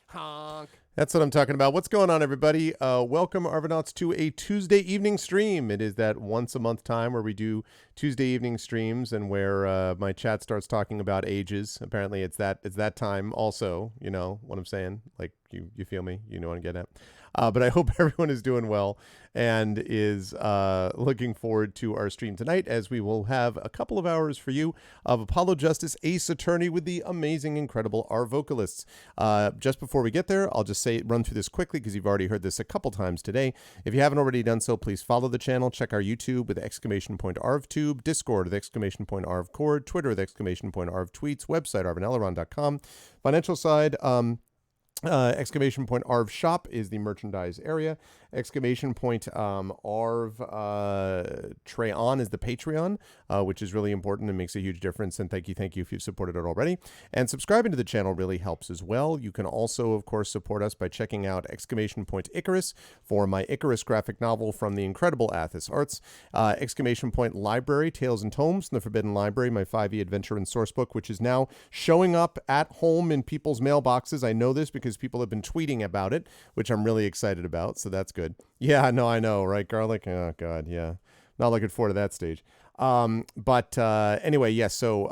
Honk. That's what I'm talking about. What's going on, everybody? Welcome, Arvonauts, to a Tuesday evening stream. It is that once a month time where we do Tuesday evening streams and where my chat starts talking about ages. Apparently, it's that time also. You know what I'm saying? Like, you feel me? You know what I'm getting at. But I hope everyone is doing well and is looking forward to our stream tonight, as we will have a couple of hours for you of Apollo Justice Ace Attorney with the amazing, incredible Arvocalists. Just before we get there, I'll just run through this quickly because you've already heard this a couple times today. If you haven't already done so, please follow the channel. Check our YouTube with !ArvTube, Discord with !ArvCord, Twitter with !ArvTweets, website arvaneleron.com. Financial side, !Arv shop is the merchandise area. !Arv Treon is the Patreon, which is really important and makes a huge difference. And thank you if you've supported it already. And subscribing to the channel really helps as well. You can also, of course, support us by checking out !Icarus for my Icarus graphic novel from the incredible Athos Arts. Library, Tales and Tomes from the Forbidden Library, my 5e adventure and source book, which is now showing up at home in people's mailboxes. I know this because people have been tweeting about it, which I'm really excited about, so that's good. Yeah, no, I know, right, Garlic? Oh, God, yeah. Not looking forward to that stage. Anyway, yes, so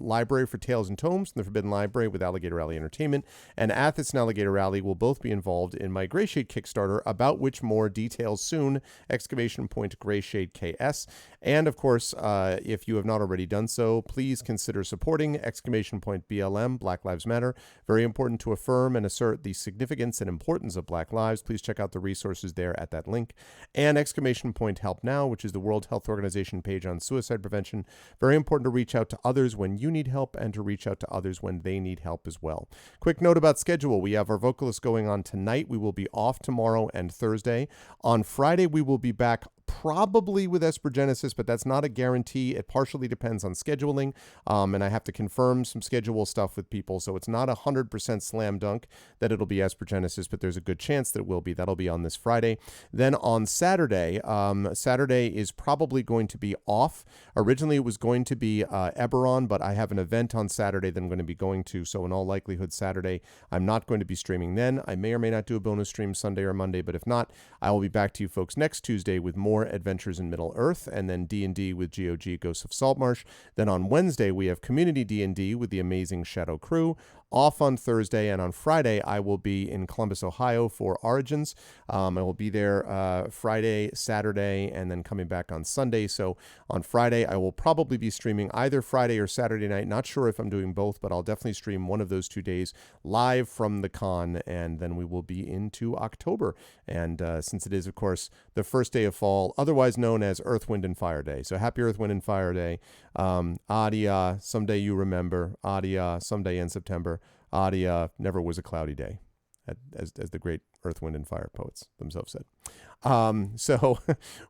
Library for Tales and Tomes from the Forbidden Library with Alligator Alley Entertainment, and Athos and Alligator Alley will both be involved in my Greyshade Kickstarter, about which more details soon, Greyshade KS. And, of course, if you have not already done so, please consider supporting BLM, Black Lives Matter. Very important to affirm and assert the significance and importance of Black lives. Please check out the resources there at that link. And Help Now, which is the World Health Organization page on suicide prevention. Very important to reach out to others when you need help and to reach out to others when they need help as well. Quick note about schedule. We have our vocalists going on tonight. We will be off tomorrow and Thursday. On Friday, we will be back probably with Espergenesis, but that's not a guarantee. It partially depends on scheduling, and I have to confirm some schedule stuff with people, so it's not 100% slam dunk that it'll be Espergenesis, but there's a good chance that it will be. That'll be on this Friday. Then on Saturday, Saturday is probably going to be off. Originally, it was going to be Eberron, but I have an event on Saturday that I'm going to be going to, so in all likelihood, Saturday, I'm not going to be streaming then. I may or may not do a bonus stream Sunday or Monday, but if not, I will be back to you folks next Tuesday with more Adventures in Middle-earth, and then D&D with GOG Ghosts of Saltmarsh. Then on Wednesday, we have Community D&D with the amazing Shadow Crew. Off on Thursday, and on Friday, I will be in Columbus, Ohio for Origins. I will be there Friday, Saturday, and then coming back on Sunday. So on Friday, I will probably be streaming either Friday or Saturday night. Not sure if I'm doing both, but I'll definitely stream one of those 2 days live from the con, and then we will be into October. And since it is, of course, the first day of fall, otherwise known as Earth, Wind, and Fire Day. So happy Earth, Wind, and Fire Day. Adia, someday you remember. Adia, someday in September. Adia, never was a cloudy day, as the great Earth, Wind, and Fire poets themselves said. So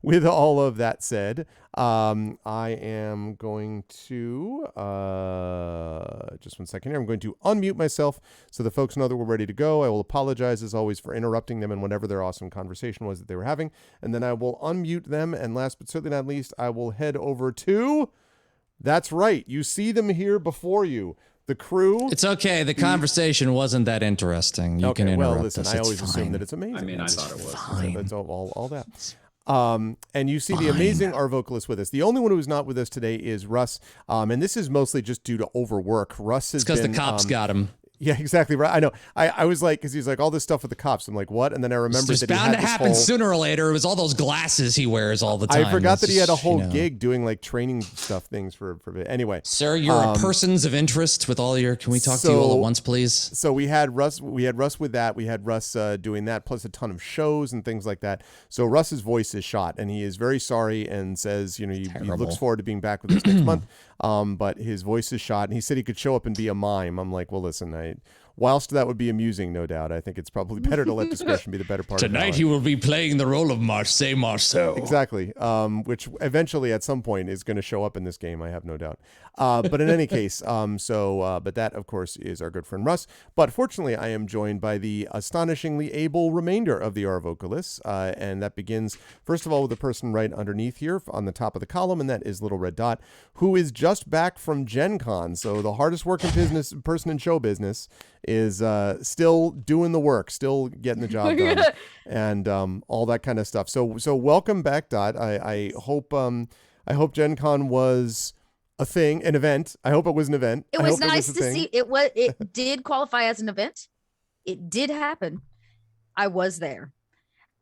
with all of that said, I am going to, just 1 second here, I'm going to unmute myself so the folks know that we're ready to go. I will apologize as always for interrupting them in whatever their awesome conversation was that they were having, and then I will unmute them, and last but certainly not least, I will head over to, that's right, you see them here before you. The crew. It's okay. The conversation wasn't that interesting. You can interrupt listen, us. I always fine. assume that it's amazing. I mean, I thought it was. Fine. That's all that. And you see the amazing Arvocalists with us. The only one who's not with us today is Russ. And this is mostly just due to overwork. Russ has because the cops got him. Yeah, exactly right. I know. I was like, because he's like, all this stuff with the cops. I'm like, what? And then I remembered It's that he bound had to this happen whole, sooner or later. It was all those glasses he wears all the time. I forgot that he had a It's, whole gig doing like training stuff things for anyway. Sir, you're a persons of interest with all your. Can we talk to you all at once, please? So we had Russ with that. We had Russ doing that, plus a ton of shows and things like that. So Russ's voice is shot, and he is very sorry and says, he looks forward to being back with us next month. But his voice is shot, and he said he could show up and be a mime. I'm like, well, listen, whilst that would be amusing, no doubt, I think it's probably better to let discretion be the better part of Tonight he will be playing the role of Marseille Marceau. Exactly, which eventually at some point is going to show up in this game, I have no doubt. But in any case, but that, of course, is our good friend Russ. But fortunately, I am joined by the astonishingly able remainder of the Arvocalists, and that begins, first of all, with the person right underneath here on the top of the column, and that is Little Red Dot, who is just back from Gen Con. So the hardest working person in show business is still doing the work, still getting the job done, and all that kind of stuff. So welcome back, Dot. I hope Gen Con was an event. I hope it was an event. It was nice to see. It did qualify as an event. It did happen. I was there.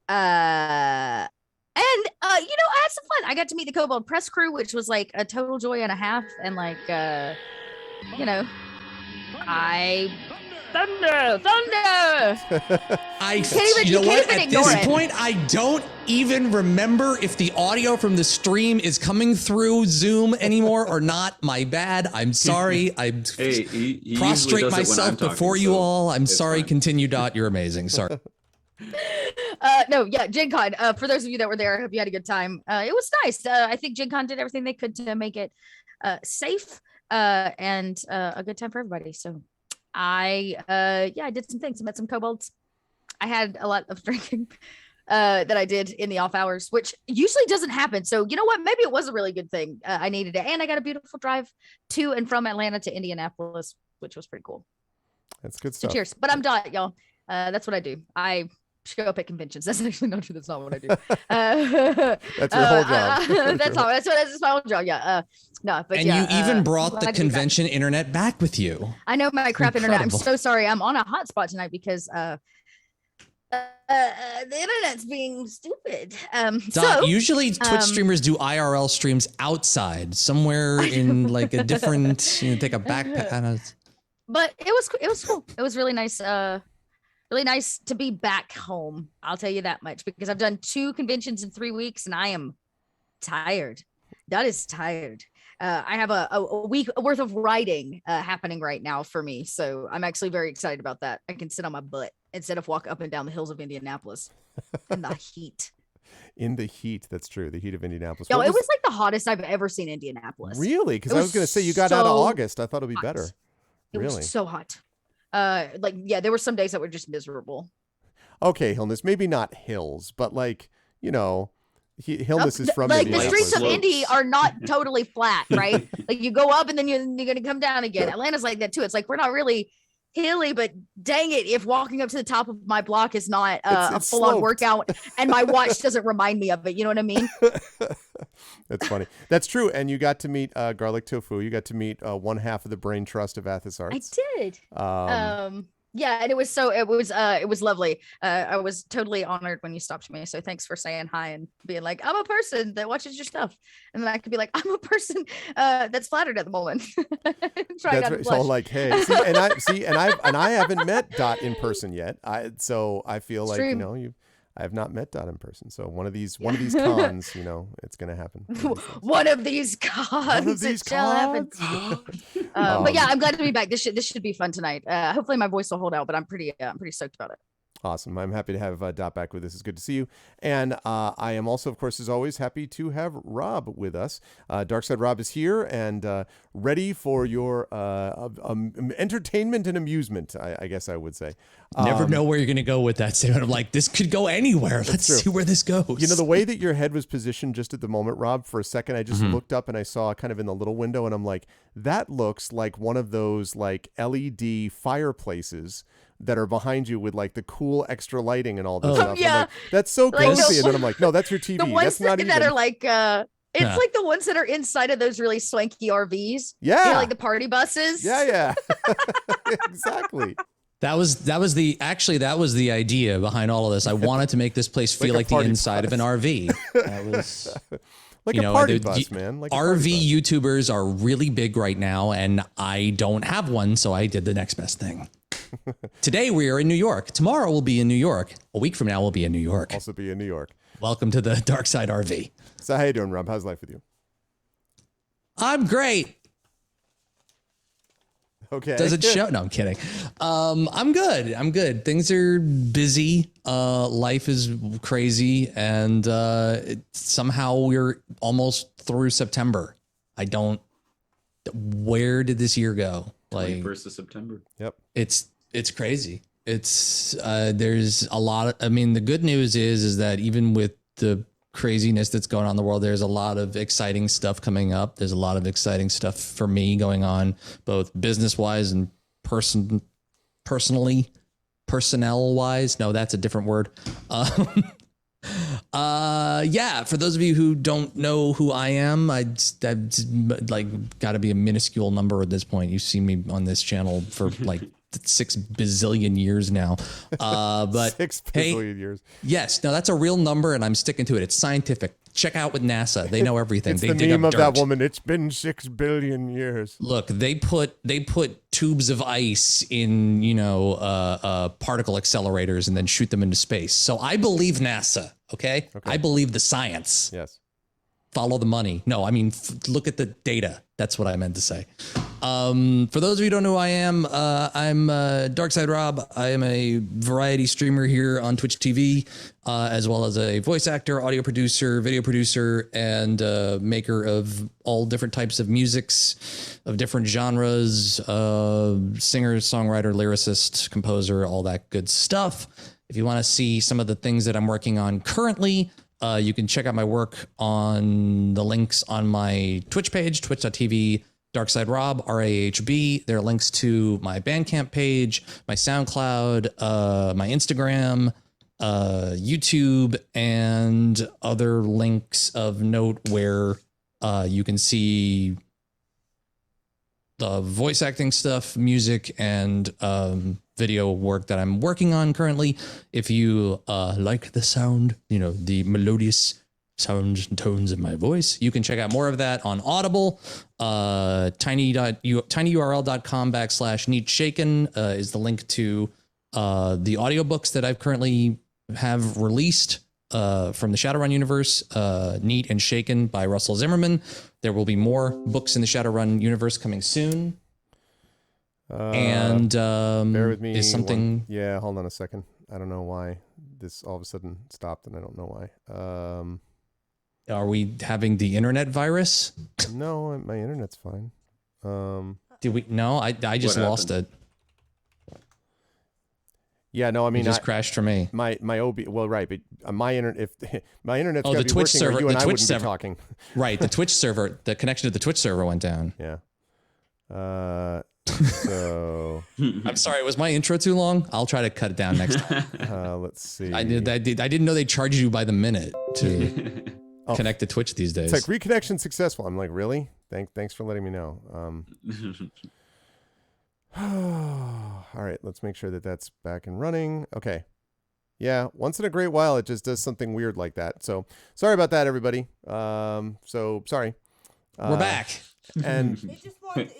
And I had some fun. I got to meet the Kobold press crew, which was like a total joy and a half. And like, thunder. I can't even, you know what? Even At this point, I don't even remember if the audio from the stream is coming through Zoom anymore or not. My bad. I'm sorry. I prostrate myself before you all. I'm sorry. Fine. Continue, Dot. You're amazing. Sorry. Gen Con. For those of you that were there, I hope you had a good time. It was nice. I think Gen Con did everything they could to make it safe and a good time for everybody. So I did some things. I met some kobolds. I had a lot of drinking that I did in the off hours, which usually doesn't happen. So you know what? Maybe it was a really good thing. I needed it. And I got a beautiful drive to and from Atlanta to Indianapolis, which was pretty cool. That's good stuff. So cheers. But I'm Dot, y'all. That's what I do. I show up at conventions. That's actually not true. That's not what I do. That's your whole job. That's my whole job. Yeah. No, but and you even brought the convention internet back with you. I know my crap internet. I'm so sorry. I'm on a hotspot tonight because the internet's being stupid. Usually Twitch streamers do IRL streams outside, somewhere in like a different, take a backpack. But it was cool. It was really nice. Really nice to be back home. I'll tell you that much, because I've done 2 conventions in 3 weeks and I am tired. That is tired. I have a week worth of writing happening right now for me. So I'm actually very excited about that. I can sit on my butt instead of walk up and down the hills of Indianapolis in the heat. In the heat. That's true. The heat of Indianapolis. It was like the hottest I've ever seen Indianapolis. Really? Because I was going to say you got out of August. I thought it'd be better. It was so hot. There were some days that were just miserable. Okay, Hillness, maybe not hills, but Hillness is from the streets of Indy are not totally flat, right? Like you go up and then you're going to come down again. Atlanta's like that too. It's like we're not really hilly, but dang it, if walking up to the top of my block is not a full-on workout and my watch doesn't remind me of it, you know what I mean? That's funny. That's true. And you got to meet Garlic Tofu. You got to meet one half of the brain trust of Athos Arts. I did. Yeah, and it was lovely. I was totally honored when you stopped me. So thanks for saying hi and being like, I'm a person that watches your stuff, and then I could be like, I'm a person that's flattered at the moment. That's right. So like, hey, I haven't met Dot in person yet. So I feel like I have not met Dot in person. So one of these cons, it's gonna happen. One of these cons. But yeah, I'm glad to be back. This should be fun tonight. Hopefully my voice will hold out, but I'm pretty stoked about it. Awesome. I'm happy to have Dot back with us. It's good to see you. And I am also, of course, as always, happy to have Rob with us. Darkside Rob is here and ready for your entertainment and amusement, I guess I would say. Never know where you're going to go with that statement. I'm like, this could go anywhere. Let's see where this goes. The way that your head was positioned just at the moment, Rob, for a second, I just looked up and I saw kind of in the little window and I'm like, that looks like one of those like LED fireplaces that are behind you with like the cool extra lighting and all this stuff. Yeah. Like, that's so cozy. And then I'm like, no, that's your TV. The ones that's not that are like, it's like the ones that are inside of those really swanky RVs. Yeah. Like the party buses. Yeah. Exactly. That was the idea behind all of this. I wanted to make this place feel like the inside of an RV. That was like a party bus, man. Like RV YouTubers are really big right now, and I don't have one, so I did the next best thing. Today we are in New York. Tomorrow we'll be in New York. A week from now we'll be in New York. Also be in New York. Welcome to the Dark Side RV. So how you doing, Rob? How's life with you? I'm great. Okay. Does it show? No, I'm kidding. I'm good. Things are busy. Life is crazy. And somehow we're almost through September. Where did this year go? Like 1st of September. Yep. It's crazy. There's a lot of, the good news is that even with the craziness that's going on in the world, there's a lot of exciting stuff coming up. There's a lot of exciting stuff for me going on, both business wise and personnel-wise. No, that's a different word. Yeah, for those of you who don't know who I am, I've like got to be a minuscule number at this point. You've seen me on this channel for like 6 bazillion years now. But 6 bazillion years. Yes, no, that's a real number, and I'm sticking to it. It's scientific. Check out with NASA; they know everything. It's they the dig meme up of dirt. that woman. It's been 6 billion years. Look, they put tubes of ice in particle accelerators and then shoot them into space. So I believe NASA. Okay, I believe the science. Yes. Follow the money. No, I mean look at the data. That's what I meant to say. For those of you who don't know who I am, I'm Darkside Rob. I am a variety streamer here on Twitch TV, as well as a voice actor, audio producer, video producer, and maker of all different types of musics of different genres, singer, songwriter, lyricist, composer, all that good stuff. If you want to see some of the things that I'm working on currently, you can check out my work on the links on my Twitch page, twitch.tv Darkside Rob, RAHB. There are links to my Bandcamp page, my SoundCloud, my Instagram, YouTube, and other links of note where you can see the voice acting stuff, music, and video work that I'm working on currently. If you like the sound, the melodious sounds and tones of my voice, you can check out more of that on Audible. tinyurl.com/neatshaken is the link to the audiobooks that I've currently have released from the Shadowrun universe, Neat and Shaken by Russell Zimmerman. There will be more books in the Shadowrun universe coming soon. And bear with me. Is something... Yeah, hold on a second. I don't know why this all of a sudden stopped, and I don't know why. Are we having the internet virus? No, my internet's fine. Did we? No, I just lost it. Yeah, no, I mean, it just crashed for me. My OB, well, right, but my internet, if my internet's the Twitch working, server, you and the I Twitch wouldn't server, be talking. Right, the Twitch server, the connection to the Twitch server went down. Yeah. So I'm sorry, was my intro too long? I'll try to cut it down next time. Let's see. I didn't know they charge you by the minute to connect to Twitch these days. It's like reconnection successful. I'm like, really? Thanks for letting me know. All right, let's make sure that that's back and running. Okay. Yeah, once in a great while, it just does something weird like that. So sorry about that, everybody. So sorry. We're back. And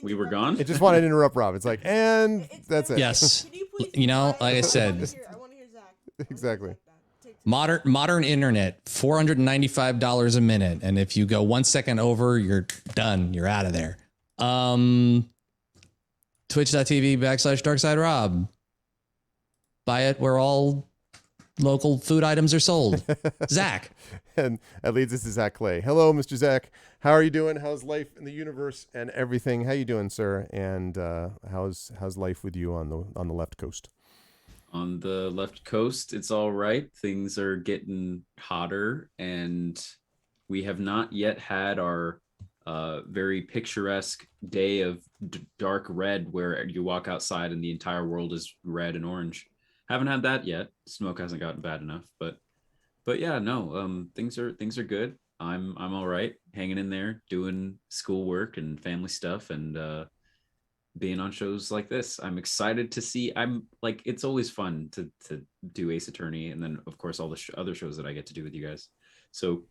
we were gone. It just wanted to interrupt Rob. It's like, and that's it. Yes. Like I said. I want to hear Zach. Exactly. Modern internet, $495 a minute. And if you go 1 second over, you're done. You're out of there. Twitch.tv/DarksideRob. Buy it where all local food items are sold. Zach. And that leads us to Zach Clay. Hello, Mr. Zach. How are you doing? How's life in the universe and everything? How you doing, sir? And how's life with you on the left coast? On the left coast, it's all right. Things are getting hotter, and we have not yet had our very picturesque day of dark red where you walk outside and the entire world is red and orange. Haven't had that yet. Smoke hasn't gotten bad enough, but yeah, no, things are good. I'm all right, hanging in there, doing schoolwork and family stuff, and being on shows like this. I'm excited to see. I'm like, it's always fun to do Ace Attorney, and then of course all the other shows that I get to do with you guys. So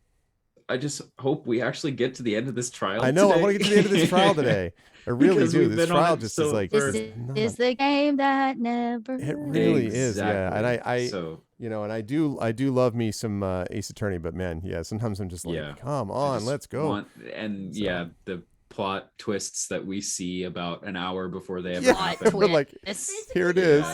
I just hope we actually get to the end of this trial. I know. Today. I want to get to the end of this trial today. I really do. This trial just is like, this is the game that never. It really is. Exactly. Yeah, and I so, and I do love me some Ace Attorney, but man, yeah, sometimes I'm just like, come on, let's go. The plot twists that we see about an hour before they ever happen. But like, here it is.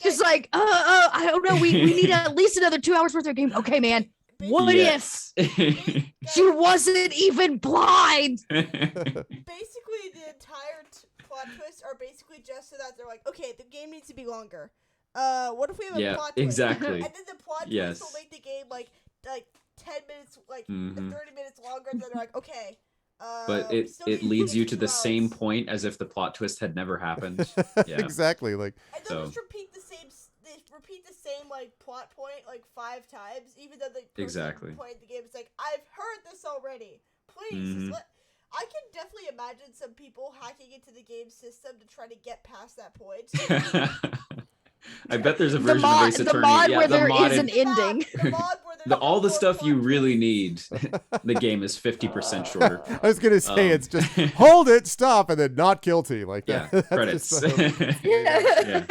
Just like, I don't know. We need at least another 2 hours worth of game. Okay, man. What if she wasn't even blind? Basically, the entire plot twists are basically just so that they're like, okay, the game needs to be longer. What if we have a plot twist? Exactly. And then the plot twist will make the game like 10 minutes, 30 minutes longer. And then they're like, okay, But it leads you to the same point as if the plot twist had never happened. Yeah. Exactly. Like, and they'll just repeat the same like plot point like 5 times, even though the person playing the game is like, I've heard this already. Please, I can definitely imagine some people hacking into the game system to try to get past that point. I bet there's a version of Ace Attorney. The mod where there is an ending. All the stuff you really need, the game is 50% shorter. I was gonna say it's just hold it, stop, and then not guilty. Like that. Yeah, credits. Yeah.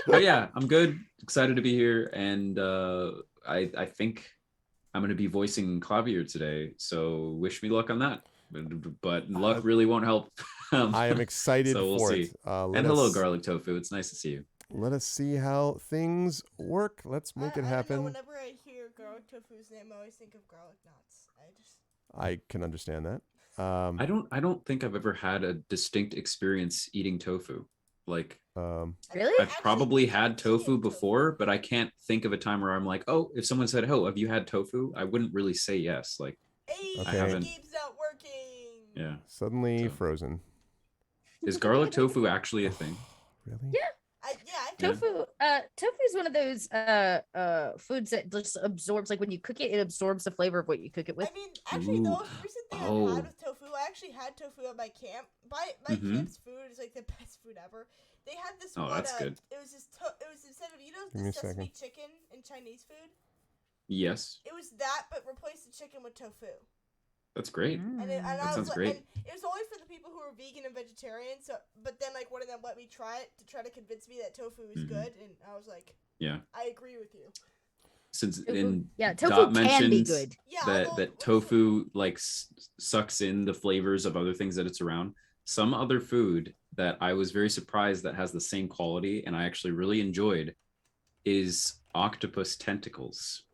But yeah, I'm good. Excited to be here, and I think I'm gonna be voicing Clavier today. So wish me luck on that. But luck really won't help. I am excited so we'll for see. it. And hello, Garlic Tofu. It's nice to see you. Let us see how things work. Let's make it happen. Know, whenever I hear Garlic Tofu's name, I always think of garlic nuts. I can understand that. I don't think I've ever had a distinct experience eating tofu. Like, really? I've probably had tofu before, but I can't think of a time where I'm like, oh, if someone said, "Oh, have you had tofu?" I wouldn't really say yes. Like, hey, I haven't. Game's not working. Yeah. Suddenly frozen. Is garlic tofu actually a thing? Really? Yeah. Tofu. Tofu is one of those foods that just absorbs. Like when you cook it, it absorbs the flavor of what you cook it with. I mean, actually, the most recent thing I've had with tofu, I actually had tofu at my camp. My camp's food is like the best food ever. They had this one. That's good. It was instead of the sesame chicken in Chinese food. Yes. It was that, but replaced the chicken with tofu. That's great. That sounds great. And it was only for the people who were vegan and vegetarian. So, but then like one of them let me try it to try to convince me that tofu is good, and I was like, yeah, I agree with you. Since tofu Dot can be good. that tofu like sucks in the flavors of other things that it's around. Some other food that I was very surprised that has the same quality and I actually really enjoyed is octopus tentacles.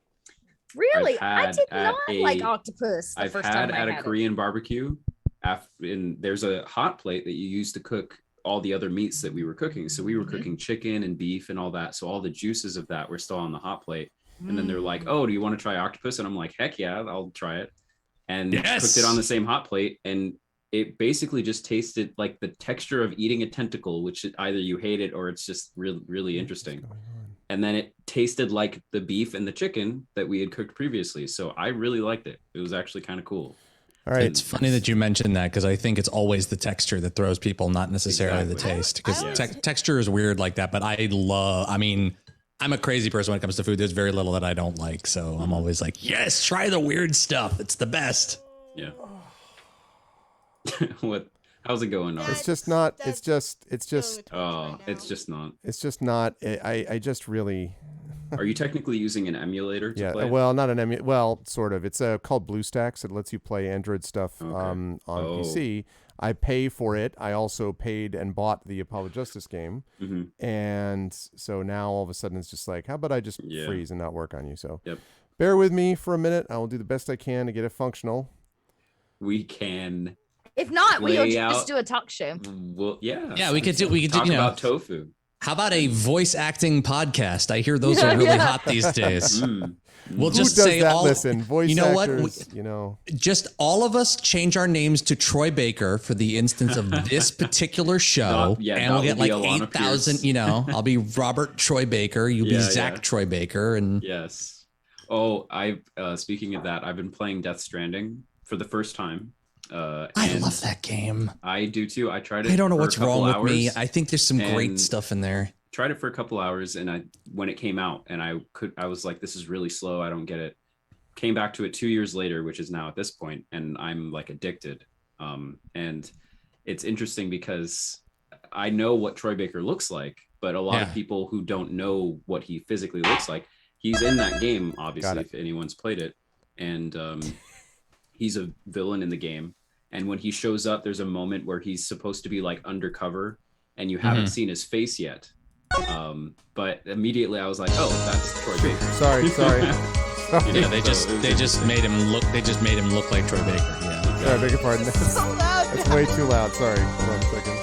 Really? I did not like octopus the first time I had at a Korean barbecue. And there's a hot plate that you use to cook all the other meats that we were cooking. So we were cooking chicken and beef and all that. So all the juices of that were still on the hot plate. And then they're like, "Oh, do you want to try octopus?" And I'm like, "Heck yeah, I'll try it." And cooked it on the same hot plate. And it basically just tasted like the texture of eating a tentacle, which either you hate it or it's just really interesting. And then it tasted like the beef and the chicken that we had cooked previously. So I really liked it. It was actually kind of cool. All right. It's funny that you mentioned that because I think it's always the texture that throws people, not necessarily the taste. Because texture is weird like that. But I'm a crazy person when it comes to food. There's very little that I don't like. So I'm always like, yes, try the weird stuff. It's the best. Yeah. How's it going on? It's just not. It's just not. I just really. Are you technically using an emulator to play? Well, not an emulator. Well, sort of. It's called BlueStacks. It lets you play Android stuff on PC. I pay for it. I also paid and bought the Apollo Justice game. And so now all of a sudden it's just like, how about I just freeze and not work on you? So bear with me for a minute. I will do the best I can to get it functional. We can. If not, we'll just do a talk show. Well, yeah. We could do about tofu. How about a voice acting podcast? I hear those are really hot these days. We'll just say listen, voice actors, just all of us change our names to Troy Baker for the instance of this particular show. And we'll get like 8,000, I'll be Robert Troy Baker. You'll be Zach Troy Baker. And yes. Oh, speaking of that, I've been playing Death Stranding for the first time. I love that game. I do too. I tried it. I don't know what's wrong with me. I think there's some great stuff in there. Tried it for a couple hours, and when it came out, and I was like, this is really slow. I don't get it. Came back to it 2 years later, which is now at this point, and I'm like addicted. And it's interesting because I know what Troy Baker looks like, but a lot of people who don't know what he physically looks like, he's in that game, obviously, if anyone's played it, and he's a villain in the game. And when he shows up, there's a moment where he's supposed to be like undercover and you haven't seen his face yet. But immediately I was like, oh, that's Troy Baker. Sorry. Yeah, they just made him look like Troy Baker. Yeah. Sorry, beg your pardon. It's so loud. That's way too loud. Sorry. Hold on a second.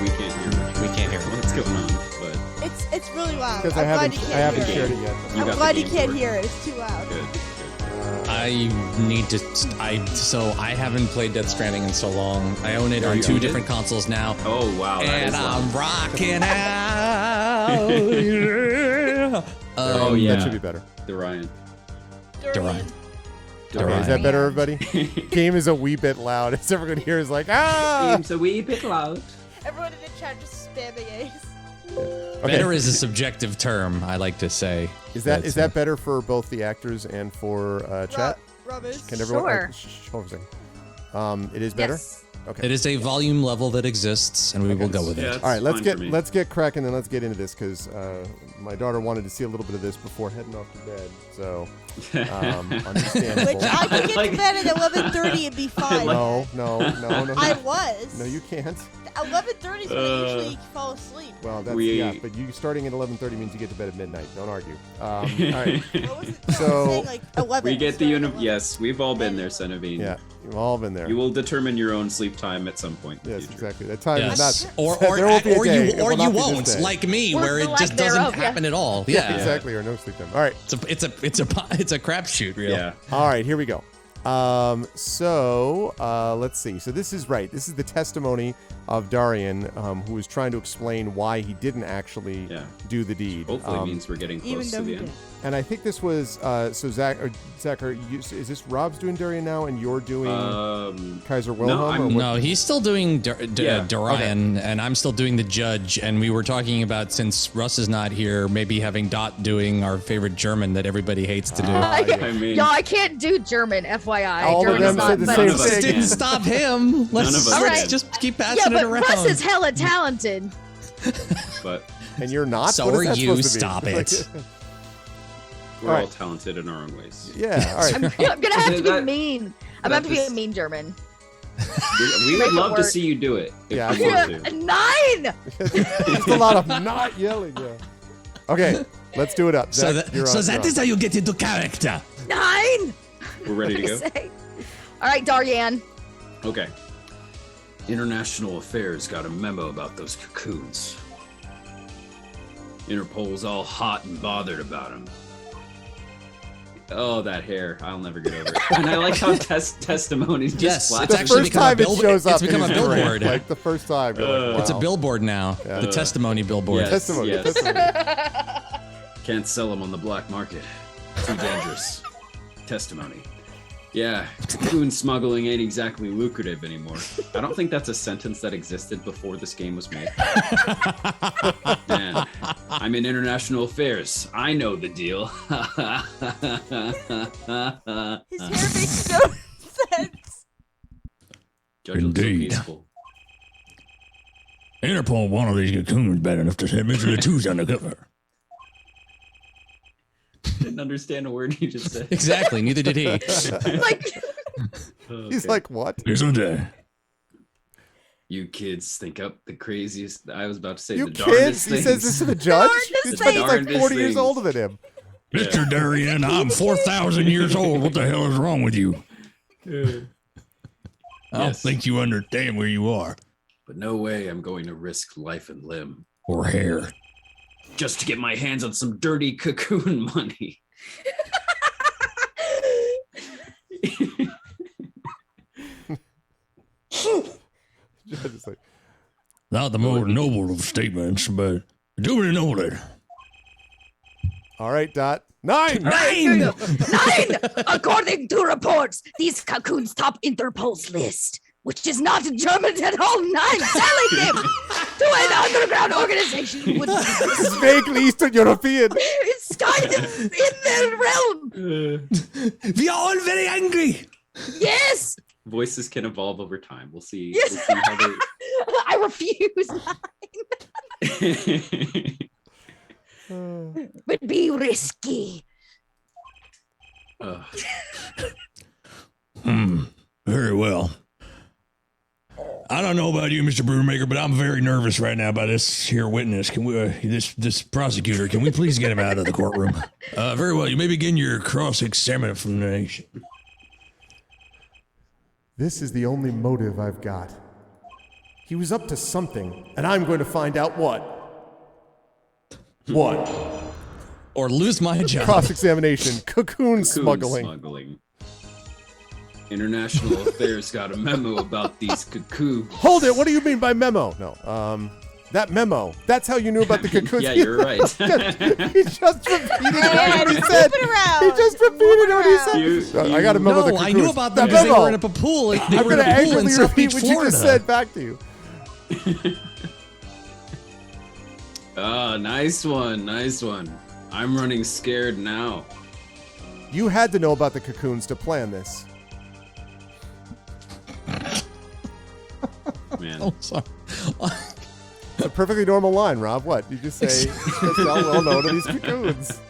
We can't hear what's going on, but it's really loud. Because I haven't shared it yet. I'm glad you can't hear it. It's too loud. Good. I need to. So I haven't played Death Stranding in so long. I own it on 2 different consoles now. Oh wow! And I'm rocking out. Oh yeah, that should be better. Dorian. Is that better, everybody? Game is a wee bit loud. As everyone here is like, ah! Game's a wee bit loud. Everyone in the chat just spamming A's. Okay. Better is a subjective term, I like to say. Is that better for both the actors and for chat? Rubbish. Can everyone? Sure. Hold on a second. It is better. Yes. Okay. It is a volume level that exists, and we will go with Yeah, it. All right, let's get cracking and let's get into this because my daughter wanted to see a little bit of this before heading off to bed. So understandable. Which I could get to bed at 11:30 and be fine. No. I was. No, you can't. 11:30 is when I usually fall asleep. Well, that's but you starting at 11:30 means you get to bed at midnight. Don't argue. All right. What was it? So saying, like 11. We get the yes, we've all been there, Senavine. Yeah, you've all been there. You will determine your own sleep time at some point. Yes, future. exactly. That time is not. Or there will be a day. It will you not be this won't, day. like me, Or where the it lack just doesn't thereof, happen at all. Yeah, exactly. Or no sleep time. All right. It's a crapshoot, really. Yeah. All right, here we go. Let's see. So this is right. This is the testimony of Darian, who was trying to explain why he didn't actually do the deed. Hopefully it means we're getting close to the end. And I think this was so Zach, is this Rob's doing Darian now, and you're doing Kaiser Wilhelm? No, he's still doing Dorian, and I'm still doing the judge. And we were talking about, since Russ is not here, maybe having Dot doing our favorite German that everybody hates to do. I can't do German, FYI. All of them said the same thing. Didn't stop him. Let's just keep passing it around. Russ is hella talented. And you're not. So are you. Stop it. We're all talented in our own ways. Yeah, all right. I'm gonna have to be mean. I'm gonna have to be a mean German. We would love to see you do it. Yeah, 9. There's a lot of not yelling. Yeah. Okay, let's do it up. Zach, that is how you get into character. 9. We're ready to go. All right, Darian. Okay. International Affairs got a memo about those cocoons. Interpol's all hot and bothered about them. Oh, that hair. I'll never get over it. And I like how testimonies just flash. It's actually become a shows up. It's become a billboard. Like the first time. Like, wow. It's a billboard now. The testimony billboard. Testimony. Can't sell them on the black market. Too dangerous. Testimony. Yeah, cocoon smuggling ain't exactly lucrative anymore. I don't think that's a sentence that existed before this game was made. Man, I'm in international affairs. I know the deal. His hair makes no sense. Judge looks so peaceful. Interpol one of these cocoons bad enough to say Mr. Latu's undercover. Didn't understand a word you just said. Exactly, neither did he. He's like, what? You kids think up the craziest. I was about to say you the darndest kids? things. He says this to the judge? This judge is like 40 years things. older than him. Mr. Darian, I'm 4,000 years old. What the hell is wrong with you? I don't think you understand where you are. But no way I'm going to risk life and limb. Or hair. Just to get my hands on some dirty cocoon money. Not the more noble of statements, but duly noted. All right, Dot. 9! 9! According to reports, these cocoons top Interpol's list, which is not German at all. 9, selling them to an underground organization. This is vaguely Eastern European. It's kind of in their realm. We are all very angry. Yes. Voices can evolve over time. We'll see. Yes. We'll see how they... I refuse. 9. But be risky. Very well. I don't know about you, Mr. Brewmaker, but I'm very nervous right now by this here witness. Can we, this prosecutor, can we please get him out of the courtroom? Very well. You may begin your cross-examination. This is the only motive I've got. He was up to something, and I'm going to find out what. What? Or lose my job. Cross-examination. Cocoon smuggling. International Affairs got a memo about these cocoons. Hold it. What do you mean by memo? No. That memo. That's how you knew about the cocoons. Yeah, you're right. He just repeated what he said. He just repeated what he said. I got a memo. No, I knew about them because they were in a pool. I'm going to angrily repeat what you just said back to you. Ah, nice one. I'm running scared now. You had to know about the cocoons to plan this. Man. Oh, sorry. It's a perfectly normal line, Rob. What? You just say, well known to these cocoons.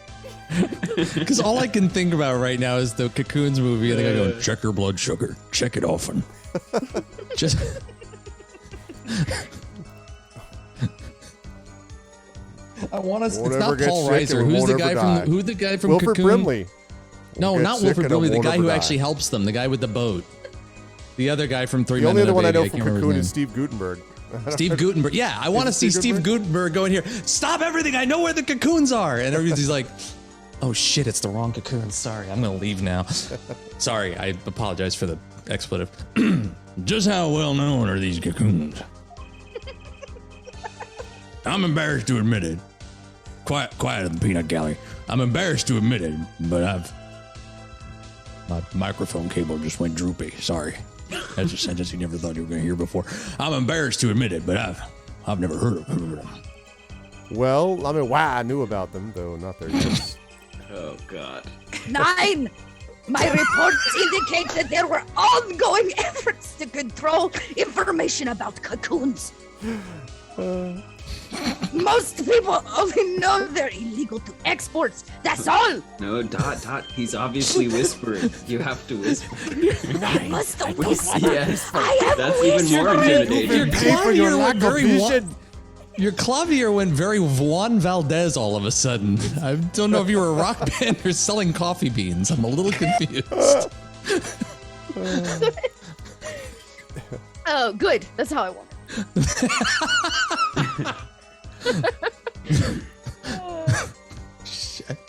Because all I can think about right now is the Cocoons movie, and the guy going, check your blood sugar. Check it often. Just... I want to. It's not Paul Reiser. Who's the guy from Wilford Cocoon? Brimley. No, not Wilford Brimley. The guy who actually helps them. The guy with the boat. The other guy from Three Men and a Baby. The only other one I know from Cocoon is Steve Guttenberg. Steve Guttenberg. Yeah, I want to see Steve Guttenberg go in here. Stop everything. I know where the cocoons are. And everybody's like, oh shit, it's the wrong cocoon. Sorry, I'm going to leave now. Sorry, I apologize for the expletive. Just how well known are these cocoons? I'm embarrassed to admit it. Quiet in the peanut gallery. I'm embarrassed to admit it, but my microphone cable just went droopy. Sorry. That's a sentence you never thought you were going to hear before. I'm embarrassed to admit it, but I've never heard of them. Well, I mean, I knew about them, though not their names. Oh, God. 9! My reports indicate that there were ongoing efforts to control information about cocoons. Most people only know they're illegal to export. That's all. No, Dot. He's obviously whispering. You have to whisper. I must whisper. Yes, I am that's even more intimidating. Your clavier went very Juan Valdez all of a sudden. I don't know if you were a rock band or selling coffee beans. I'm a little confused. Oh, good. That's how I want it.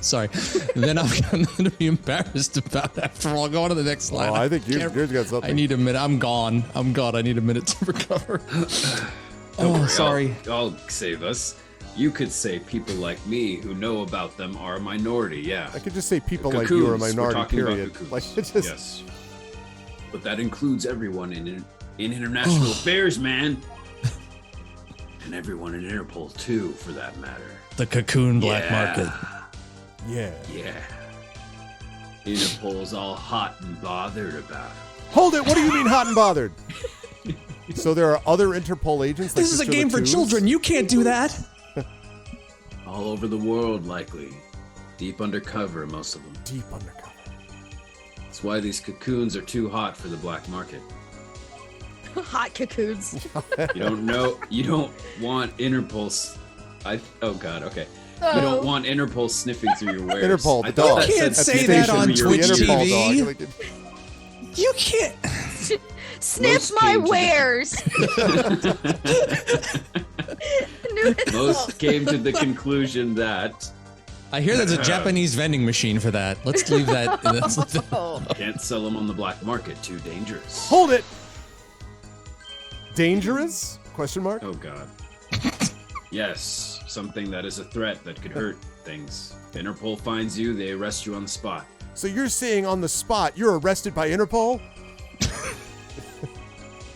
Sorry. Then I'm going to be embarrassed about that. After all, go on to the next slide. Oh, I think yours got something. I need a minute. I'm gone. I need a minute to recover. Sorry. I'll save us. You could say people like me who know about them are a minority, yeah. I could just say people like you are a minority, period. Like, yes. But that includes everyone in international affairs, man. And everyone in Interpol, too, for that matter. The cocoon black market. Yeah. Interpol's all hot and bothered about it. Hold it! What do you mean hot and bothered? So there are other Interpol agents? This is a game for children. You can't do that. All over the world, likely. Deep undercover, most of them. Deep undercover. That's why these cocoons are too hot for the black market. Hot cocoons. You don't want Interpol. Oh God, okay. You don't want Interpol sniffing through your wares. Interpol, the dog. You can't say that on Twitch TV. You can't sniff my wares. Most came to the conclusion that. I hear there's a Japanese vending machine for that. Let's leave that. Can't sell them on the black market. Too dangerous. Hold it. Dangerous? Question mark. Oh God. Yes, something that is a threat that could hurt things. Interpol finds you, they arrest you on the spot. So you're saying on the spot you're arrested by Interpol?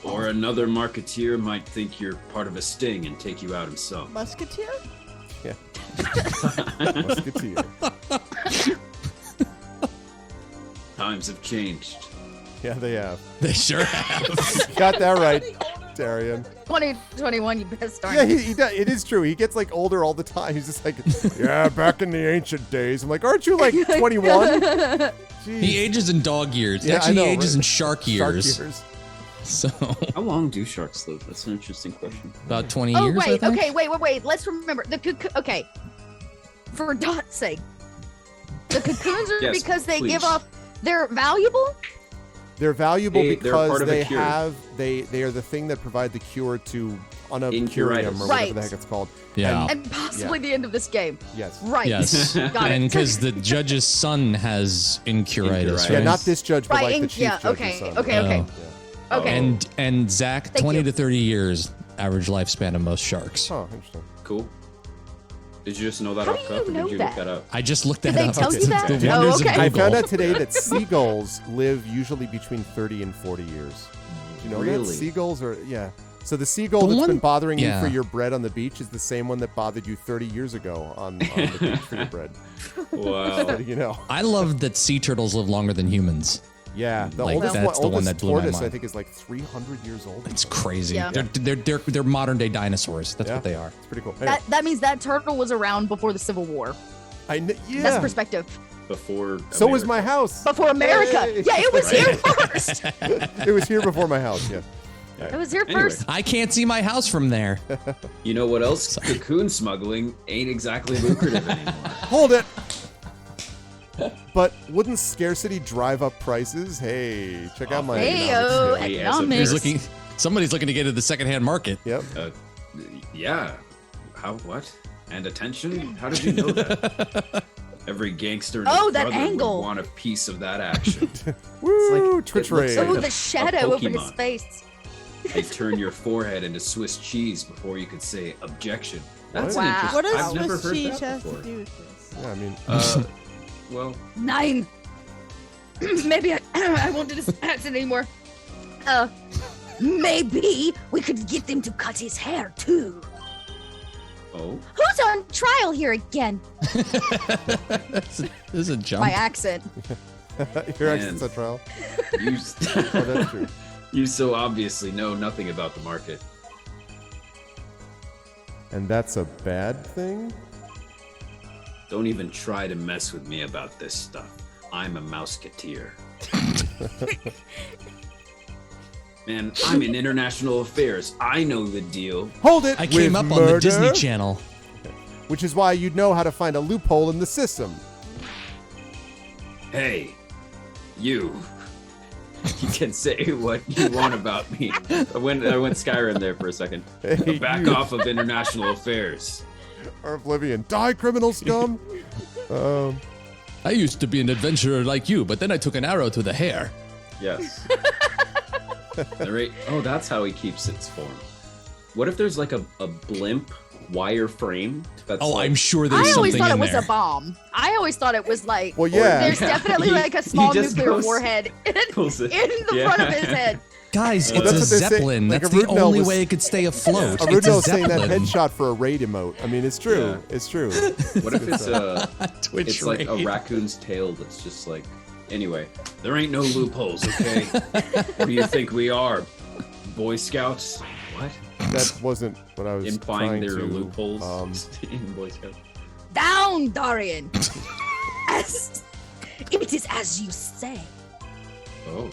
Or another marketeer might think you're part of a sting and take you out himself. Musketeer? Yeah. Musketeer. Times have changed. Yeah, they have. They sure have. Got that right, Darian. 2021, you best darn. Yeah, he does. It is true. He gets like older all the time. He's just like, yeah, back in the ancient days. I'm like, aren't you like 21? He ages in dog years. Yeah, Actually, I know, he ages right? in shark years. Shark years. So how long do sharks live? That's an interesting question. About 20 years. Wait, I think. okay, wait. Let's remember the cocoon. Okay, for Dot's sake, the cocoons are Yes, because they please. give off. They're valuable. They're valuable because they are the thing that provide the cure to Unobcurium or whatever the heck it's called. Yeah. And possibly the end of this game. Yes. Right. Yes. Got and it. because the judge's son has incuritis, right? Yeah, not this judge, but like the chief yeah, judge's son. okay. And Zach, Thank 20 you. to 30 years average lifespan of most sharks. Oh, interesting. Cool. Did you just know that How off do cuff, you or know did you that? look that up? I just looked that Did they up. tell you that? The Oh, wonders okay. of I Google. found out today that seagulls live usually between 30 and 40 years. Do you know that? Really? Seagulls are, yeah. So the seagull that's been bothering you for your bread on the beach is the same one that bothered you 30 years ago on the beach for your bread. Wow. So, you know. I love that sea turtles live longer than humans. Yeah, the Like, oldest that's the one that blew my tortoise, mind. I think, is like 300 years old. It's crazy. Yeah. They're modern day dinosaurs. That's what they are. It's pretty cool. Anyway, That means that turtle was around before the Civil War. yeah. That's perspective. Before So was America. my house. Before America. Yay. Yeah, it was here first. It was here before my house, yeah. It was here Anyway. first. I can't see my house from there. You know what else? Cocoon smuggling ain't exactly lucrative anymore. Hold it. But wouldn't scarcity drive up prices? Hey, check out my Hey-o, economics skill. Hey, as a economics. Somebody's looking to get into the secondhand market. Yep. Yeah. How? What? And attention? How did you know that? Every gangster and his Oh, that brother angle. would want a piece of that action. Woo, like- Twitch it looks raid. Oh, like the shadow over his Pokemon. face. They turn your forehead into Swiss cheese before you could say objection. That's Wow. an interesting. What does I've never Swiss heard cheese that have to before. do with this? Yeah, I mean, Well, 9. Maybe I won't do this accent anymore. Maybe we could get them to cut his hair too. oh, Who's on trial here again? This is a jump. My accent. your Man. accent's at trial. you, Oh, that's true. you so obviously know nothing about the market. And that's a bad thing? Don't even try to mess with me about this stuff. I'm a mouseketeer. Man, I'm in international affairs. I know the deal. Hold it. I came with up on the murder, Disney Channel. which is why you'd know how to find a loophole in the system. Hey, you. You can say what you want about me. I went Skyrim there for a second. Hey, Back you. off of international affairs. Or Oblivion. Die, criminal scum! I used to be an adventurer like you, but then I took an arrow to the hair. Yes. Oh, that's how he keeps its form. What if there's like a blimp wire frame? That's Oh, like, I'm sure there's I always something thought it in was there. a bomb. I always thought it was like, Well, yeah. there's Yeah. definitely He- like a he small just nuclear goes- warhead in pulls it. the Yeah. front of his head. Guys, Well, it's a that's what they're saying. zeppelin. Like, That's the Arudnell only was- way it could stay afloat. It's a Arudnell's saying that zeppelin. headshot for a raid emote. I mean, it's true. Yeah. It's true. What if it's Twitch it's like a raid. raccoon's tail that's just like. Anyway, there ain't no loopholes, okay? What do you think we are, Boy Scouts? What? That wasn't what I was Implying trying there are to, loopholes in Boy Scouts. Down, Dorian. As it is as you say. Oh.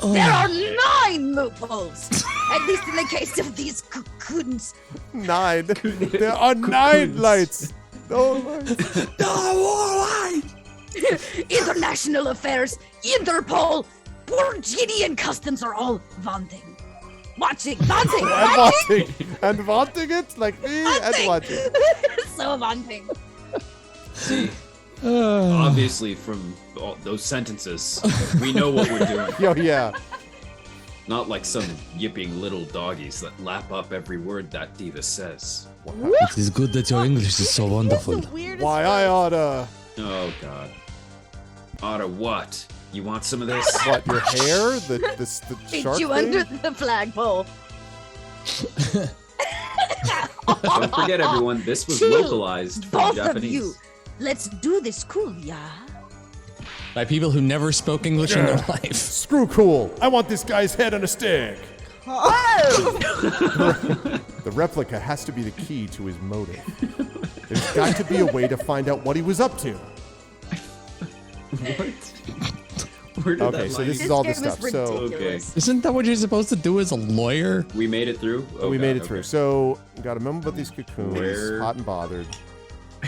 There are 9 loopholes. At least in the case of these cocoons. 9. There are 9 lights. No lights. International affairs, Interpol, Virginian customs are all vaunting. Vaunting. And wanting. And wanting it like me and watching. So vaunting. See, obviously from all those sentences, we know what we're doing. Yo, yeah. Not like some yipping little doggies that lap up every word that diva says. It is good that your English is so He has wonderful. the weirdest Why I voice. oughta... Oh God. Oughta what? You want some of this? What, your hair? The Beat shark you thing? under the flagpole. Don't forget, everyone, this was Chill, localized from both Japanese. of you. Let's do this cool, yeah? By people who never spoke English in their life. Screw cool. I want this guy's head on a stick. The replica has to be the key to his motive. There's got to be a way to find out what he was up to. What? Where did Okay, that so line this This is all game the stuff. is So ridiculous. Isn't that what you're supposed to do as a lawyer? We made it through? Oh, we God, made it okay. through. So got to remember about these cocoons. Where- Hot and bothered.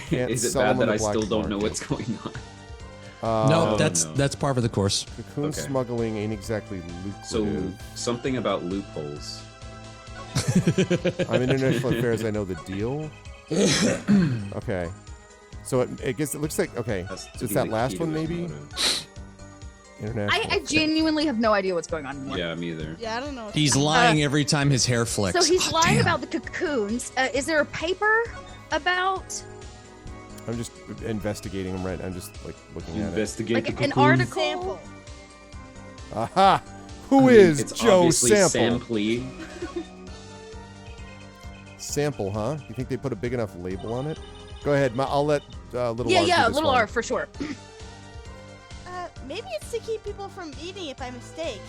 Can't Is it sell bad them on that the I still black don't know market. what's going on? No, that's par for the course. Cocoon smuggling ain't exactly lucrative. So something about loopholes. I'm international affairs. I know the deal. Okay. So it looks like Is that last one maybe? I genuinely have no idea what's going on anymore. Yeah, me either. Yeah, I don't know. He's lying every time his hair flicks. So he's lying about the cocoons. Is there a paper about? I'm just investigating them right. I'm just looking at it. Investigate the an cocoons. article. Sample. Aha! Who is it's Joe obviously Sample? Sampley. Sample, huh? You think they put a big enough label on it? Go ahead. I'll let Little R. Yeah, do this Little one. R for sure. Maybe it's to keep people from eating it by mistake.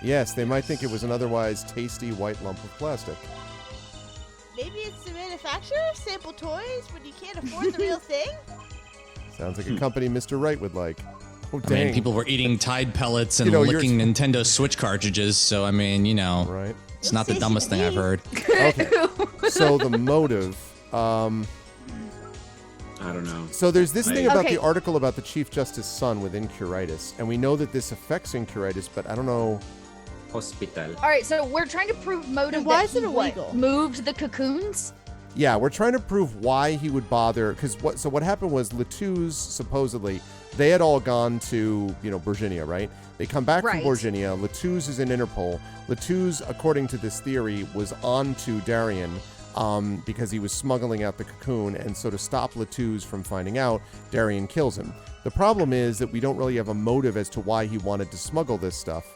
Yes, they might think it was an otherwise tasty white lump of plastic. Maybe it's to manufacture sample toys when you can't afford the real thing? Sounds like a company Mr. Wright would like. Oh, I dang. mean, people were eating Tide pellets and licking Nintendo Switch cartridges, so I mean, Right. it's not the dumbest thing I've heard. Okay. So the motive, I don't know. So there's this thing about the article about the Chief Justice's son with incuritis, and we know that this affects incuritis, but I don't know. Hospital. All right, so we're trying to prove motive. Why that is it illegal? Moved the cocoons. Yeah, we're trying to prove why he would bother, because what happened was Latou's supposedly, they had all gone to, Virginia, right? They come back from Virginia. Latou's is in Interpol. Latou's, according to this theory, was on to Darien because he was smuggling out the cocoon, and so to stop Latou's from finding out, Darien kills him. The problem is that we don't really have a motive as to why he wanted to smuggle this stuff.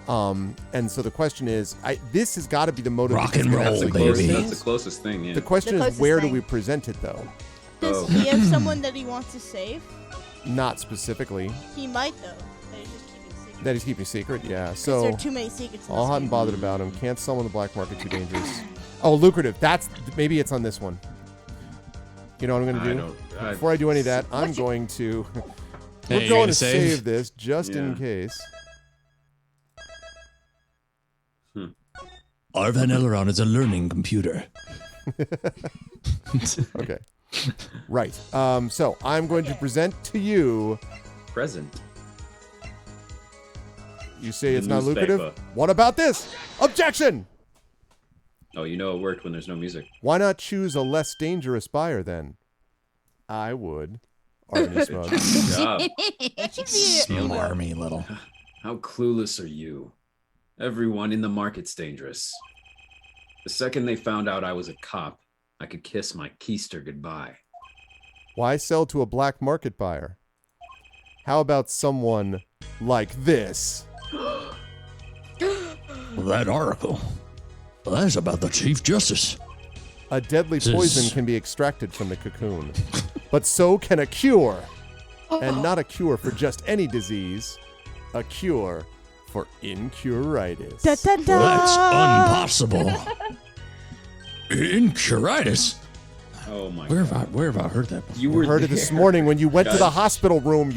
And so the question is, this has got to be the motive. Rock and roll, baby. That's the closest thing, yeah. The question is, where do we present it, though? Does he have someone that he wants to save? Not specifically. He might, though. That he's keeping secret, yeah. So there are too many secrets. All hot and bothered about him. Can't sell on the black market. Too dangerous. Oh, lucrative. Maybe it's on this one. You know what I'm going to do? Before I do any of that, I'm going to. We're going to save this just in case. Arvan Elrond is a learning computer. Okay. Right. So I'm going to present to you. Present. You say it's not lucrative? What about this? Objection! Oh, it worked when there's no music. Why not choose a less dangerous buyer then? I would. Army Smug. Good job. Smarmy little. How clueless are you? Everyone in the market's dangerous. The second they found out I was a cop, I could kiss my keister goodbye. Why sell to a black market buyer? How about someone like this? That article. Well, that's about the Chief Justice. A deadly poison can be extracted from the cocoon, but so can a cure. And not a cure for just any disease, a cure for incuritis. Da, da, da. Well, that's impossible. Incuritis? Oh my Where have I heard that before? You heard it this morning when you went to the hospital room.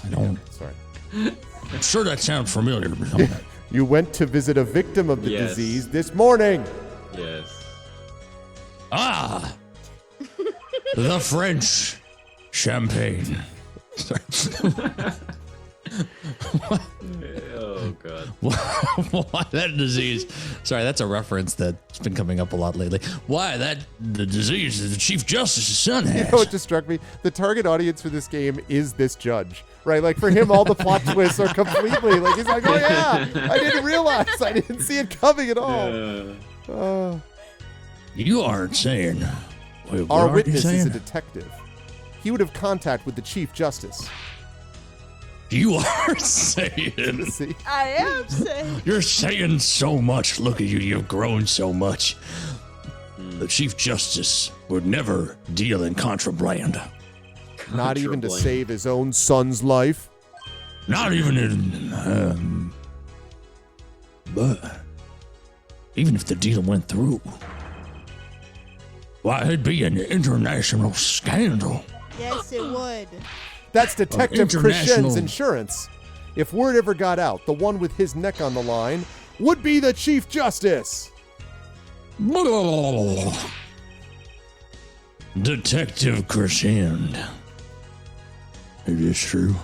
I don't. Sorry. I'm sure that sounds familiar to me. You went to visit a victim of the disease this morning. Yes. Ah! The French champagne. Sorry. Oh god. Why that disease? Sorry, that's a reference that's been coming up a lot lately. Why the disease that the Chief Justice's son has? You know what just struck me? The target audience for this game is this judge, right? Like for him, all the plot twists are completely like he's like, oh yeah, I didn't realize, I didn't see it coming at all. You aren't saying. Wait, Our witness is a detective. He would have contact with the Chief Justice. You are saying. See? I am saying. You're saying so much. Look at you. You've grown so much. The Chief Justice would never deal in contraband. Not even to save his own son's life. Not even in. But even if the deal went through, why, it'd be an international scandal. Yes, it would. That's Detective Christian's insurance. If word ever got out, the one with his neck on the line would be the Chief Justice. Detective Christian. It is true.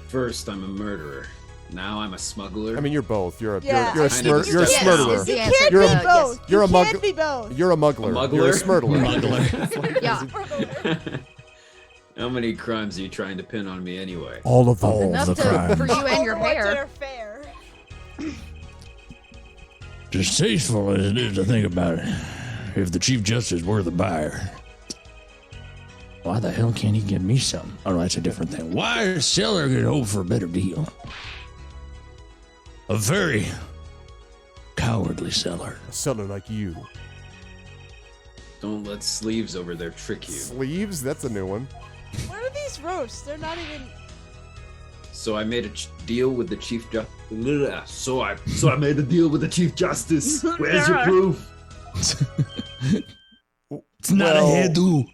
First, I'm a murderer. Now I'm a smuggler. I mean, you're both. You're a Yeah, you're a I mean, smurderer. You're a yes, smurderer. is the You answer. can't You're be a- both. you're a You mug- can't be both. You're a muggler. You're a smurderer. Muggler. Yeah. How many crimes are you trying to pin on me anyway? All of Enough the crimes. for you and All your the ones that hair. are fair. Distasteful as it is to think about it, if the Chief Justice were the buyer, why the hell can't he give me something? Oh, no, that's a different thing. Why a seller could hope for a better deal? A very cowardly seller. A seller like you. Don't let sleeves over there trick you. Sleeves? That's a new one. What are these roasts? They're not even. So I made a deal with the Chief Justice. So I made a deal with the Chief Justice. Where's your proof? It's not a hairdo.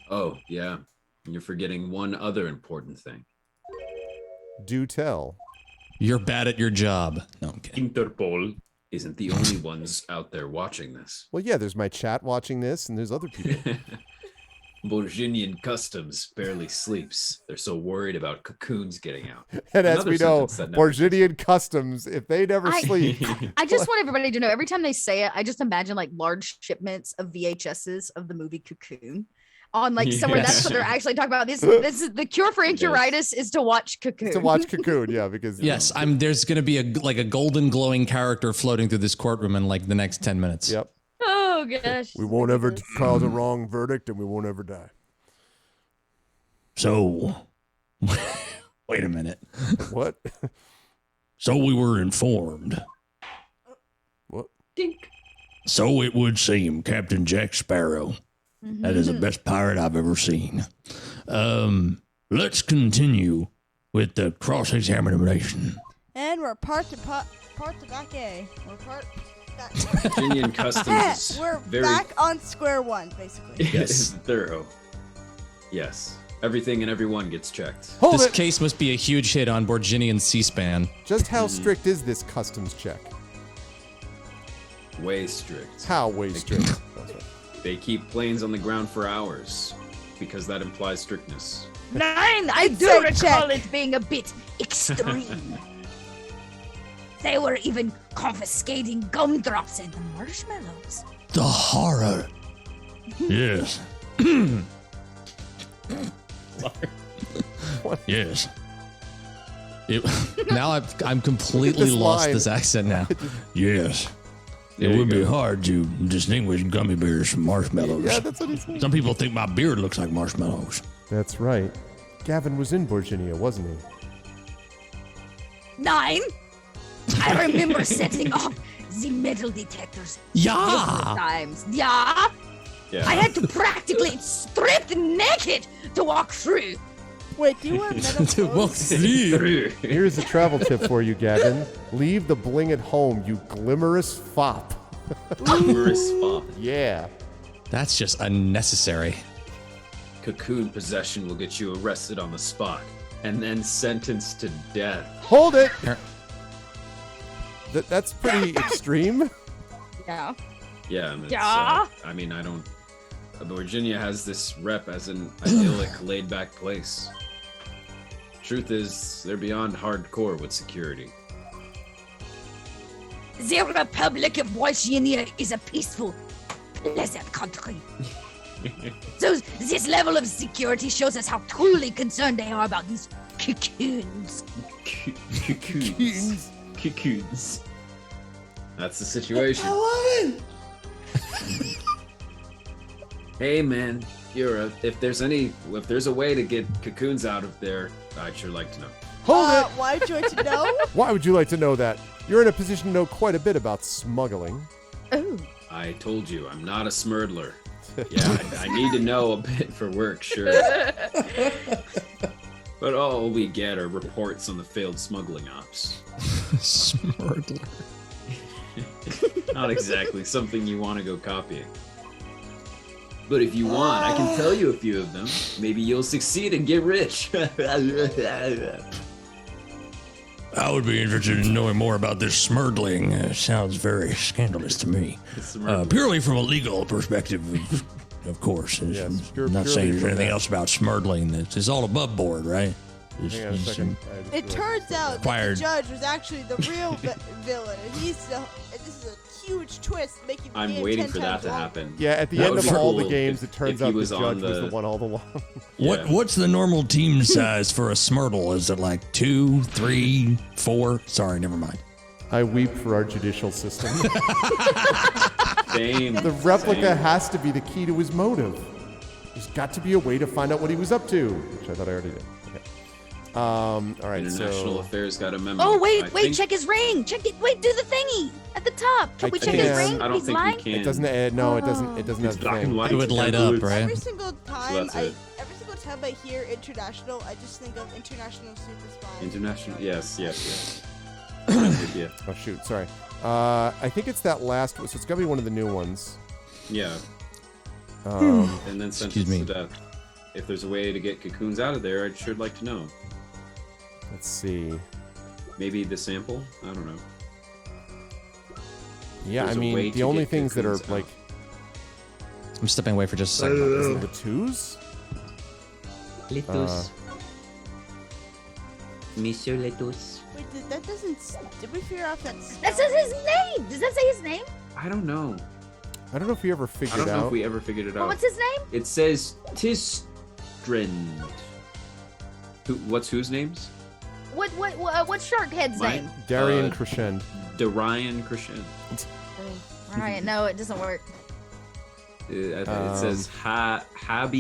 Oh, yeah. And you're forgetting one other important thing. Do tell. You're bad at your job. No, I'm kidding. Interpol isn't the only ones out there watching this. Well, yeah, there's my chat watching this, and there's other people. Borginian Customs barely sleeps. They're so worried about cocoons getting out. And as Another we know, sentence that never Borginian Customs, if they never sleep. I just want everybody to know every time they say it, I just imagine like large shipments of VHSs of the movie Cocoon on like somewhere. Yes. That's what they're actually talking about. This is the cure for anxieties is to watch Cocoon. To watch Cocoon, yeah, because Yes, there's going to be a golden glowing character floating through this courtroom in like the next 10 minutes. Yep. Oh gosh. We won't ever cause a wrong verdict, and we won't ever die. So, wait a minute. What? So we were informed. What? So it would seem, Captain Jack Sparrow. That is the best pirate I've ever seen. Let's continue with the cross-examination. And we're part to back A. We're part back. Virginian Customs is We're very back on square one, basically. is thorough. Yes. Everything and everyone gets checked. Hold This it! case must be a huge hit on Borginian C-SPAN. Just how strict is this customs check? Way strict. How way strict? That's right. They keep planes on the ground for hours because that implies strictness. 9. I do say recall check. it being a bit extreme. They were even confiscating gumdrops and the marshmallows. The horror. Yes. Yes. Now I'm completely this lost line. this accent now. Yes. There It you would be go. hard to distinguish gummy bears from marshmallows. Yeah, that's what he said. Some people think my beard looks like marshmallows. That's right. Gavin was in Borginia, wasn't he? 9. I remember setting off the metal detectors several Yeah. times. Yeah. Yeah. I had to practically strip naked to walk through. Wait, do you wear metal To walk clothes? through. Here's a travel tip for you, Gavin. Leave the bling at home, you glimmerous fop. Tourist spot. Yeah. That's just unnecessary. Cocoon possession will get you arrested on the spot and then sentenced to death. Hold it! Here. That's pretty extreme. Yeah. Yeah. And it's, Yeah. I mean, I don't. Virginia has this rep as an idyllic, laid-back place. Truth is, they're beyond hardcore with security. The Republic of Virginia is a peaceful, pleasant country. So this level of security shows us how truly concerned they are about these cocoons. Cocoons. Cocoons. That's the situation. Hey man, if there's a way to get cocoons out of there, I'd sure like to know. Hold it! Why would you like to know? Why would you like to know that? You're in a position to know quite a bit about smuggling. Oh. I told you, I'm not a smurdler. Yeah, I need to know a bit for work, sure. But all we get are reports on the failed smuggling ops. Smurdler. Not exactly something you want to go copying. But if you want, I can tell you a few of them. Maybe you'll succeed and get rich. I would be interested in knowing more about this smurdling. Sounds very scandalous to me. Smurdling. Purely from a legal perspective. of course. Yes, I'm not saying there's purely anything from else about Smurdling. It's all above board, right? Hang on a second. It turns out that the judge was actually the real villain, and this is a huge twist, making the I'm game waiting 10 for that times to longer. happen. Yeah, at the That end would of be all cool the games, if- it turns if he out the was judge on was the the- one all along. Yeah. What's the normal team size for a Smurtle? Is it like 2, 3, 4? Sorry, never mind. I weep for our judicial system. Same. The replica Same. has to be the key to his motive. There's got to be a way to find out what he was up to, which I thought I already did. Okay. All right, International so Affairs got a memo. Oh, I wait, think- check his ring. Check it. Wait, do the thingy at the top. Can we check his can't. ring? I don't He's think lying? we can. it doesn't. No, it doesn't. It doesn't It's have the black and thing. white. It would light up, right? Every single time that's it. every single time I hear international, I just think of international super spy. International. Yes. I'm with you. Oh shoot, sorry. I think it's that last one, so it's gotta be one of the new ones. Yeah. Um, And then Excuse sentence me. to death. If there's a way to get cocoons out of there, I'd sure like to know. let's see. Maybe the sample? I don't know. Yeah, There's I a way mean, the to only get things that are cocoons out. like I'm stepping away for just a second. is it the twos? Letus. Monsieur Letus. Wait, that doesn't. Did we figure out that's? That says his name. Does that say his name? I don't know. I don't know if we ever I figured don't know out. if we ever figured it Well, out. what's his name? It says Tistrand. What's whose names? What's Sharkhead's Mine? name? Darian Crescend. Darian Christian. All right, no, it doesn't work. It says Habizor.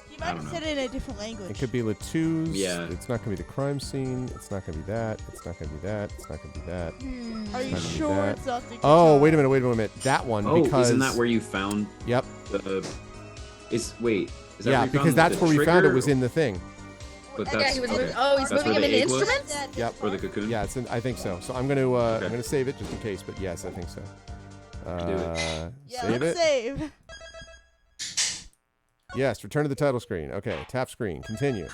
He I might don't have know. said it in a different language. It could be Latus. Yeah. It's not gonna be the crime scene. It's not gonna be that. It's not gonna be that. It's not gonna be that. Are you Not gonna be sure that. it's not the? Oh, guitar? wait a minute. That one. Oh, because isn't that where you found Yep. the? Is wait. Is that Yeah, where you because found that's the where we found it trigger? was in the thing. But Yeah, that's he was okay. moving. Oh, he's That's moving where him the into egg was? instruments. Yep. For the cocoon. Yeah, I think so. So I'm gonna Okay. I'm gonna save it just in case. But yes, I think so. Yeah, Save let's it. save. Yes, return to the title screen. Okay, tap screen. Continue.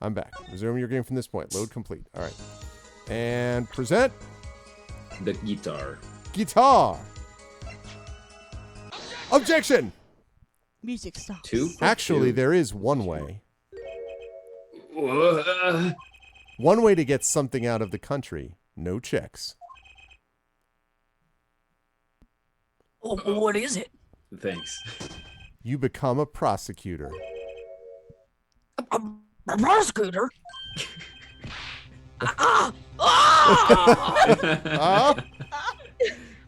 I'm back. Resume your game from this point. Load complete. All right. And present The guitar. guitar. Objection! Music stops. 2? Actually, there is one way. there. One way to get something out of the country. No checks. What is it? Thanks. You become a prosecutor. A prosecutor? Huh?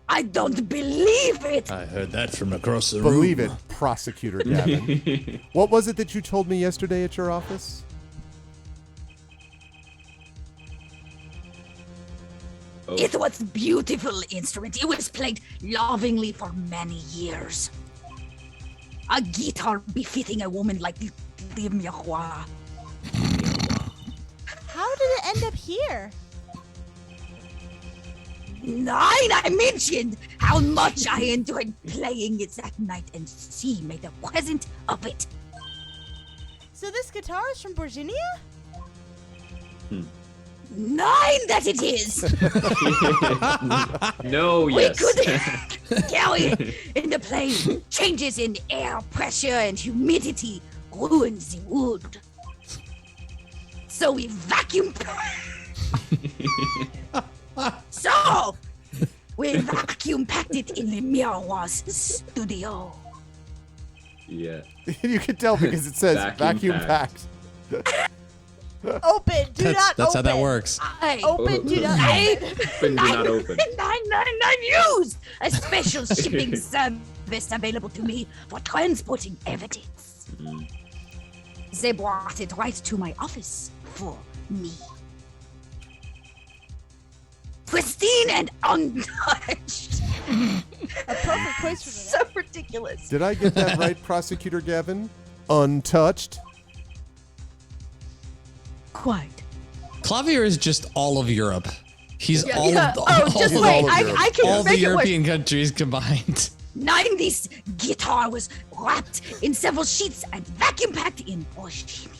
I don't believe it. I heard that from across the room. Believe it, prosecutor Gavin. What was it that you told me yesterday at your office? Oh, It was a beautiful instrument. It was played lovingly for many years. A guitar befitting a woman like the miroir. How did it end up here? 9, I mentioned how much I enjoyed playing it that night, and she made a present of it. So this guitar is from Virginia? 9, that it is. no, We yes. could carry in the plane. Changes in air pressure and humidity ruins the wood. So we vacuum. We vacuum packed it in the Miroir's studio. Yeah. You can tell because it says vacuum Vacuum packed. Open. Do not That's open. how that works. Open. Do not open. Open, do not open. 999 used a special shipping service available to me for transporting evidence. They brought it right to my office for me. Pristine and untouched. A perfect place for So ridiculous. Did I get that right, prosecutor Gavin? Untouched. Quite. Clavier is just all of Europe. He's Yeah, all, yeah. Of, Oh, all, just of wait. all of Europe. I can all the make it work. European countries combined. 9, this guitar was wrapped in several sheets and vacuum packed in Bohemia.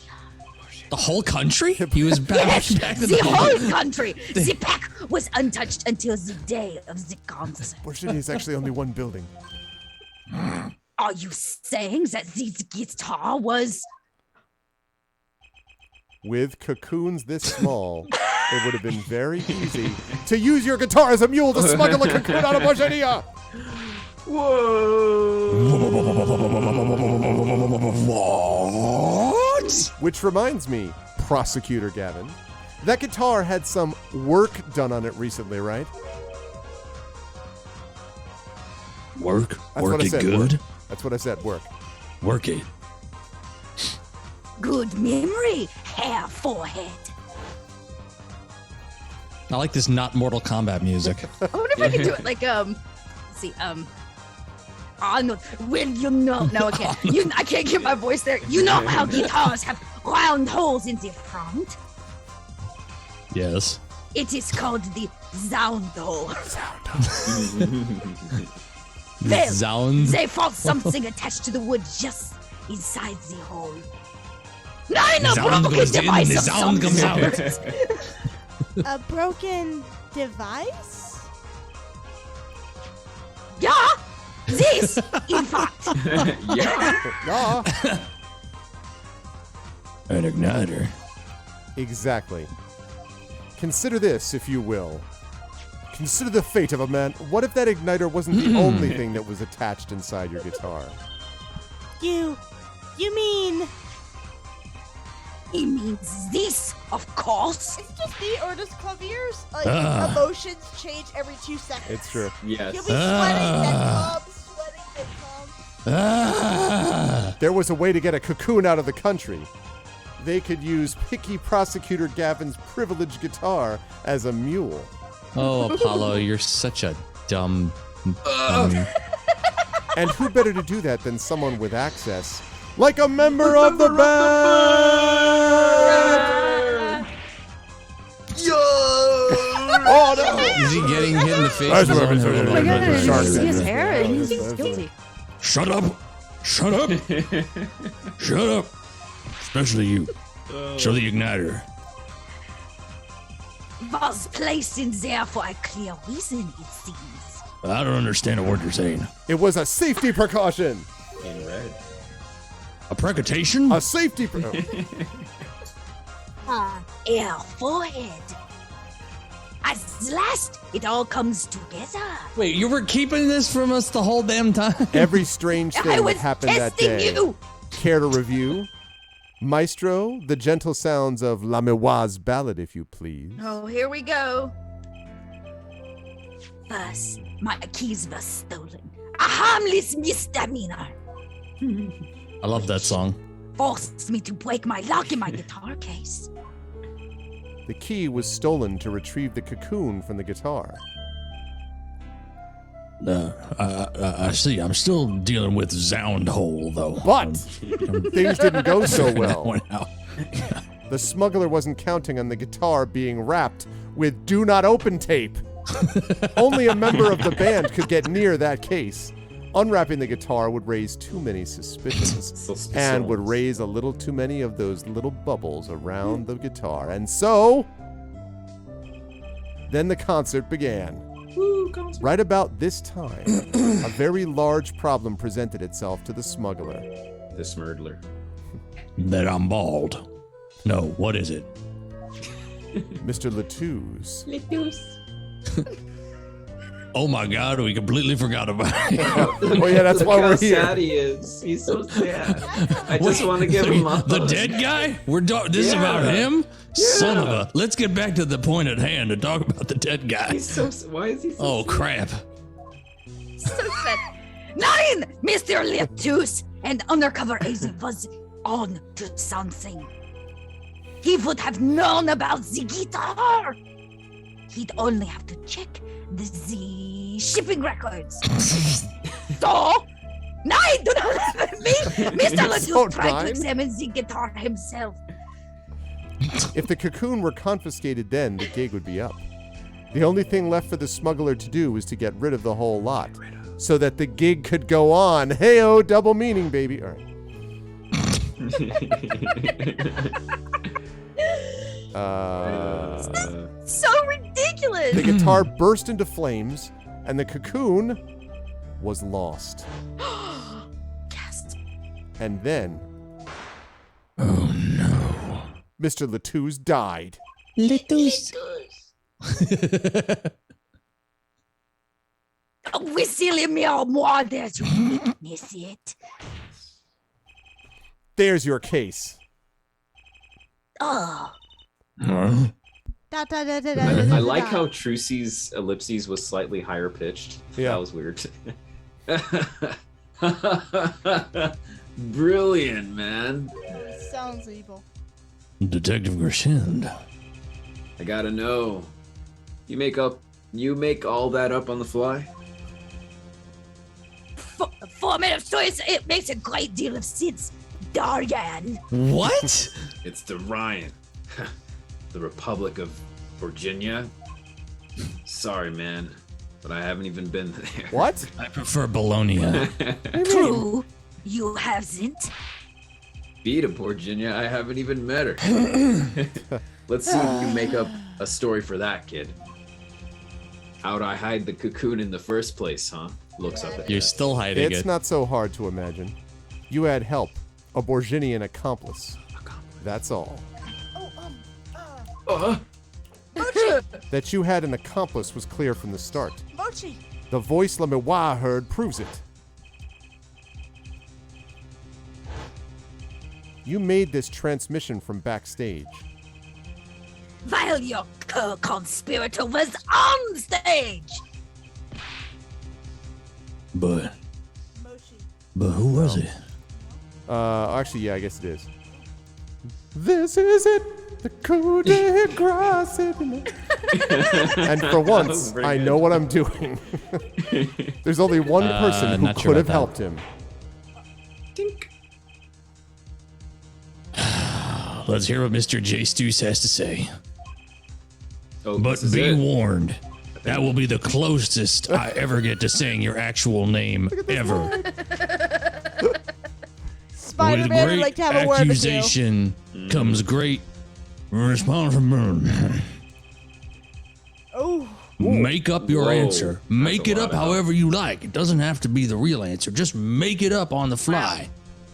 The whole country? He was back to The the whole country. The pack was untouched until the day of the concert. Fortunately, it's actually only one building. Are you saying that this guitar was... With cocoons this small, it would have been very easy to use your guitar as a mule to smuggle a cocoon out of Bohemia. What? Which reminds me, Prosecutor Gavin, that guitar had some work done on it recently, right? Work? That's Work what I it said, good? work. That's what I said, work. Work it. Good memory, hair forehead. I like this not Mortal Kombat music. I wonder if I can do it like, let's see, oh, no, well, you know, no, okay. I can't get my voice there. You know how guitars have round holes in the front? Yes. It is called the sound hole. Sounds. They found something attached to the wood just inside the hole. Nine, a Sound broken goes in, device the of sound some comes out. sort. A broken device? Yeah, this, in fact. Yeah. An igniter. Exactly. Consider this, if you will. Consider the fate of a man. What if that igniter wasn't the only thing that was attached inside your guitar? You mean... He means this, of course. It's just me or does Clavier's emotions change every 2 seconds? It's true. Yes. You'll be sweating, then calm, sweating, then calm. There was a way to get a cocoon out of the country. They could use picky Prosecutor Gavin's privileged guitar as a mule. Oh, Apollo, you're such a dumb. And who better to do that than someone with access, like a member of the band? Oh no! Is he getting hit in the face? That's with what his I'm own saying. Oh my god, Shark you see his thing. hair and he's guilty. Shut up. Shut up. Shut up. Especially you. Show the igniter. Was placed in there for a clear reason, it seems. I don't understand a word you're saying. It was a safety precaution. In red. A precotation? A safety. Air forehead. At last, it all comes together. Wait, you were keeping this from us the whole damn time? Every strange I thing was that happened that testing day. you. Care to review? Maestro, the gentle sounds of La Meoise ballad, if you please. Oh, here we go. First, my keys were stolen. A harmless misdemeanor. I love that song. Forced me to break my lock in my guitar case. The key was stolen to retrieve the cocoon from the guitar. I see. I'm still dealing with sound hole, though. But things didn't go so well. Went out. The smuggler wasn't counting on the guitar being wrapped with do not open tape. Only a member of the band could get near that case. Unwrapping the guitar would raise too many suspicions and would raise a little too many of those little bubbles around the guitar. And so, then the concert began. Right about this time, a very large problem presented itself to the smuggler. The Smurdler. That I'm bald. No, what is it? Mr. Latouze. Oh my God, we completely forgot about it. Oh yeah, that's Look why how we're here. sad he is. He's so sad. I just want to give him a The dead guy? This is about him? Son of a. Let's get back to the point at hand and talk about the dead guy. He's so. Why is he so? Oh sad? crap. So sad. 9! Mr. Leptus, an undercover agent, was on to something. He would have known about the guitar. He'd only have to check the shipping records. So, 9! Do not laugh at me! Mr. Leptus So tried 9? to examine the guitar himself. If the cocoon were confiscated then, the gig would be up. The only thing left for the smuggler to do was to get rid of the whole lot, so that the gig could go on. Hey-oh, double meaning, baby. All right. So ridiculous! The guitar burst into flames, and the cocoon was lost. And then... Oh, no. Mr. Latouche died. Latouche. There's your case. Oh. Huh? I like how Trucy's ellipses was slightly higher pitched. Yeah. That was weird. Brilliant, man. Sounds evil. Detective Gershend. I gotta know. You make all that up on the fly? For a minute of choice, it makes a great deal of sense, Darian. What? It's the Ryan. The Republic of Virginia. Sorry, man, but I haven't even been there. What? I prefer Bologna. True, you haven't. Be to Virginia, I haven't even met her. Let's see if you make up a story for that, kid. How'd I hide the cocoon in the first place, huh? Looks up at You're still hiding It's it. not so hard to imagine. You had help, a Borginian accomplice. That's all. Mochi! That you had an accomplice was clear from the start. Mochi! The voice Lamiwa heard proves it. You made this transmission from backstage. While your co-conspirator was on stage. But Mochi. who was it? Actually, yeah, I guess it is. This is it. The coup de grace. And for once, pretty I good. know what I'm doing. There's only one person who not sure could have about that. helped him. Dink. Let's hear what Mr. J. Stooce has to say. Oh, But this is be it. warned, that will be the closest I ever get to saying your actual name ever. Spider-Man would great like to have a word with you. accusation comes great responsibility. Oh, Make up your Whoa, answer. Make that's a it lot up of help. however you like. It doesn't have to be the real answer. Just make it up on the fly.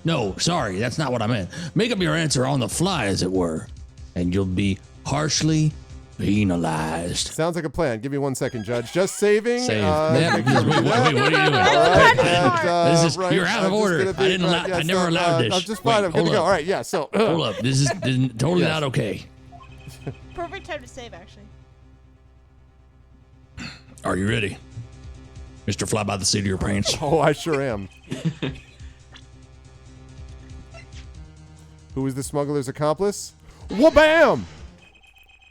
No, sorry, that's not what I meant. Make up your answer on the fly, as it were, and you'll be harshly penalized. Sounds like a plan. Give me 1 second, Judge. Just saving. Save. Make sure we Wait, do that. what are you doing? All right, and, This is- you're out of I'm just order. gonna be- I didn't allow- I never allowed this. I'm just fine. Wait, I'm good to hold go. up. All right, yeah. So, Hold up. This is totally Yes. not okay. perfect time to save, actually. Are you ready? Mr. Fly by the seat of your pants. oh, I sure am. Who is the smuggler's accomplice? Wha-bam!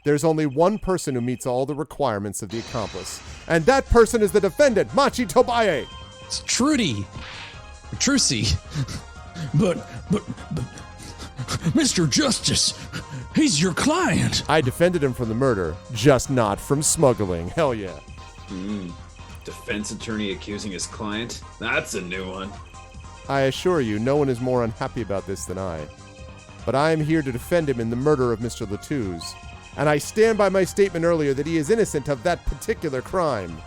There's only one person who meets all the requirements of the accomplice, and that person is the defendant, Machi Tobaye. It's Trudy. Trucy. But, Mr. Justice, he's your client. I defended him from the murder, just not from smuggling. Hell yeah. Defense attorney accusing his client? That's a new one. I assure you, no one is more unhappy about this than I. But I am here to defend him in the murder of Mr. Latouche, and I stand by my statement earlier that he is innocent of that particular crime.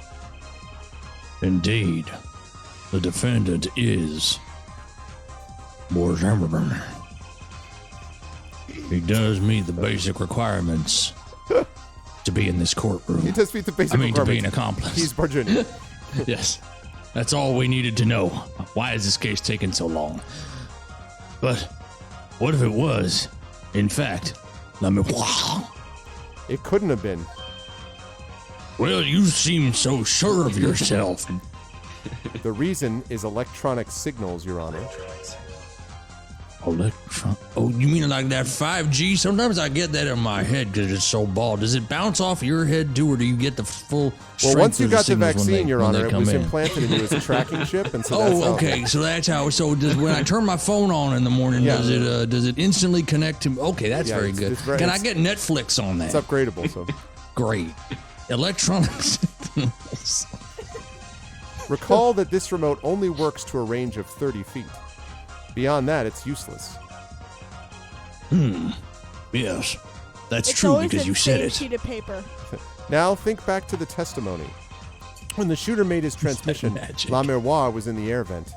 Indeed, the defendant is Borjammerburn. He does meet the basic requirements to be in this courtroom. He does meet the basic I mean, to be an requirements. accomplice. He's Virginia. Yes, that's all we needed to know. Why is this case taking so long? But what if it was, in fact, It couldn't have been. well, you seem so sure of yourself. The reason is electronic signals, Your Honor. Electron. Oh, you mean like that 5G? Sometimes I get that in my head because it's so bald. Does it bounce off your head too, or do you get the full strength Well, once you of the got the signals when vaccine, they- Your when they Honor, it come was in? implanted in you as a tracking chip, and so that's Oh, how- okay. So that's how. So does when I turn my phone on in the morning, Yeah. does it instantly connect to? Okay, that's Yeah, very it's- good. it's very- Can I it's- get Netflix on that? It's upgradable, so. Great. Electronic signals. Recall that this remote only works to a range of 30 feet. Beyond that, it's useless. Yes, that's It's true always because the you said same it. sheet of paper. Now think back to the testimony. When the shooter made his transmission, magic? La Miroir was in the air vent.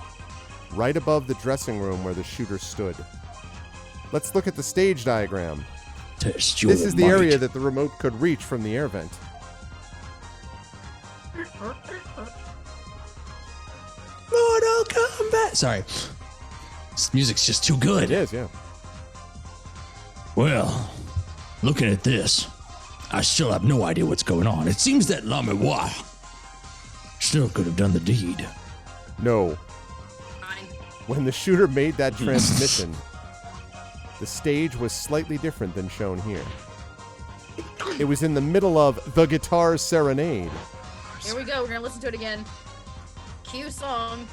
right above the dressing room where the shooter stood. Let's look at the stage diagram. Test your This is the might. area that the remote could reach from the air vent. Mortal Kombat. Sorry. This music's just too It good. is, yeah. Well, looking at this, I still have no idea what's going on. It seems that Lamewa still could have done the deed. No. When the shooter made that transmission, the stage was slightly different than shown here. It was in the middle of the Guitar Serenade. Here we go. We're gonna listen to it again. Cue song.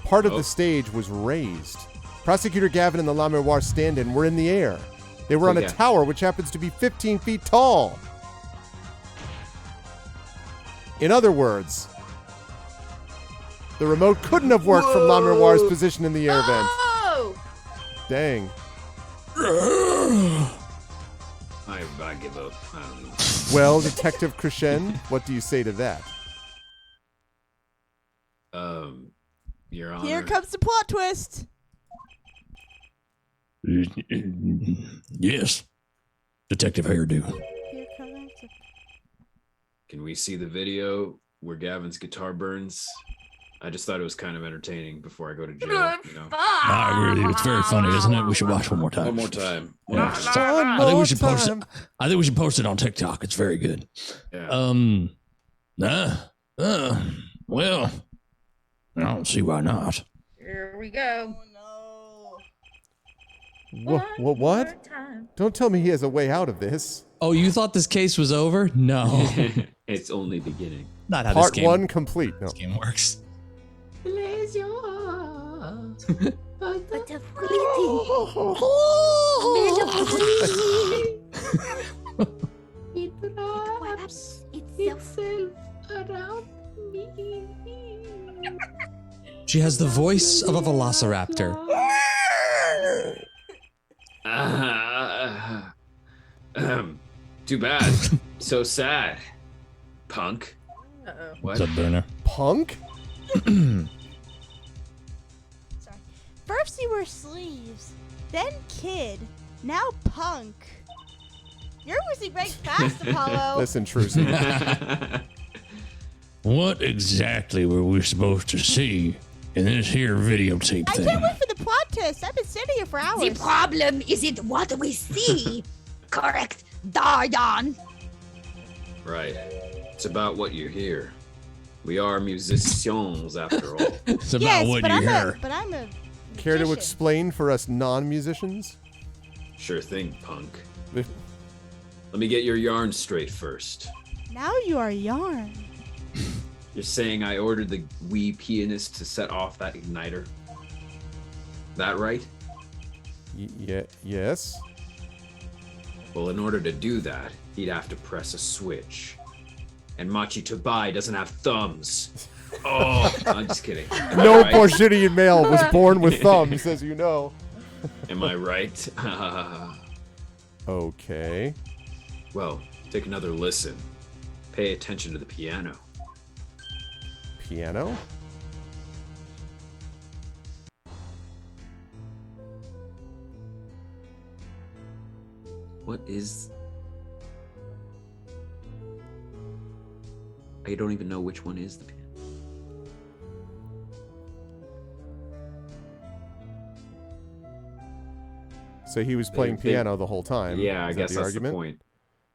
Part of the stage was raised. Prosecutor Gavin and the La Miroir stand-in were in the air. They were on a tower which happens to be 15 feet tall. In other words, the remote couldn't have worked from La Miroir's position in the air vent. Oh! Dang. I give up. I don't know. Well, Detective Crescend, what do you say to that? Your Honor. Here comes the plot twist. Yes. Detective Hairdo. Here comes the... Can we see the video where Gavin's guitar burns? I just thought it was kind of entertaining before I go to jail. You know? I agree with you. It's very funny, isn't it? We should watch one more time. One more time. Yeah. I think we should post it. I think we should post it on TikTok. It's very good. Yeah. Well, I don't see why not. Here we go. Oh no. What? Don't tell me he has a way out of this. Oh, you thought this case was over? No. It's only beginning. Not how Part this game, 1 complete. No. this game works. Blaze your heart. But the it wraps itself around me. She has the voice of a velociraptor. Too bad. So sad. Punk. Uh-oh. What? What's up, Burner? Punk? Sorry. First you were sleeves, then kid, now punk. You're losing rank fast, Apollo. Listen, Trucy. What exactly were we supposed to see in this here videotape I thing? can't wait for the plot twist. I've been sitting here for hours. The problem is it what we see. Correct, Daryan. Right. It's about what you hear. We are musicians after all. It's about yes, what but you I'm hear. a Care to magician. explain for us non-musicians? Sure thing, punk. If- Let me get your yarn straight first. Now you are yarn. You're saying I ordered the wee pianist to set off that igniter? That right? Yes. Well, in order to do that, he'd have to press a switch. And Machi Tabai doesn't have thumbs. Oh, I'm just kidding. Am I No right? Porcinian male was born with thumbs, as you know. Am I right? Okay. Well, take another listen. Pay attention to the piano. Piano? What is... I don't even know which one is the piano. So he was playing They- piano the whole time. Yeah, I Is that guess the that's argument? the point.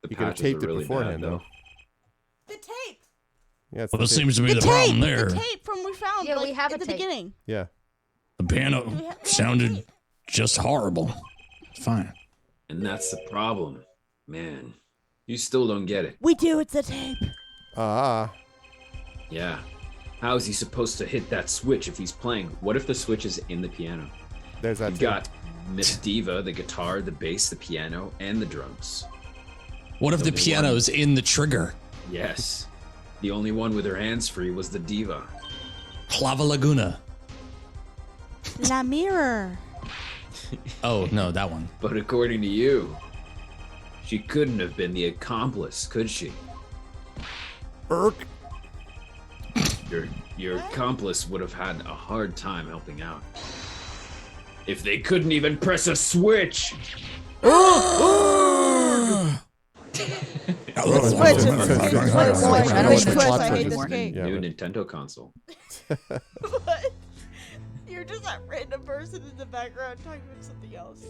The You could have patches taped are it really beforehand, bad, though. The tape. Yeah, it's Well, the it tape. seems to be The the tape. problem there. The tape from we found. Yeah, like, we have at a the tape. beginning. Yeah. The piano We have the sounded tape. just horrible. Fine. And that's the problem. Man, you still don't get it. We do. It's the tape. Ah. Yeah. How is he supposed to hit that switch if he's playing? What if the switch is in the piano? There's that You've tape. got Miss Diva, the guitar, the bass, the piano, and the drums. What if the Only piano's in the trigger? Yes. The only one with her hands free was the Diva. Clava Laguna. La mirror. Oh, no, that one. But according to you, she couldn't have been the accomplice, could she? Irk. Your accomplice would have had a hard time helping out. If they couldn't even press a switch. New Nintendo console. What? You're just that random person in the background talking about something else.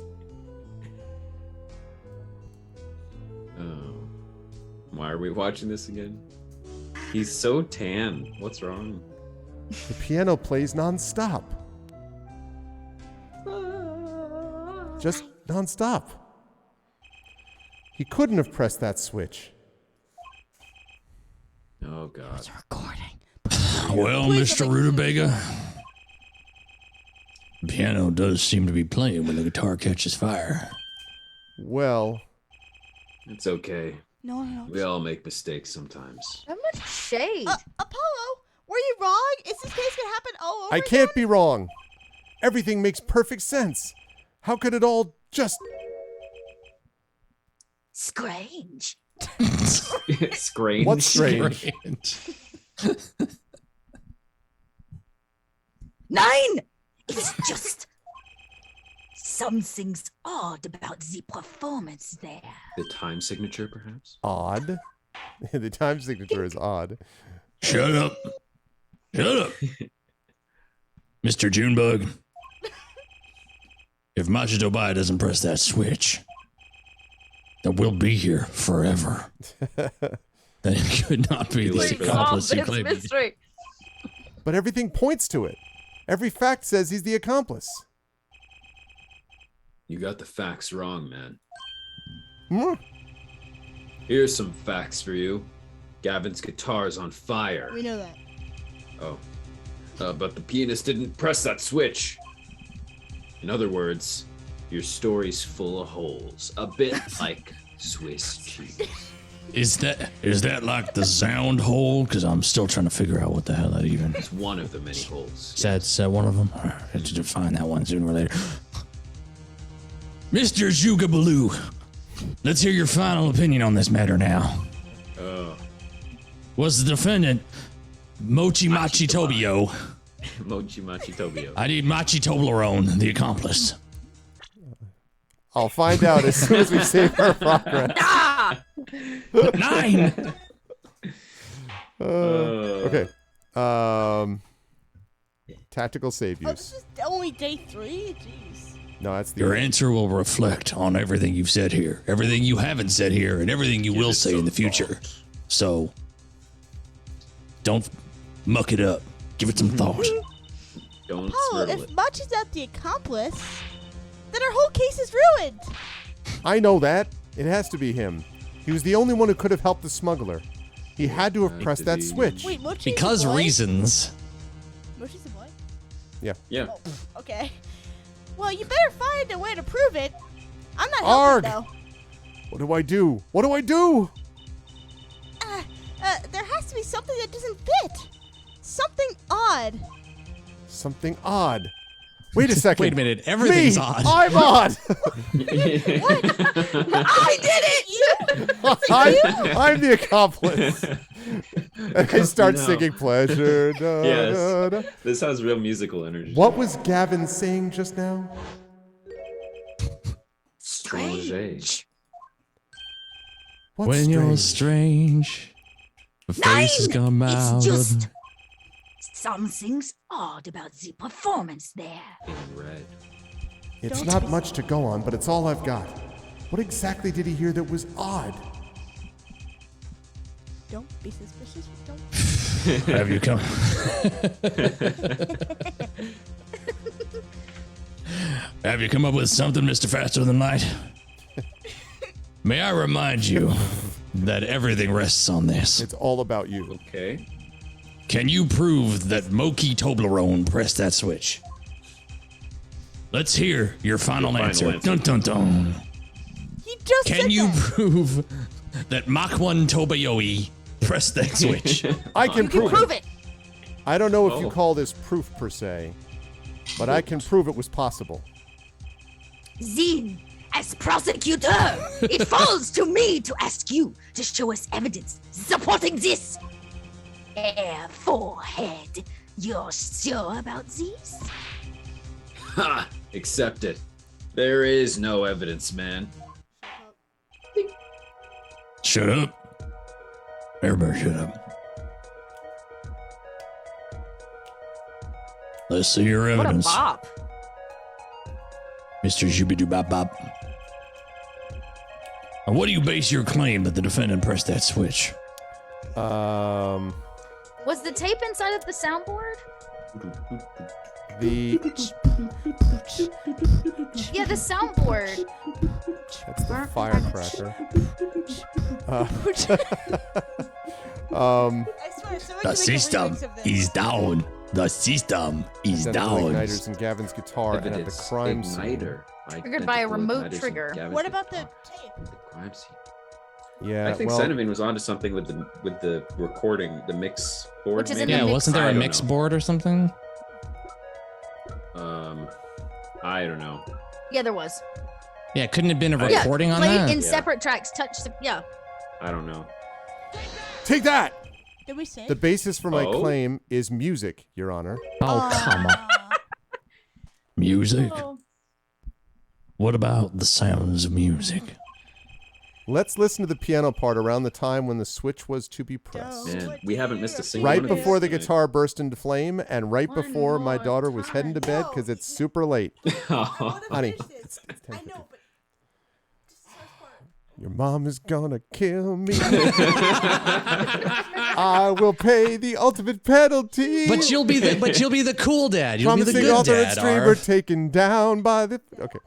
Oh. Why are we watching this again? He's so tan. What's wrong? The piano plays non-stop. Just non-stop. He couldn't have pressed that switch. Oh, God. It's recording. Well, Mr. Rutabaga, the piano does seem to be playing when the guitar catches fire. Well, It's okay. No. We all make mistakes sometimes. How much shade? Apollo, were you wrong? Is this case gonna happen all over I can't be wrong. Everything makes perfect sense. How could it all just... Strange. Strange. What's strange? 9! It's just... something's odd about the performance there. The time signature, perhaps? Odd. The time signature is odd. Shut up. Shut up. Mr. Junebug. If Machito Bai doesn't press that switch, then we'll be here forever. Then it could not be Too this late for accomplice Solve you this claim to be. mystery. But everything points to it. Every fact says he's the accomplice. You got the facts wrong, man. Hmm? Here's some facts for you. Gavin's guitar's on fire. We know that. Oh. But the pianist didn't press that switch. In other words, your story's full of holes. A bit like Swiss cheese. Is that like the sound hole? Because I'm still trying to figure out what the hell that even is. It's one of the many holes. Is that one of them? I have to define that one sooner or later. Mr. Jugabaloo, let's hear your final opinion on this matter now. Was the defendant Mochi Machi Tobio? Mochi Machi Tobio. I need Machi Toblerone, the accomplice. I'll find out as soon as we save our progress. 9! Okay. Tactical save Oh, use. this is only day 3? Jeez. No, that's the Your answer will reflect on everything you've said here, everything you haven't said here, and everything you will say in the future. So, don't muck it up. Give it some thought. Don't Apollo, swirl if it. Machi's not the accomplice, then our whole case is ruined. I know that. It has to be him. He was the only one who could have helped the smuggler. He had to have pressed that switch. Wait, Mochi's Because a boy? reasons. Mochi's a boy? Yeah. Oh, okay. Well, you better find a way to prove it. I'm not Arg! helping, though. What do I do? What do I do? There has to be something that doesn't fit. Something odd. Something odd. Wait a second. Wait a minute. Everything's Me! odd. I'm odd. I did it! I'm the accomplice. And I start singing pleasure. Da, Yes. da, da. This has real musical energy. What was Gavin saying just now? Strange. What's When you're strange? strange, the faces 9! come out. It's just... something's odd about the performance there. In red. It's not much to go on, but it's all I've got. What exactly did he hear that was odd? Don't be suspicious. Don't. Have you come? Have you come up with something, Mr. Faster Than Light? May I remind you that everything rests on this. It's all about you. Okay. Can you prove that Moki Toblerone pressed that switch? Let's hear your final answer. Dun dun dun. He just Can said you that. prove that Mach1 Tobayoi pressed that switch? I can prove Prove it. it. I don't know if you Oh. call this proof per se, but I can prove it was possible. Zin, as prosecutor, it falls to me to ask you to show us evidence supporting this. Forehead. You're sure about this? Ha! Accept it. There is no evidence, man. Shut up. Everybody shut up. Let's see your evidence. What a bop. Mr. Shooby-Doo-Bop-Bop. On what do you base your claim that the defendant pressed that switch? Was the tape inside of the soundboard? Yeah, the soundboard. That's the firecracker. I swear, someone The can make a system remix of this. is down. The system is Identical down. igniters and Gavin's guitar and at the crime scene. Igniter. Triggered by a Identical remote igniters and trigger. Gavin's What about the guitar tape? at the crime scene. Yeah, I think well, Centivine was onto something with the recording, the mix board. Which is in maybe? the Yeah, mix wasn't there I a don't mix know. board or something? I don't know. Yeah, there was. Yeah, couldn't have been a Yeah, recording on played that? in Yeah. separate tracks. Yeah. I don't know. take that! Did we sing? The basis for my Oh? claim is music, Your Honor. Oh, come on. Music? Oh. What about the sounds of music? Let's listen to the piano part around the time when the switch was to be pressed. Man, we haven't missed a single Right one of these before the tonight. guitar burst into flame, and right One before my more daughter was heading to bed because it's super late. I want to Honey. finish this. I know, but just the first part. Your mom is gonna kill me. I will pay the ultimate penalty. But you'll be the cool dad. You'll be the Promising good author and dad, streamer Arv. taken down by the. Okay.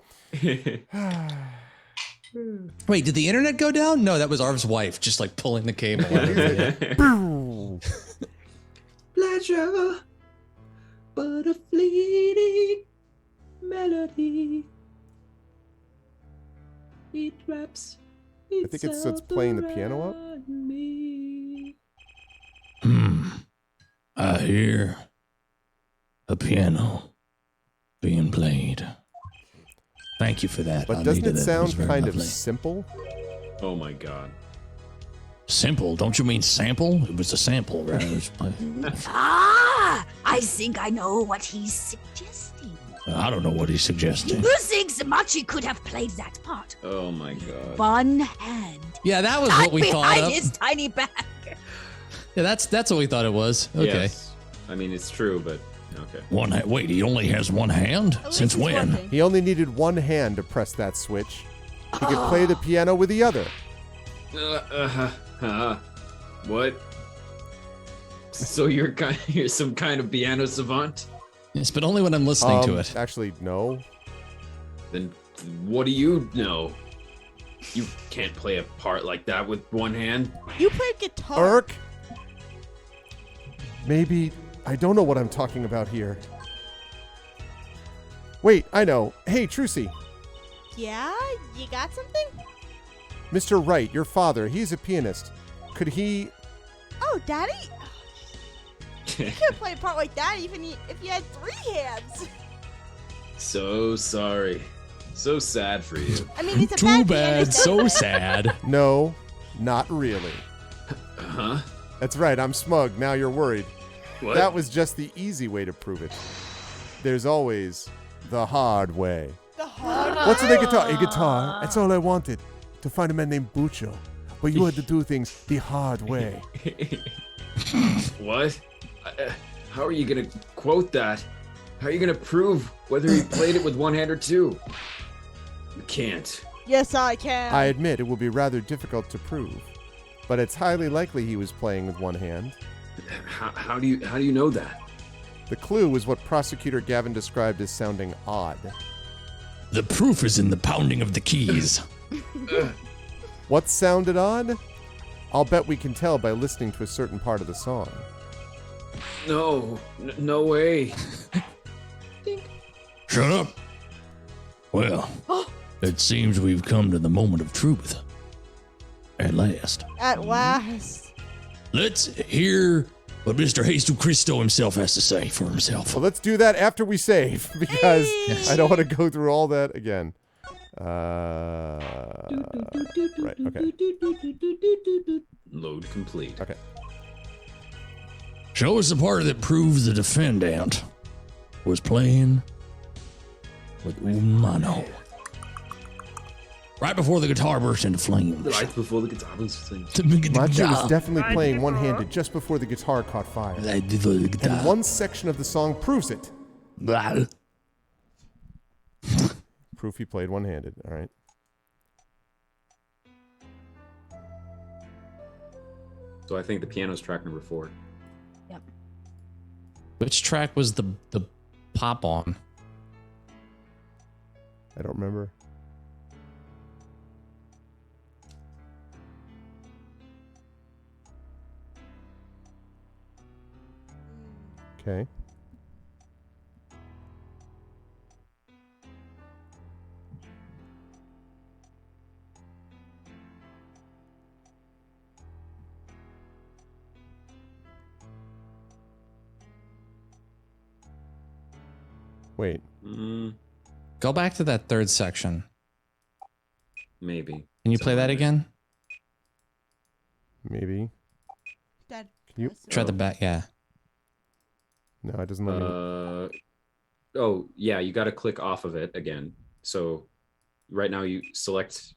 Wait, did the internet go down? No, that was Arv's wife just like pulling the cable. Pleasure, but a fleeting melody. It wraps. I think it's playing the piano up. I hear a piano being played. Thank you for that. But I doesn't needed it it. It sound was very kind of lovely. simple? Oh my god. Simple? Don't you mean sample? It was a sample, right? It was- Ah, I think I know what he's suggesting. I don't know what he's suggesting. Who thinks Machi could have played that part? Oh my god. One hand. Yeah, that was what we thought behind of. his tiny back. Yeah, that's what we thought it was. Okay. Yes. I mean, it's true, but okay. Wait, he only has one hand? At least Since it's when? working. He only needed one hand to press that switch. He could play the piano with the other. What? So you're some kind of piano savant? Yes, but only when I'm listening to it. Actually, no. Then what do you know? You can't play a part like that with one hand. You play guitar. Irk. Maybe I don't know what I'm talking about here. Wait, I know. Hey, Trucy. Yeah? You got something? Mr. Wright, your father, he's a pianist. Could he... Oh, Daddy? You can't play a part like that even if you had 3 hands. So sorry. So sad for you. I mean, it's a Too bad bad, pianist. so sad. No, not really. Huh? That's right, I'm smug. Now you're worried. What? That was just the easy way to prove it. There's always the hard way. The hard What's in a guitar? A guitar. That's all I wanted. To find a man named Bucho. But you had to do things the hard way. What? How are you gonna quote that? How are you gonna prove whether he played it with one hand or two? You can't. Yes, I can. I admit it will be rather difficult to prove. But it's highly likely he was playing with one hand. How do you know that? The clue was what prosecutor Gavin described as sounding odd. The proof is in the pounding of the keys. What sounded odd? I'll bet we can tell by listening to a certain part of the song. No, no way. Shut up. Well, it seems we've come to the moment of truth. At last. At last. Let's hear what Mr. Jesus Cristo himself has to say for himself. Well, let's do that after we save, because Hey! I don't want to go through all that again. Right, okay. Load complete. Okay. Show us the part that proves the defendant was playing with Umano. Right before the guitar burst into flames. Right before the guitar was Machi was definitely playing one-handed just before the guitar caught fire. And one section of the song proves it. Proof he played one-handed. All right. So I think the piano's track number 4. Yep. Which track was the pop on? I don't remember. Okay. Wait. Go back to that third section. Maybe. Can you play that again? Maybe. Dead. Can you Try the back, yeah. No, it doesn't let me. Oh, yeah, you got to click off of it again. So right now you select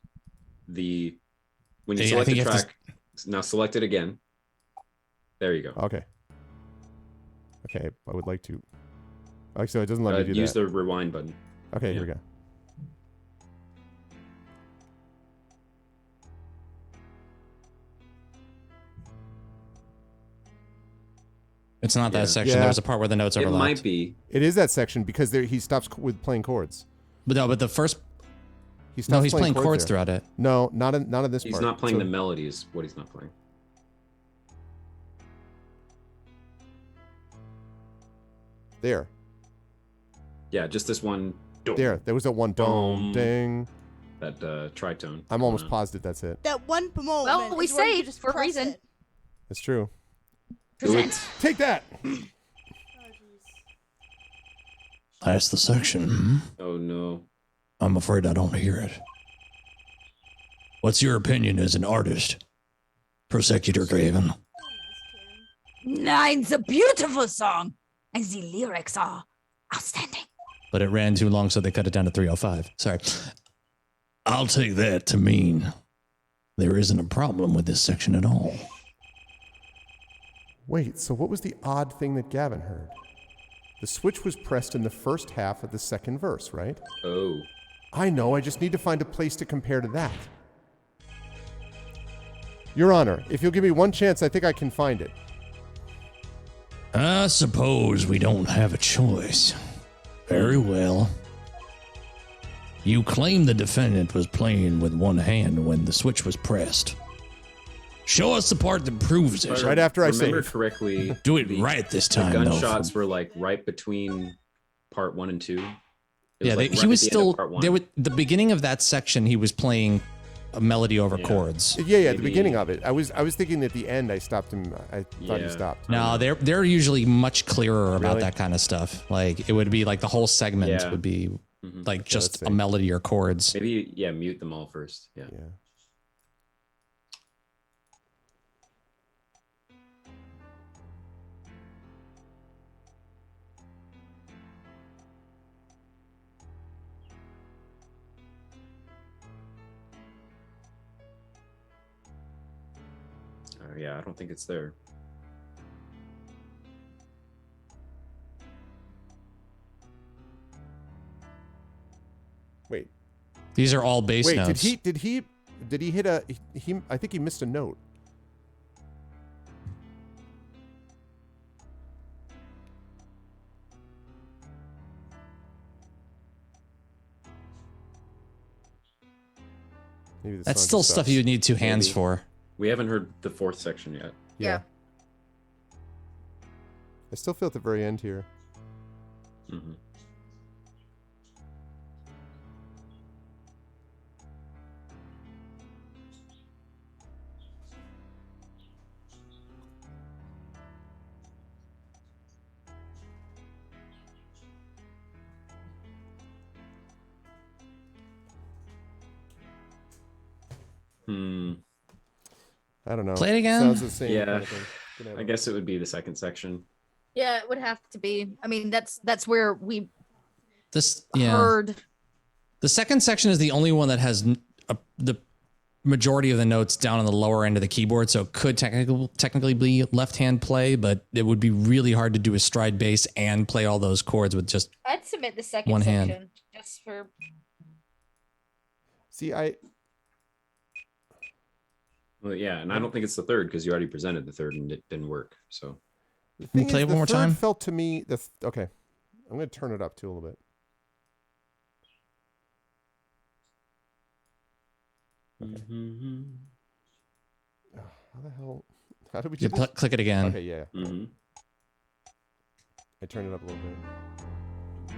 when you select the track, now select it again. There you go. Okay. Okay, I would like to. Actually, it doesn't let me do that. Use the rewind button. Okay, here we go. It's not that section. There was a part where the notes overlapped. It might be. It is that section because he stops with playing chords. But no, but the first. He's playing chords throughout it. No, not in this part. He's not playing the melody is what he's not playing. There. Yeah, just this one. There was that one ding. That tritone. I'm almost positive that's it. That one moment. Well, we is where you saved just for a press reason. it. That's true. Present. Take that. Oh, jeez. That's the section. Oh no. I'm afraid I don't hear it. What's your opinion as an artist, Prosecutor Graven? It's a beautiful song, and the lyrics are outstanding. But it ran too long, so they cut it down to 3:05. Sorry. I'll take that to mean there isn't a problem with this section at all. Wait, so what was the odd thing that Gavin heard? The switch was pressed in the first half of the second verse, right? Oh. I know, I just need to find a place to compare to that. Your Honor, if you'll give me one chance, I think I can find it. I suppose we don't have a choice. Very well. You claim the defendant was playing with one hand when the switch was pressed. Show us the part that proves it. Right after I remember save. correctly. Do it right this time, The though. gunshots were like right between part 1 and 2. Yeah, he was still there. With the beginning of that section, he was playing a melody over chords. Yeah, at the beginning of it. I was thinking at the end I stopped him. I thought he stopped. No, they're usually much clearer about that kind of stuff. Like it would be like the whole segment would be like just a melody or chords. Maybe mute them all first. Yeah. Yeah, I don't think it's there. Wait. These are all bass notes. Wait, did he hit a I think he missed a note. Maybe That's still stuff you would need two hands for. We haven't heard the fourth section yet. Yeah. I still feel at the very end here. Mm-hmm. I don't know. Play it again. Sounds the same. Yeah. Kind of thing. I guess it would be the second section. Yeah, it would have to be. I mean, that's where we yeah. heard. The second section is the only one that has the majority of the notes down on the lower end of the keyboard, so it could technically be left-hand play, but it would be really hard to do a stride bass and play all those chords with just I'd submit the second one section hand. just for. See, Well, yeah, and I don't think it's the third because you already presented the third and it didn't work. So the Can you thing play is, it one the more third time? felt to me okay. I'm going to turn it up too a little bit. How the hell? How did we do You this? click it again. Okay, yeah. mm-hmm. I turned it up a little bit.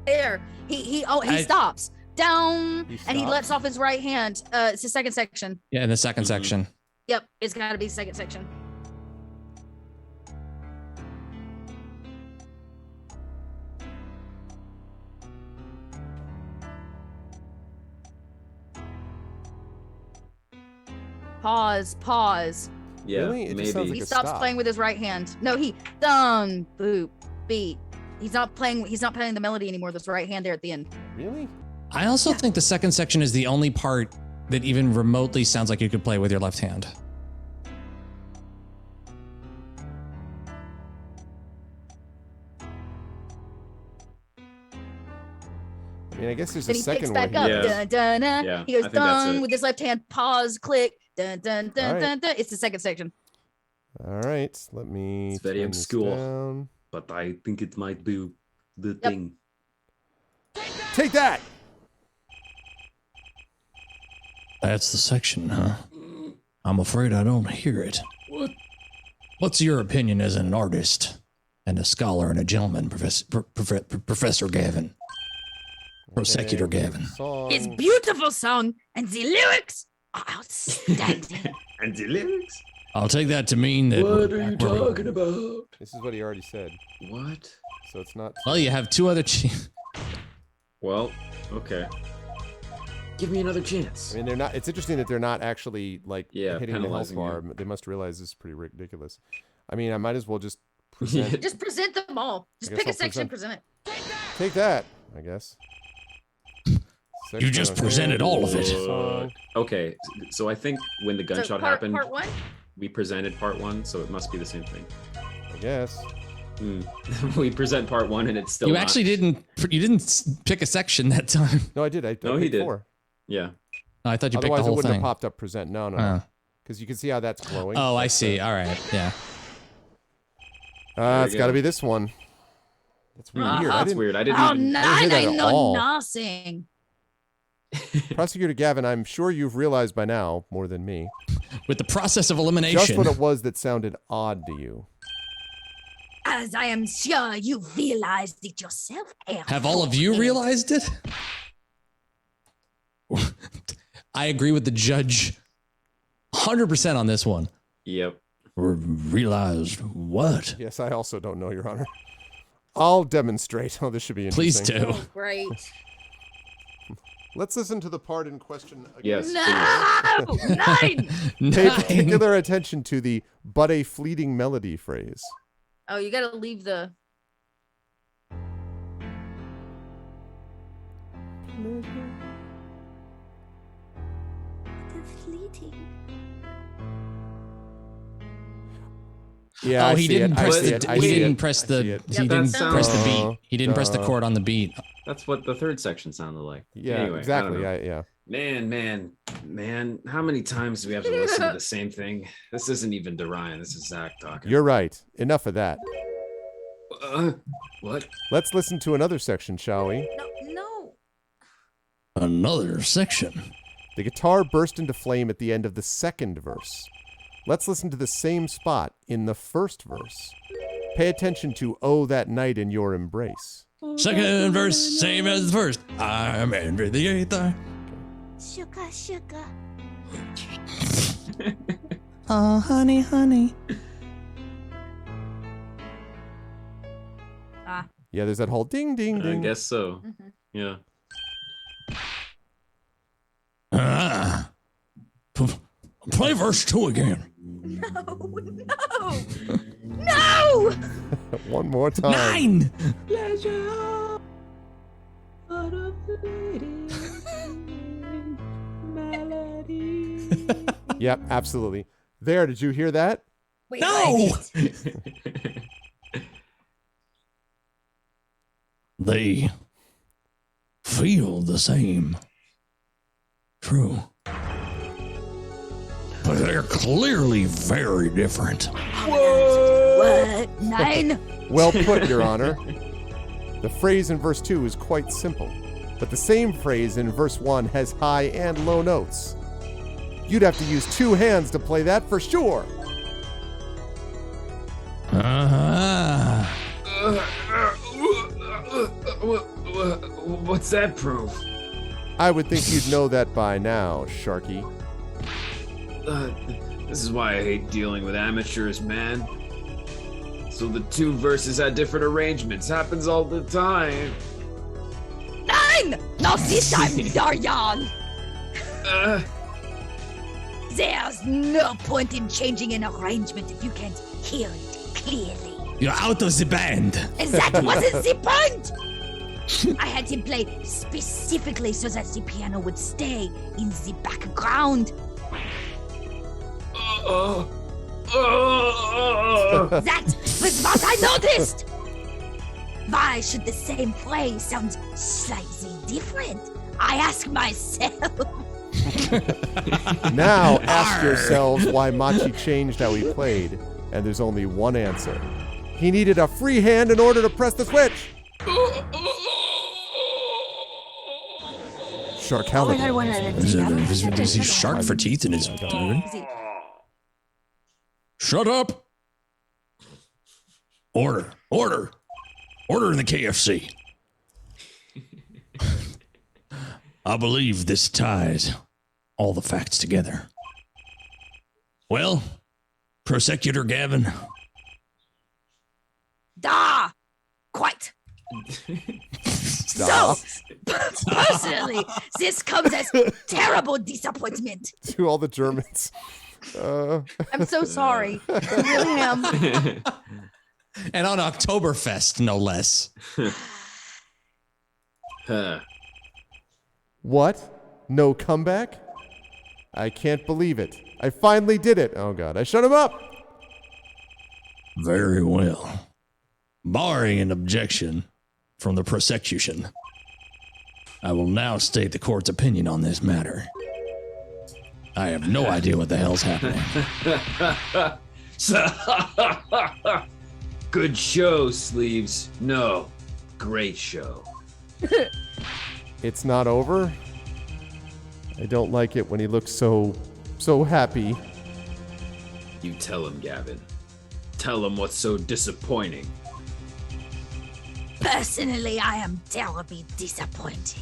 There, he stops down and he stops? lets off his right hand. It's the second section. Yeah, in the 2nd section. Yep, it's got to be second section. Pause. Yeah, Really? It just sounds maybe. like He a stops stop. playing with his right hand. No, he thumb boop beat. He's not playing the melody anymore. This right hand there at the end. Really? I also think the second section is the only part that even remotely sounds like you could play with your left hand. I mean, I guess there's Then a he second picks one. back up. Yeah. Dun, dun, dun. Yeah, He goes I think that's dun it. with his left hand. Pause. Click. Dun dun dun All right. dun dun. It's the second section. All right, let me. It's very turn this obscure. down. But I think it might be the Yep. thing. Take that. That's the section, huh? I'm afraid I don't hear it. What? What's your opinion as an artist and a scholar and a gentleman, Professor Gavin? Prosecutor Okay, Gavin. song. It's beautiful song and the lyrics are outstanding. And the lyrics? I'll take that to mean that. What are you talking about? This is what he already said, What? so it's not. Well, you have two other. Well, okay. Give me another chance. I mean, they're not. It's interesting that they're not actually like Yeah, hitting the health penalizing you. bar. They must realize this is pretty ridiculous. I mean, I might as well just present. Just present them all. Just I guess pick a I'll section, present- present it. Take that, I guess. You just presented all of it. Song. Okay, so I think when the So gunshot part happened, one. we presented part one, so it must be the same thing. I guess. We present part one, and it's still. You not- actually didn't. You didn't pick a section that time. No, I did. I No, he picked did. 4. Yeah. Oh, I thought you picked the Otherwise, it whole wouldn't thing. have popped up present. No, no, Oh. no. Because you can see how that's glowing. Oh, I That's see. the- All right. Yeah. It's you got to go. be this one. That's weird. I That's didn't, weird. I didn't Oh, even. nine, hear that I at know all. nothing. Prosecutor Gavin, I'm sure you've realized by now, more than me, With the process of just elimination. what it was that sounded odd to you. As I am sure you realized it yourself. Have all of you realized it? I agree with the judge 100% on this one. Yep. Realized what? Yes, I also don't know, Your Honor. I'll demonstrate. Oh, this should be Please interesting. do. Oh, great. Let's listen to the part in question again. Yes. No, nine. Pay Nine. particular attention to the "but a fleeting melody" phrase. Oh, you gotta leave the. Yeah, Oh, I he see didn't it. I press see the. it. I He see didn't it. press I the. see it. He Yep, didn't that press the sounds- beat. He didn't press the chord on the beat. That's what the third section sounded like. Yeah, Anyway, exactly. I don't know. Man, how many times do we have to listen to the same thing? This isn't even Dorian. This is Zach talking. You're right. Enough of that. What? Let's listen to another section, shall we? No. Another section. The guitar burst into flame at the end of the second verse. Let's listen to the same spot in the first verse. Pay attention to "Oh, that night in your embrace." Second verse, same as the first. I'm Henry the Eighth. Sugar, sugar. Oh, honey, honey. Yeah, there's that whole ding, ding, ding. I guess so. Yeah. Play verse 2 again. No! One more time. 9. Yep, absolutely. There, did you hear that? Wait, No! what? They feel the same. True. But they're clearly very different. What? 9? Well put, Your Honor. The phrase in verse 2 is quite simple, but the same phrase in verse 1 has high and low notes. You'd have to use 2 hands to play that for sure. What's that proof? I would think you'd know that by now, Sharky. This is why I hate dealing with amateurs, man. So the 2 verses had different arrangements. Happens all the time. 9! Not this time, Daryan! Uh, There's no point in changing an arrangement if you can't hear it clearly. You're out of the band. And that wasn't the point! I had him play specifically so that the piano would stay in the background. That was what I noticed! Why should the same phrase sound slightly different? I ask myself. Now ask yourselves why Machi changed how he played, and there's only one answer. He needed a free hand in order to press the switch. Sharkality. Does he shark for teeth in his... Shut up! Order. Order! Order in the KFC. I believe this ties all the facts together. Well, Prosecutor Gavin. Da! Quite. So, personally, this comes as terrible disappointment. To all the Germans. I'm so sorry. I really am. And on Oktoberfest, no less. What? No comeback? I can't believe it. I finally did it. Oh god, I shut him up. Very well. Barring an objection from the prosecution, I will now state the court's opinion on this matter. I have no idea what the hell's happening. Good show, Sleeves. No, great show. It's not over. I don't like it when he looks so happy. You tell him, Gavin. Tell him what's so disappointing. Personally, I am terribly disappointed.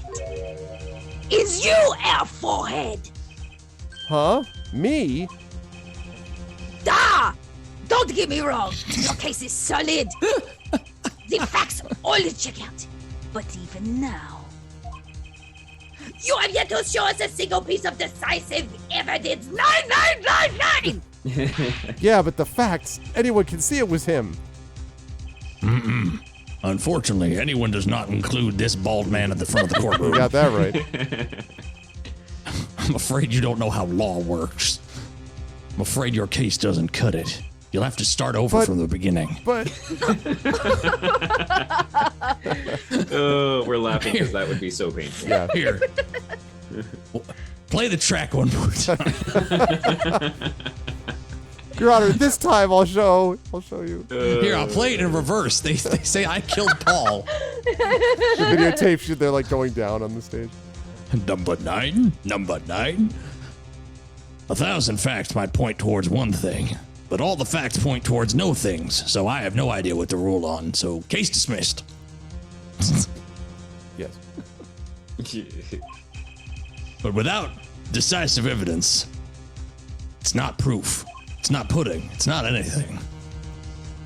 Is you, Air Forehead? Huh? Me? Da! Don't get me wrong. Your case is solid. The facts all check out. But even now, you have yet to show us a single piece of decisive evidence. 9999! Yeah, but the facts, anyone can see it was him. Unfortunately, anyone does not include this bald man at the front of the courtroom. You got that right. I'm afraid you don't know how law works. I'm afraid your case doesn't cut it. You'll have to start over from the beginning. But We're laughing because that would be so painful. yeah. Here. Play the track one more time. Your Honor, this time I'll show you. Here, I'll play it in reverse. They say I killed Paul. The videotape, they're like going down on the stage. Number 9. 1,000 facts might point towards one thing, but all the facts point towards no things, so I have no idea what to rule on, so case dismissed. But without decisive evidence, it's not proof. It's not pudding. It's not anything.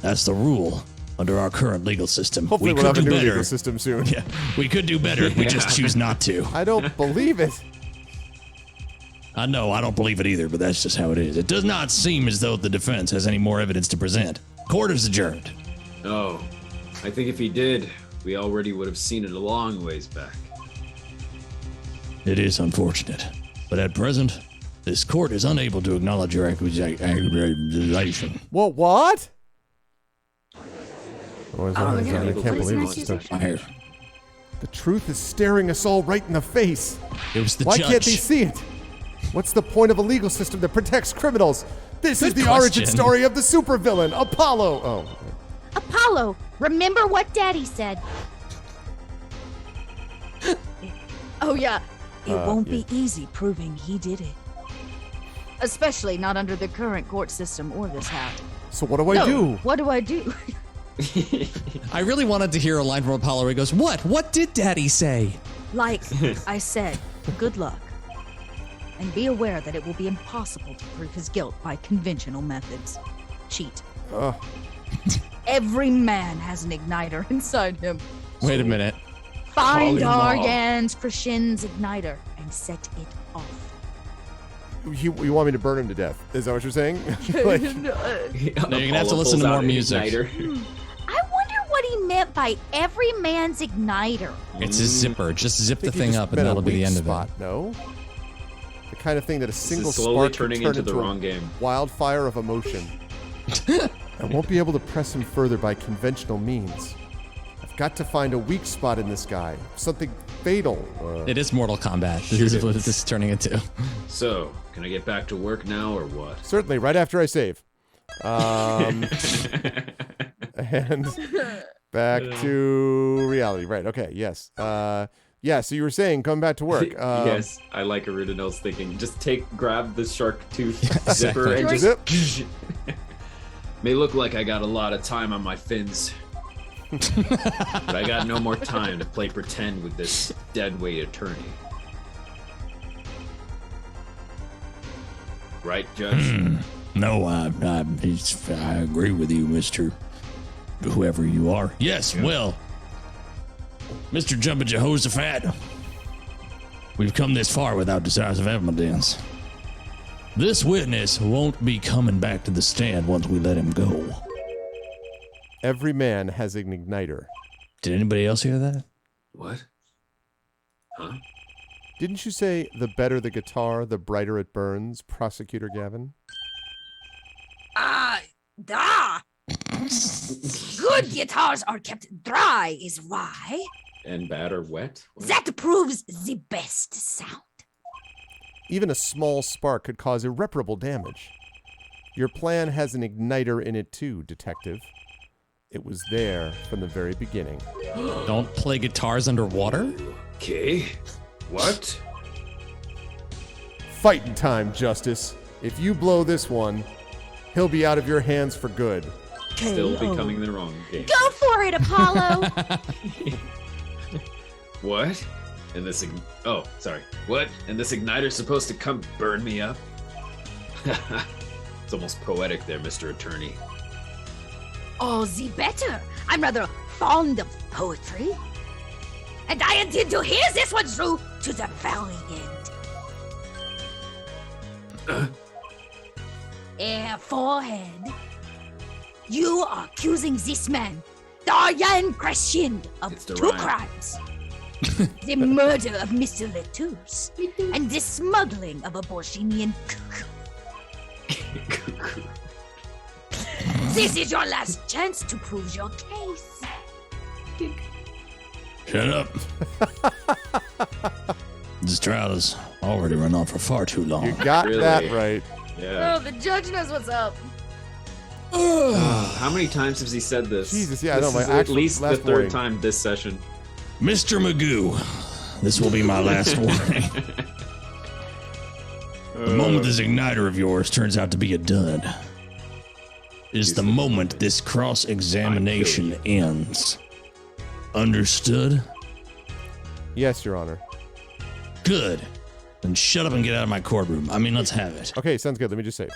That's the rule under our current legal system. Hopefully we'll have a new legal system soon. Yeah, we could do better. We just choose not to. I don't believe it. I know, I don't believe it either, but that's just how it is. It does not seem as though the defense has any more evidence to present. Court is adjourned. Oh, I think if he did, we already would have seen it a long ways back. It is unfortunate, but at present, this court is unable to acknowledge your accusation. What? What? I yeah. can't believe it. The truth is staring us all right in the face. It was the Why judge. can't they see it? What's the point of a legal system that protects criminals? This is the origin story of the supervillain, Apollo. Oh. Apollo, remember what Daddy said. Oh, yeah. It won't be easy proving he did it. Especially not under the current court system or this hat. So what do I do? What do I do? I really wanted to hear a line from Apollo where he goes, "What? What did Daddy say?" Like I said, good luck. And be aware that it will be impossible to prove his guilt by conventional methods. Cheat. Every man has an igniter inside him. Wait a minute. Find Aryan's Krishin's igniter and set it off. You want me to burn him to death? Is that what you're saying? Like, No, you're gonna have to listen to more music. I wonder what he meant by every man's igniter. It's a zipper. Just zip the I think thing you up just and meant a that'll be the weak end spot, of it. No? The kind of thing that a single slowly spark turning can turn into the a wrong game. wildfire of emotion. I won't be able to press him further by conventional means. I've got to find a weak spot in this guy. Something fatal. It is Mortal Kombat. This is what this is turning into. So, can I get back to work now or what? Certainly, right after I save. And back to reality. Right, okay, yes. Yeah, so you were saying come back to work. Yes, I like Arudinel's thinking. Just grab the shark tooth zipper and Zip. just... May look like I got a lot of time on my fins. But I got no more time to play pretend with this deadweight attorney. Right, Judge? No, I agree with you, Mr. Whoever you are. Yes, well, Mr. Jumba Jehoshaphat, we've come this far without decisive evidence. This witness won't be coming back to the stand once we let him go. Every man has an igniter. Did anybody else hear that? What? Huh? Didn't you say the better the guitar, the brighter it burns, Prosecutor Gavin? Good guitars are kept dry is why. And bad or wet? What? That proves the best sound. Even a small spark could cause irreparable damage. Your plan has an igniter in it too, Detective. It was there from the very beginning. Don't play guitars underwater? Okay. What? Fighting time, Justice. If you blow this one, he'll be out of your hands for good. Still becoming the wrong game. Go for it, Apollo. What? And this What? And this igniter's supposed to come burn me up? It's almost poetic there, Mr. Attorney. Oh, the better. I'm rather fond of poetry. And I intend to hear this one through to the very end. Forehead. You are accusing this man, Aryan Krishin, of two rhyme. crimes. The murder of Mr. Letus and the smuggling of a Bolshinian cuckoo. This is your last chance to prove your case. Shut up. This trial has already run on for far too long. You got Really? that right. Yeah. Oh, the judge knows what's up. How many times has he said this? Jesus, yeah, I This know, my is at actual least the last third warning. time this session. Mr. Magoo, this will be my last warning. The moment this igniter of yours turns out to be a dud is the moment this cross-examination ends. Understood? Yes, Your Honor. Good. Then shut up and get out of my courtroom. I mean, let's have it. Okay, sounds good. Let me just say.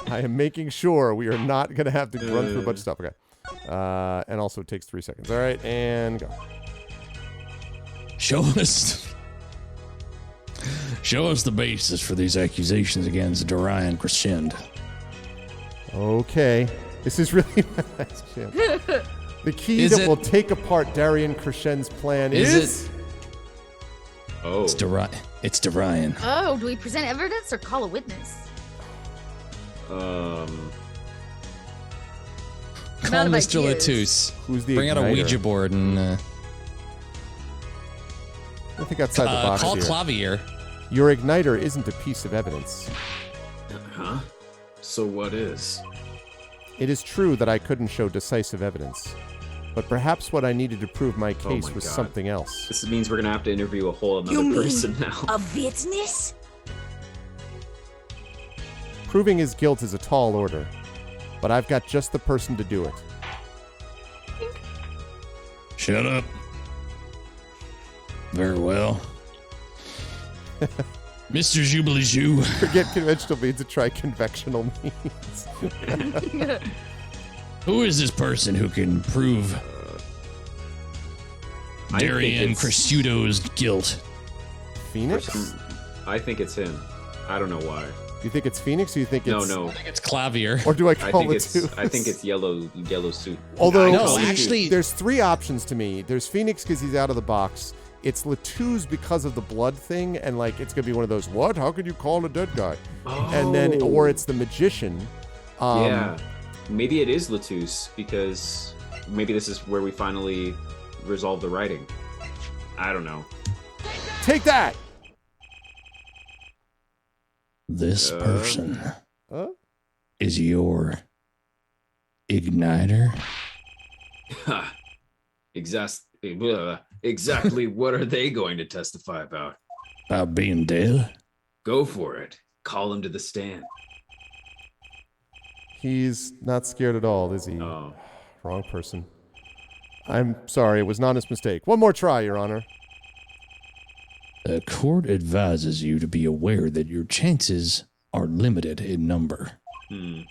I am making sure we are not going to have to run through a bunch of stuff. Okay. And also it takes 3 seconds. All right, and go. Show us the basis for these accusations against Dorian Crescend. Okay. This is really my last chance. The key that will take apart Darian Crescend's plan is... Oh. It's Dorian. Oh, do we present evidence or call a witness? Call Not Mr. ideas. Latouche. Who's the Bring out a igniter? Ouija board and I think outside the box call here. Clavier. Your igniter isn't a piece of evidence. Huh? So what is? It is true that I couldn't show decisive evidence, but perhaps what I needed to prove my case was something else. This means we're gonna have to interview a whole another person now. A witness? Proving his guilt is a tall order, but I've got just the person to do it. Shut up. Very well. Mr. Jubilee. Forget conventional means and try convectional means. Who is this person who can prove Darian Crescudo's guilt? Phoenix? I think it's him. I don't know why. You think it's Phoenix or you think it's... No. I think it's Clavier. Or do I call it two? I think it's yellow suit. Although, No, actually- there's 3 options to me. There's Phoenix because he's out of the box. It's Latouche because of the blood thing, and like it's gonna be one of those, what? How could you call a dead guy? Oh. And then, or it's the magician. Yeah, maybe it is Latouche because maybe this is where we finally resolve the writing. I don't know. Take that! This person is your igniter? Exactly what are they going to testify about? About being dead? Go for it. Call him to the stand. He's not scared at all, is he? Oh. Wrong person. I'm sorry, it was an honest mistake. One more try, Your Honor. The court advises you to be aware that your chances are limited in number. I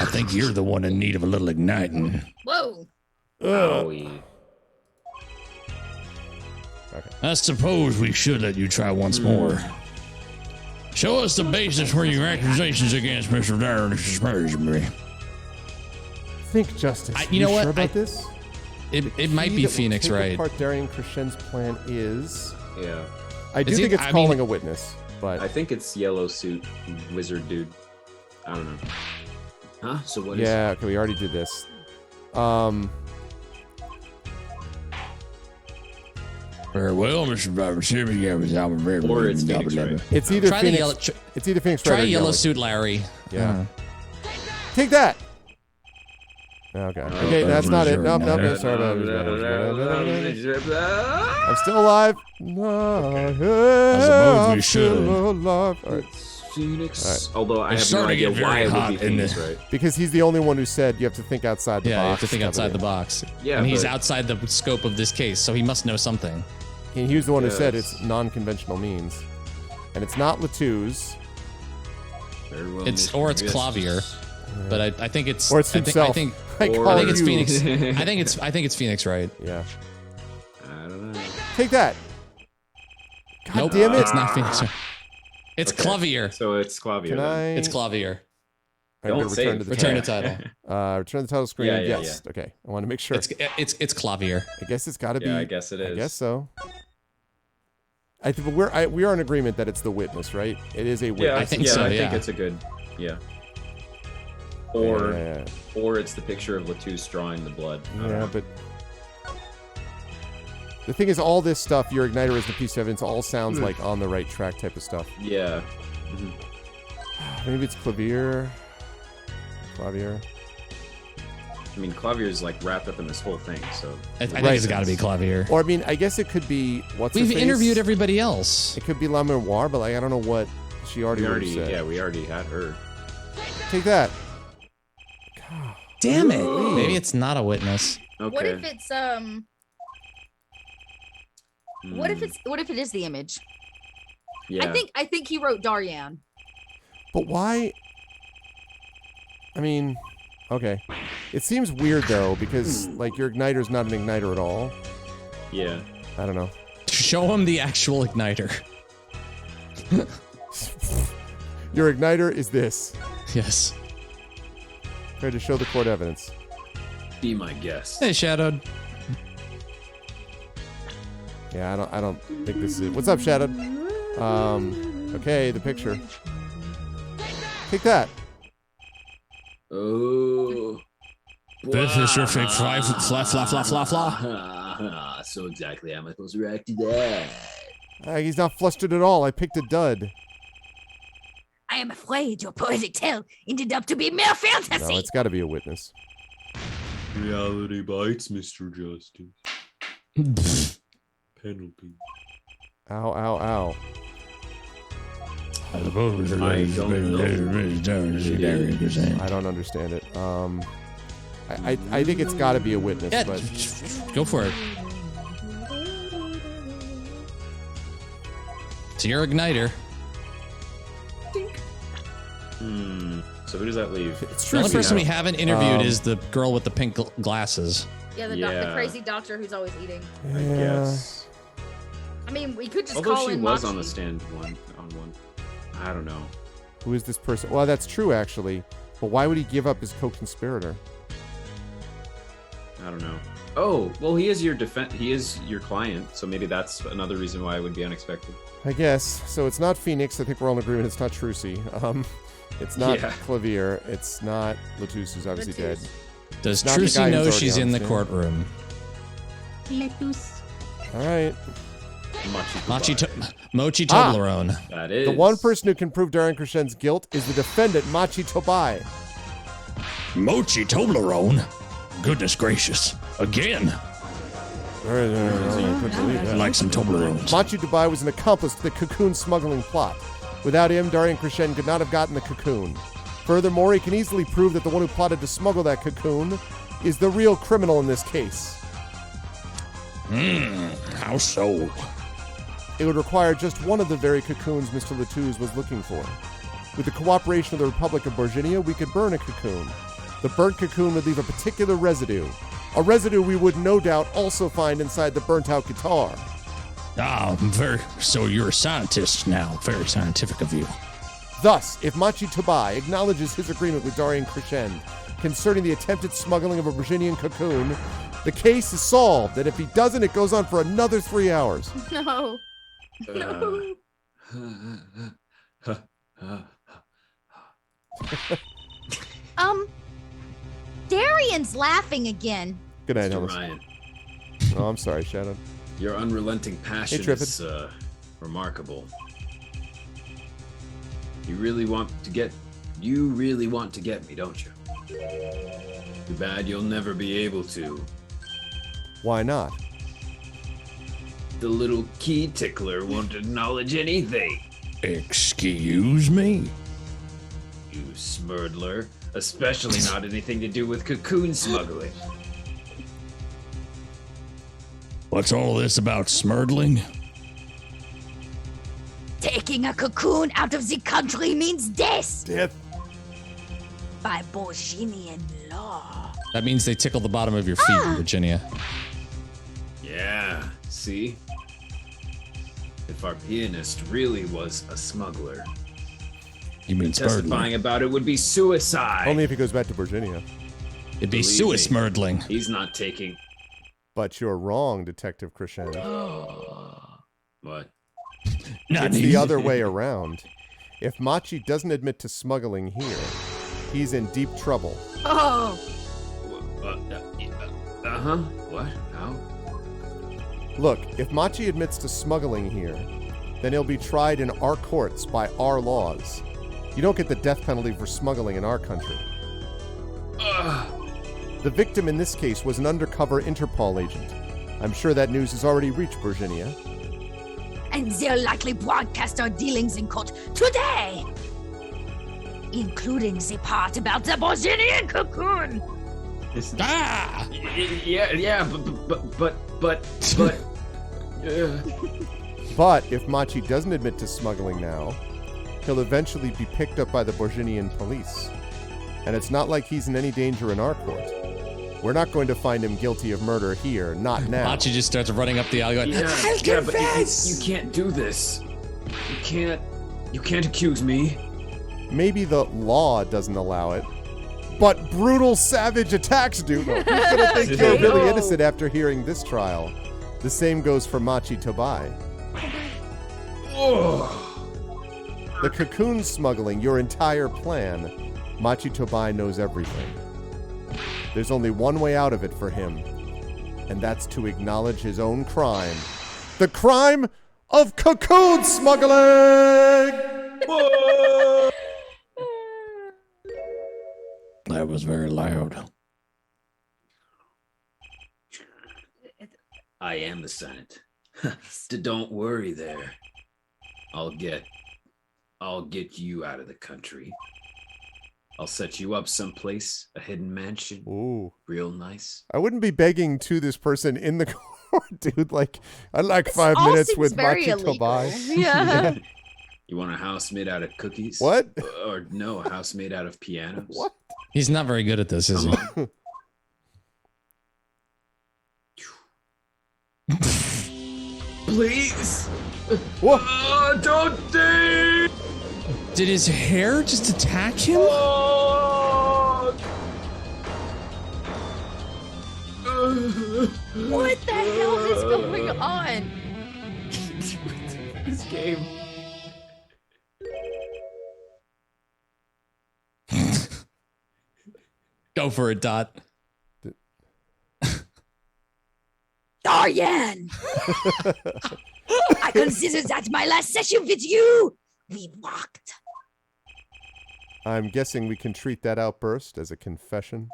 think you're the one in need of a little igniting. Whoa. Owie. I suppose we should let you try once more. Show us the basis for your accusations against Mr. Darren Sperry. Think, Justice. You know what? Sure about this? It might be Phoenix, right? Part Darian Crescend's plan is. Yeah. I do think it's calling a witness, but I think it's yellow suit wizard dude. I don't know. Huh? So what is yeah, okay, we already did this. Very well, Mr. Robert. Or it's Phoenix, right? It's either Try Phoenix. It's either Phoenix. Try or yellow suit Larry. Yeah. Take that. Okay. Okay, that's not it. Nope. Sorry about it. I'm still alive. I'm still alive. All right. Phoenix. All right. Although I have no starting to idea get why very it would hot be in Phoenix, this. right? Because he's the only one who said you have to think outside the box. Yeah, you have to think outside the box. Yeah, and he's but- outside the scope of this case, so he must know something. And he was the one who said Yes. it's non-conventional means, and it's not Latouche. Very well, It's Mr. Clavier, but I think it's Or it's himself. I think I Or- call I think it's you. Phoenix. I think it's Phoenix, right? Yeah. I don't know. Take that. God Nope, damn it. it's not Phoenix. It's Okay. Clavier. So it's Clavier. Can then. I? It's Clavier. I'm gonna Don't say return it. to the Return title. the title. Return the title screen. Yeah, yeah, yes. Okay. I want to make sure. It's Clavier. I guess it's got to be. Yeah, I guess it I is. guess so. I think we are in agreement that it's the witness, right? It is a witness. Yeah, I think yeah, so, I yeah. think it's a good. Yeah. Or Yeah, or it's the picture of Latouche drawing the blood. I don't yeah, know. but the thing is, all this stuff, your igniter is the piece of evidence, all sounds like on the right track type of stuff. Yeah. Maybe it's Clavier. I mean, Clavier is like wrapped up in this whole thing, so. I think it's got to be Clavier. Or I mean, I guess it could be what's We've her face? interviewed everybody else. It could be La Memoire, but like I don't know what she already would've said. Yeah, we already had her. Take that. Damn it! Maybe it's not a witness. Okay. What if it's What if it is the image? Yeah. I think he wrote Daryan. But why? I mean, okay. It seems weird though because like your igniter's not an igniter at all. Yeah. I don't know. Show him the actual igniter. Your igniter is this. Yes. Try to show the court evidence. Be my guest. Hey, Shadowed. Yeah, I don't think this is it. What's up, Shadowed? Okay, the picture. Take that. Oh. This is your fake fly. So exactly how am I supposed to react to that? He's not flustered at all. I picked a dud. I am afraid your poetic tale ended up to be mere fantasy. No, it's got to be a witness. Reality bites, Mr. Justice. Penalty. Ow, ow, ow. I suppose I don't understand it. I think it's got to be a witness, Yeah, but go for it. It's your igniter. So who does that leave? it's The true. only person we now. haven't interviewed is the girl with the pink glasses. Yeah, the Yeah. crazy doctor who's always eating. I guess. I mean, we could just Although call she in was Machi. on the stand on one. I don't know. Who is this person? Well, that's true actually. But why would he give up his co-conspirator? I don't know. Oh, well, he is your He is your client, so maybe that's another reason why it would be unexpected. I guess. So it's not Phoenix. I think we're all in agreement. It's not Trucy. It's not Clavier. It's not Latus, who's obviously dead. Does Not the guy Trucy know who's she's already in on the stand. courtroom? All right. Mochi Toblerone. That is. The one person who can prove Darian Krishen's guilt is the defendant, Machi Tobai. Mochi Toblerone? Goodness gracious. Again. I'd like some Toblerones. Machi Tobai was an accomplice to the cocoon smuggling plot. Without him, Darian Krishen could not have gotten the cocoon. Furthermore, he can easily prove that the one who plotted to smuggle that cocoon is the real criminal in this case. How so? It would require just one of the very cocoons Mr. Latouze was looking for. With the cooperation of the Republic of Virginia, we could burn a cocoon. The burnt cocoon would leave a particular residue. A residue we would no doubt also find inside the burnt-out guitar. So you're a scientist now. Very scientific of you. Thus, if Machi Tobai acknowledges his agreement with Darian Krishen concerning the attempted smuggling of a Virginian cocoon, the case is solved, and if he doesn't, it goes on for another 3 hours. No. No. Darian's laughing again. Good night, Mr. Ellis. Ryan, Oh, I'm sorry, Shadow. your unrelenting passion Triffid. is remarkable. You really want to get me, don't you? Too bad you'll never be able to. Why not? The little key tickler won't acknowledge anything. Excuse me? You smurdler. Especially not anything to do with cocoon smuggling. What's all this about smurdling? Taking a cocoon out of the country means death Death. by Borginian law. That means they tickle the bottom of your feet, Virginia. Yeah, see? If our pianist really was a smuggler, You mean testifying smurdling? about it would be suicide. Only if he goes back to Virginia. It'd be Believe me. suismurdling. He's not taking. But you're wrong, Detective Krishen. What? It's the other way around. If Machi doesn't admit to smuggling here, he's in deep trouble. Oh. Uh-huh. What? How? Look, if Machi admits to smuggling here, then he'll be tried in our courts by our laws. You don't get the death penalty for smuggling in our country. The victim in this case was an undercover Interpol agent. I'm sure that news has already reached Virginia. And they'll likely broadcast our dealings in court today, including the part about the Borginian cocoon. Ah! Yeah, but But if Machi doesn't admit to smuggling now, he'll eventually be picked up by the Borginian police. And it's not like he's in any danger in our court. We're not going to find him guilty of murder here, not now. Machi just starts running up the alley going, I'll confess! But you can't do this. You can't accuse me. Maybe the law doesn't allow it, but brutal, savage attacks do. No, who's gonna think you're really innocent after hearing this trial? The same goes for Machi Tobai. The cocoon smuggling, your entire plan. Machi Tobai knows everything. There's only one way out of it for him, and that's to acknowledge his own crime. The crime of cocoon smuggling! That was very loud. I am the Senate. Don't worry there. I'll get you out of the country. I'll set you up someplace, a hidden mansion. Ooh. Real nice. I wouldn't be begging to this person in the court, dude. Like, I'd like 5 minutes with Machi Tobai. Yeah. You want a house made out of cookies? What? Or no, a house made out of pianos? What? He's not very good at this, is he? Please. What? Don't think. Did his hair just attack him? What the hell is going on? This game. Go for it, Dot. Dorian! I consider that my last session with you. We walked. I'm guessing we can treat that outburst as a confession.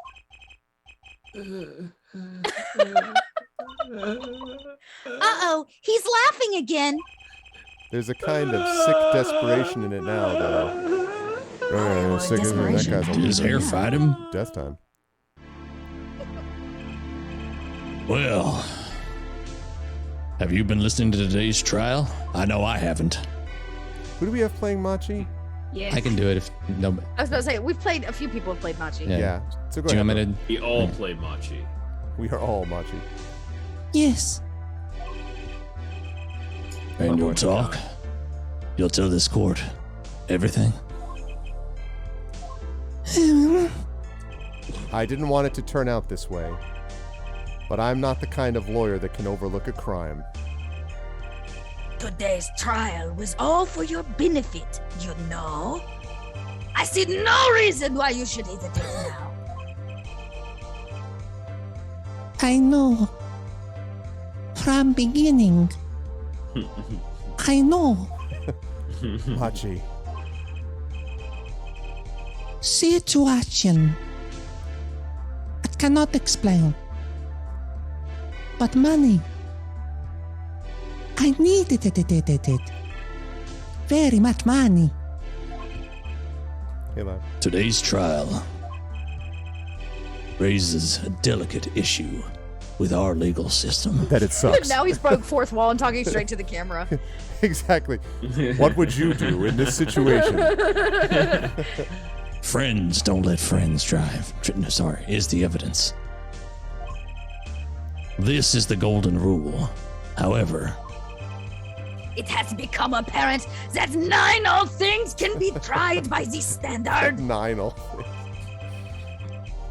Uh-oh, he's laughing again. There's a kind of sick desperation in it now, though. Sick as that guy's Did his hair fight him? death time. Well, have you been listening to today's trial? I know I haven't. Who do we have playing Machi? Yes. I can do it if no. I was about to say, we've played, a few people have played Machi. Yeah. Yeah. So go Do you ahead. want me to? We all play Machi. We are all Machi. Yes. And you'll talk? You'll tell this court everything? I didn't want it to turn out this way, but I'm not the kind of lawyer that can overlook a crime. Today's trial was all for your benefit, you know. I see no reason why you should hesitate now. I know. From beginning. I know. Machi. Situation. I cannot explain. But money. I needed it. Very much money. Hey, love. Today's trial raises a delicate issue with our legal system. That it sucks. Now he's broke fourth wall and talking straight to the camera. Exactly. What would you do in this situation? Friends don't let friends drive. Sorry, is the evidence. This is the golden rule. However, It has become apparent that 9 all things can be tried by this standard. 9 all.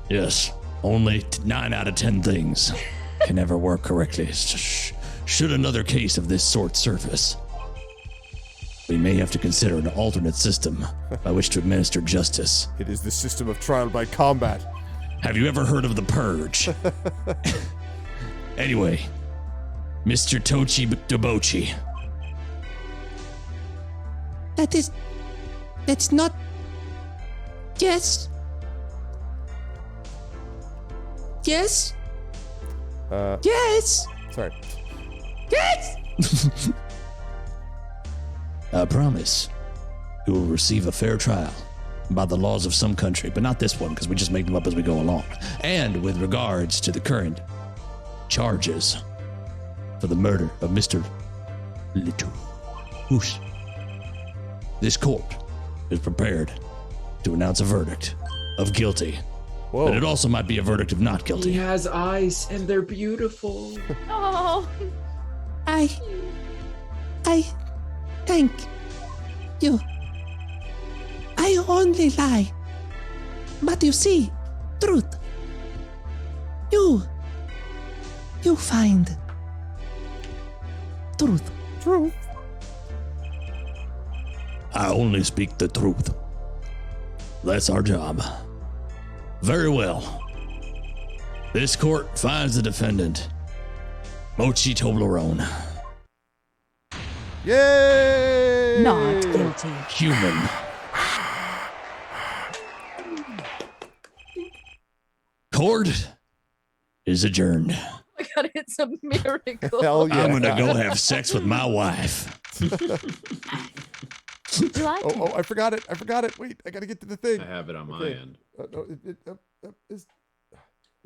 yes, only 9 out of 10 things can ever work correctly. Should another case of this sort surface, we may have to consider an alternate system by which to administer justice. It is the system of trial by combat. Have you ever heard of the Purge? Anyway, Mr. Tochi Dobochi. That's not. Yes. Yes. Yes. Sorry. Yes. I promise you will receive a fair trial by the laws of some country, but not this one because we just make them up as we go along. And with regards to the current charges, for the murder of Mr. Little Whoosh. This court is prepared to announce a verdict of guilty. Whoa. But it also might be a verdict of not He guilty. has eyes, and they're beautiful. Oh, I thank you. I only lie. But you see, truth. You find truth. Truth. I only speak the truth. That's our job. Very well. This court finds the defendant, Mochi Toblerone, Yay! not guilty. human. Court is adjourned. I God, it's a miracle. Hell yeah. I'm gonna go have sex with my wife. July Oh, I forgot it. Wait, I gotta get to the thing. I have it on my Okay. end. No, it's...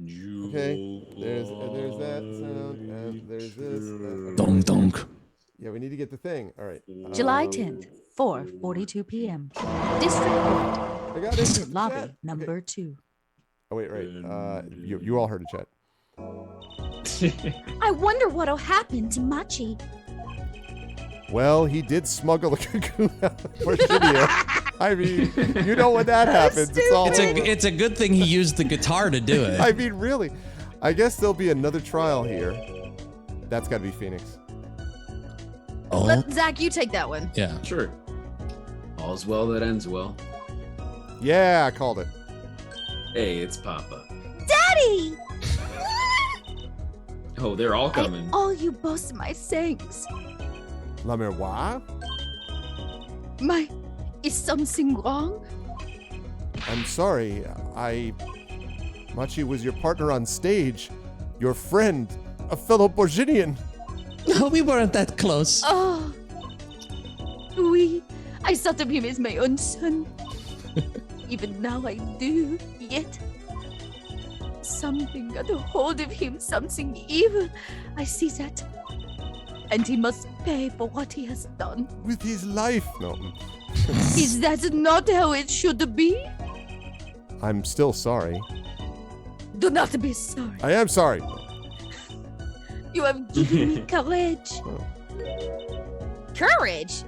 Okay, there's that sound, and there's this. Donk donk. Yeah, we need to get the thing. All right. July 10th, 4:42 p.m. District Court, I got it. lobby Chat. number Okay. 2. Oh wait, right. You all heard it, chat. I wonder what'll happen to Machi. Well, he did smuggle a cocoon out of Porcidia. I mean, you know when that happens. It's all over. It's a good thing he used the guitar to do it. I mean, really. I guess there'll be another trial here. That's got to be Phoenix. Oh, Zach, you take that one. yeah. Sure. All's well that ends well. Yeah, I called it. Hey, it's Papa. Daddy! Oh, they're all coming. I owe you both my thanks. La Miroir? Is something wrong? I'm sorry. Machi was your partner on stage, your friend, a fellow Borginian. No, we weren't that close. Oh. I thought of him as my own son. Even now I do, yet something got a hold of him, something evil. I see that. And he must pay for what he has done. With his life. No. Is that not how it should be? I'm still sorry. Do not be sorry. I am sorry. You have given me courage. Courage.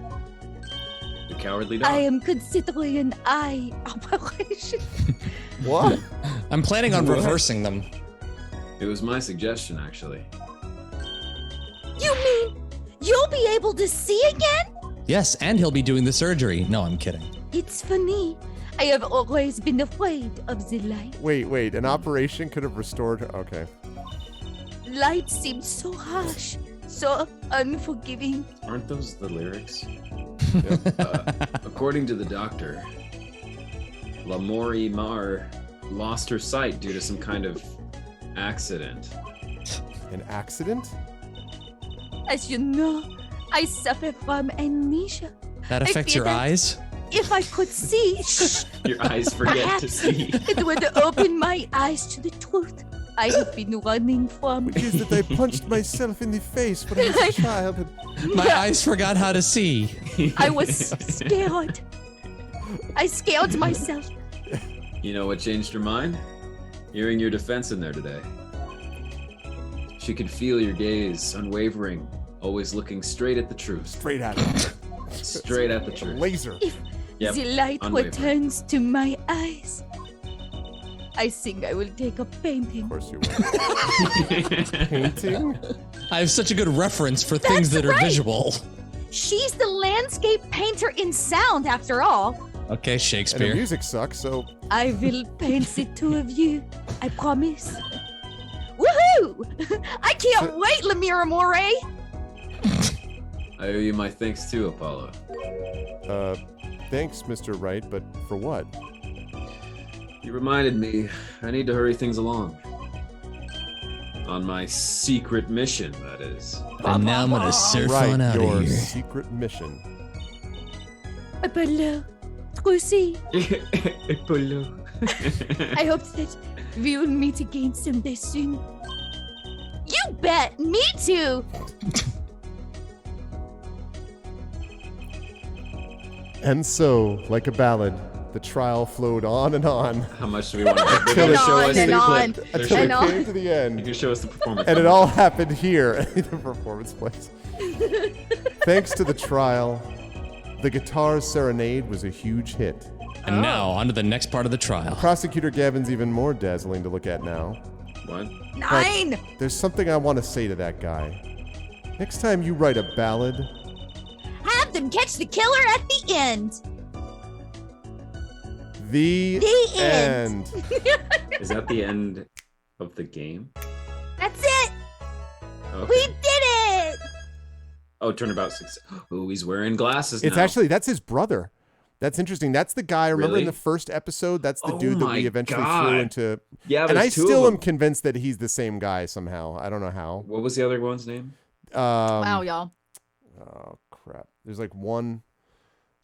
The cowardly dog. I am considering an eye operation. What? I'm planning on reversing them. It was my suggestion, actually. You mean you'll be able to see again? Yes, and he'll be doing the surgery. No, I'm kidding. It's funny. I have always been afraid of the light. Wait. An operation could have restored her. Okay. Light seems so harsh, so unforgiving. Aren't those the lyrics? According to the doctor, Lamori Mar lost her sight due to some kind of accident. An accident? As you know, I suffer from amnesia. That I affects feel your that- eyes? If I could see, Your eyes forget to perhaps see. it would open my eyes to the truth I have been running from. Which is that I punched myself in the face when I was a child. And My eyes forgot how to see. I was scared. I scared myself. You know what changed her mind? Hearing your defense in there today. She could feel your gaze, unwavering, always looking straight at the truth. straight at it. Straight at the truth. Laser. Yep, The light unwavering. returns to my eyes. I think I will take up painting. Of course you will. Painting? I have such a good reference for things That's that are right. visual. She's the landscape painter in sound, after all. Okay, And the Shakespeare. music sucks, so I will paint the two of you. I promise. Woohoo! I can't wait, Lamira Moray. I owe you my thanks too, Apollo. thanks, Mr. Wright, but for what? You reminded me I need to hurry things along. On my secret mission, that is. And now I'm gonna surf Right, on out your of here. secret mission. Apollo, Trucy, Apollo. I hope that we will meet again someday soon. You You bet. Me too. And so, like a ballad, the trial flowed on and on. How much do we want to Until it show us the on. clip? Until it came to the You end. can show us the performance. And it all happened here in the performance place. Thanks to the trial, the guitar serenade was a huge hit. And now, on to the next part of the trial. Prosecutor Gavin's even more dazzling to look at now. What? 9. There's something I want to say to that guy. Next time you write a ballad, Have them catch the killer at the end. the end. Is that the end of the game? That's it. Okay. We did it. Oh, turnabout 6. Oh, he's wearing glasses It's now. actually, that's his brother. That's interesting. That's the guy, remember in Really? the first episode? That's the Oh dude that my we eventually God. threw into... Yeah, and I there's two still of am them. convinced that he's the same guy somehow. I don't know how. What was the other one's name? Wow, y'all. Oh, crap. There's like one...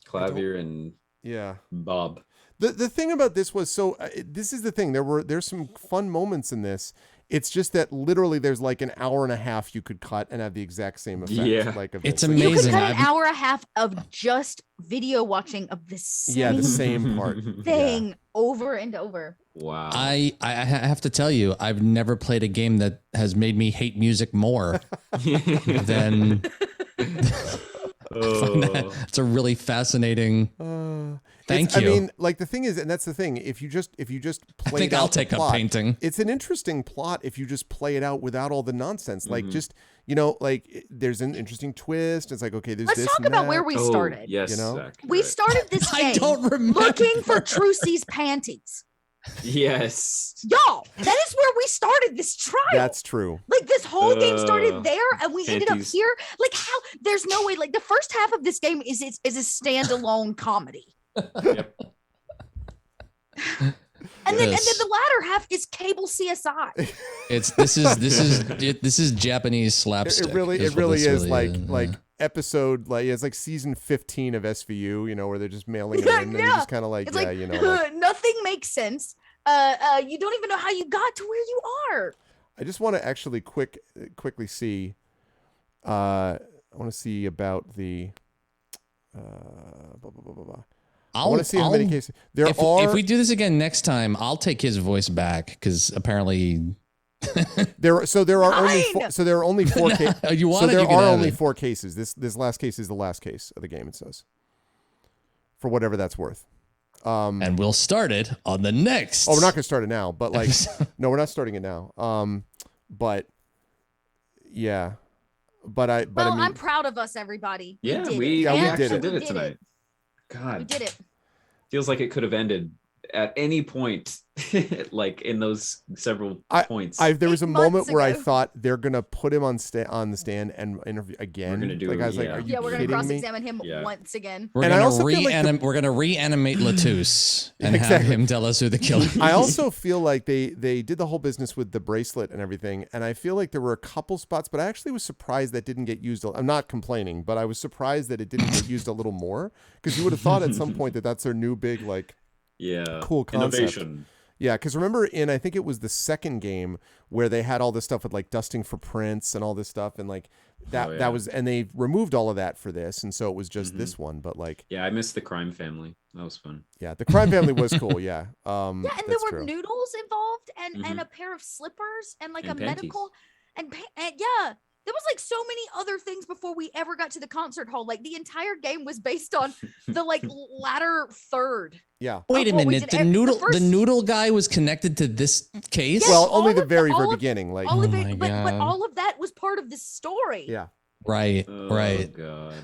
Clavier and Yeah. Bob. The thing about this was, so this is the thing. There's some fun moments in this. It's just that literally there's like an hour and a half you could cut and have the exact same effect. Yeah. Like of It's this. amazing. You could cut an I've- hour and a half of just video watching of the same, Yeah, the same part. thing over and over. Wow. I have to tell you, I've never played a game that has made me hate music more than. Oh. It's a really fascinating. Thank you. I mean, like the thing is, and that's the thing. If you just I play think it out I'll the take plot, up painting. It's an interesting plot if you just play it out without all the nonsense. Like Mm-hmm. just like there's an interesting twist. It's like okay, there's Let's this. talk and about that. where we Oh, started. yes, You know? Zach, you're We right. started this I game don't remember. looking for Trucy's panties. Yes. Y'all, that is where we started this trial. That's true. Like this whole game started there, and we ended up panties. here. Like how? There's no way. Like the first half of this game is a standalone comedy, Yep. and then Yes. the latter half is cable CSI. This is Japanese slapstick. It really what is this like is. like episode like it's like season 15 of SVU, you know, where they're just mailing it in and you're Yeah. just kind of like It's yeah, like you know. Like, nothing makes sense. You don't even know how you got to where you are. I just want to actually quickly see. I want to see about the. Blah, blah, blah, blah, blah. I want to see how many cases there are. If we do this again next time, I'll take his voice back because apparently there are only Fine. there are only 4 cases. you want So it, there you can are have only it. 4 cases. This last case is the last case of the game. It says, for whatever that's worth. And we'll start it on the next. Oh, we're not going to start it now, but like, episode. no, we're not starting it now. But yeah, but I Well, mean, I'm proud of us, everybody. Yeah, did we it. did actually it. did We it tonight. God, We did it. feels like it could have ended at any point, like in those several points. there was a 8 moment months where I ago. thought they're gonna put him on the stand and interview again. We're gonna do like it, I was like, yeah. are you Yeah, we're gonna kidding me? cross-examine him Yeah. once again. We're And I gonna also feel like we're gonna reanimate Latouche and have Exactly. him tell us who the killer is. I also feel like they did the whole business with the bracelet and everything, and I feel like there were a couple spots, but I actually was surprised that didn't get used. I'm not complaining, but I was surprised that it didn't get used a little more because you would have thought at some point that that's their new big like yeah, cool concept. innovation. Yeah, because remember I think it was the second game where they had all this stuff with like dusting for prints and all this stuff, and like that Oh, yeah. that was, and they removed all of that for this, and so it was just this one. But like, Yeah, I missed the crime family. That was fun. yeah, the crime family was cool. Yeah, Yeah, and there that's were true. noodles involved, and Mhm. a pair of slippers, and like And a panties. medical, and yeah, there was like so many other things before we ever got to the concert hall. Like the entire game was based on the like latter third. Yeah. Wait a what we minute. did The the noodle first- the noodle guy was connected to this case? Yes, Well, all only the of very all of- beginning. Like, All of Oh it, my but God. all of that was part of this story. yeah. Right. Oh, Right. God.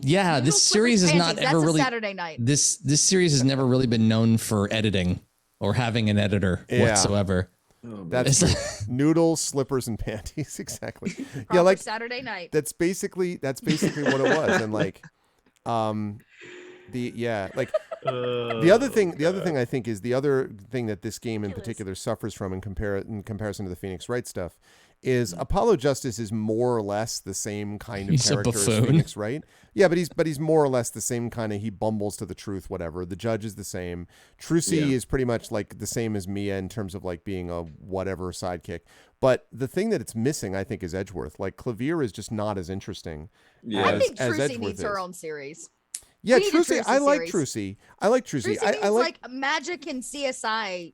Yeah, Noodle this slippers, series has not panties, ever that's really a Saturday night. this series has never really been known for editing or having an editor Yeah. whatsoever. Oh, That's It's- noodles, slippers, and panties. Exactly. Yeah, Proper like Saturday night. that's basically what it was, and like, the other thing I think is the other thing that this game in particular suffers from in comparison to the Phoenix Wright stuff is Apollo Justice is more or less the same kind of He's a character as buffoon. Phoenix, right? Yeah, but he's more or less the same kind of, he bumbles to the truth, whatever. The judge is the same. Trucy is pretty much like the same as Mia in terms of like being a whatever sidekick. But the thing that it's missing, I think, is Edgeworth. Like Clavier is just not as interesting. I think as Trucy Edgeworth needs is. her own series. Yeah, We need a Trucy. I like series. Trucy. I like Trucy. Trucy needs I like magic and CSI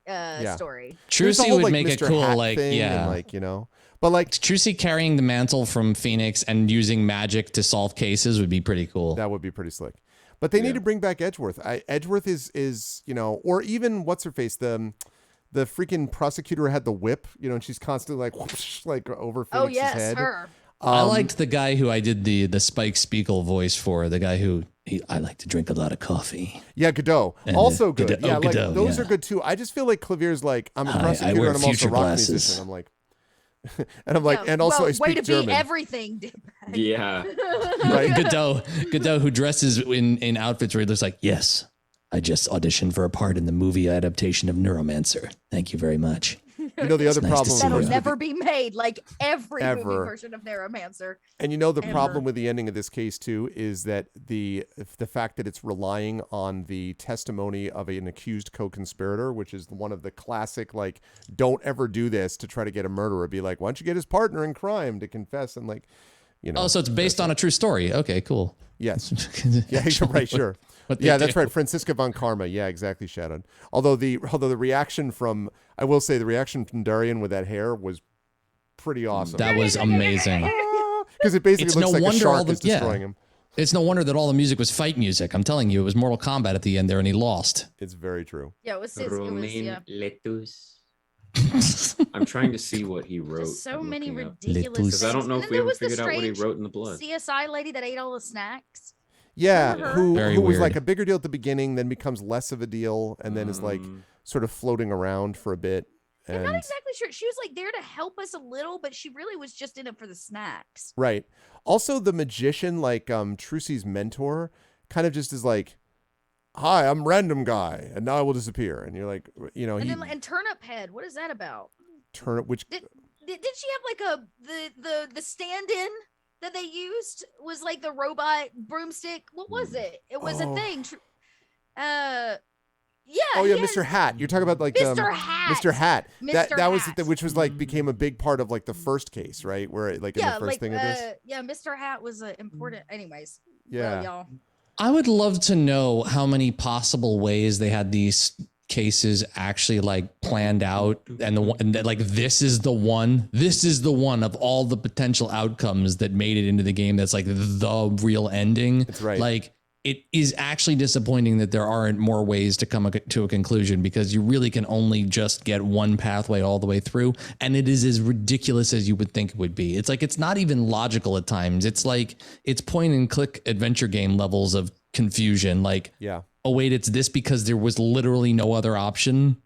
story. There's the Trucy whole, would like, make it Mr. cool, Hat like thing yeah, and, like, you know. But like Trucy carrying the mantle from Phoenix and using magic to solve cases would be pretty cool. That would be pretty slick. But they need to bring back Edgeworth. Edgeworth is, you know, or even what's her face, the freaking prosecutor had the whip, you know, and she's constantly like whoosh, like over Phoenix's head. Her. I liked the guy who I did the Spike Spiegel voice for. The guy who I like to drink a lot of coffee. Yeah, Godot. Also good. Godot, yeah, like Godot, those yeah. are good too. I just feel like Clavier's like, I'm a Hi, I prosecutor wear and I'm also a future rock glasses. musician. I'm like, and I'm like, and also well, I speak way to German. be everything. Yeah. Right. Godot who dresses in outfits where he looks like, yes, I just auditioned for a part in the movie adaptation of Neuromancer. Thank you very much. You know the other nice to problem see That'll you. never be made like every Ever. movie version of Neuromancer. And you know the Ever. problem with the ending of this case too is that the fact that it's relying on the testimony of an accused co-conspirator, which is one of the classic like don't ever do this to try to get a murderer. Be like, why don't you get his partner in crime to confess and like, you know. Oh, so it's based on a true story. Okay, cool. Yes. Yeah, right, sure. Yeah, that's right. Franziska von Karma. Yeah, exactly, Shadowed. Although the reaction from, I will say, the reaction from Darian with that hair was pretty awesome. That was amazing. Because it basically It's looks no like a wonder shark all the- is destroying him. It's no wonder that all the music was fight music. I'm telling you, it was Mortal Kombat at the end there, and he lost. It's very true. Yeah, it was Romain yeah. Letus. I'm trying to see what he wrote. Just so I'm many looking up. ridiculous Because things. I don't know And if then we there ever was the figured out what he strange wrote in the blood. CSI lady that ate all the snacks. Yeah, Remember her? who Very was weird. like a bigger deal at the beginning, then becomes less of a deal, and then is like sort of floating around for a bit. I'm And not exactly sure. She was like there to help us a little, but she really was just in it for the snacks. right. Also, the magician, like Trucy's mentor, kind of just is like, "Hi, I'm Random Guy, and now I will disappear." And you're like, you know, And he then Turnip Head, what is that about? turn it, which Did she have like the stand-in that they used was like the robot broomstick? What was it? It was a thing. Yeah. oh yeah, he Mr. has- Hat. You're talking about like Mr. Hat. Mr. Hat. That Mr. was Hat. which was like became a big part of like the first case, right? Where like in Yeah, the first like thing of this. yeah, Mr. Hat was important. Anyways, Yeah. y'all. I would love to know how many possible ways they had these cases actually like planned out, and like this is the one of all the potential outcomes that made it into the game. That's like the real ending. That's right. Like it is actually disappointing that there aren't more ways to come to a conclusion, because you really can only just get one pathway all the way through. And it is as ridiculous as you would think it would be. It's like, it's not even logical at times. It's like, it's point and click adventure game levels of confusion. Like, Yeah. oh wait, it's this because there was literally no other option.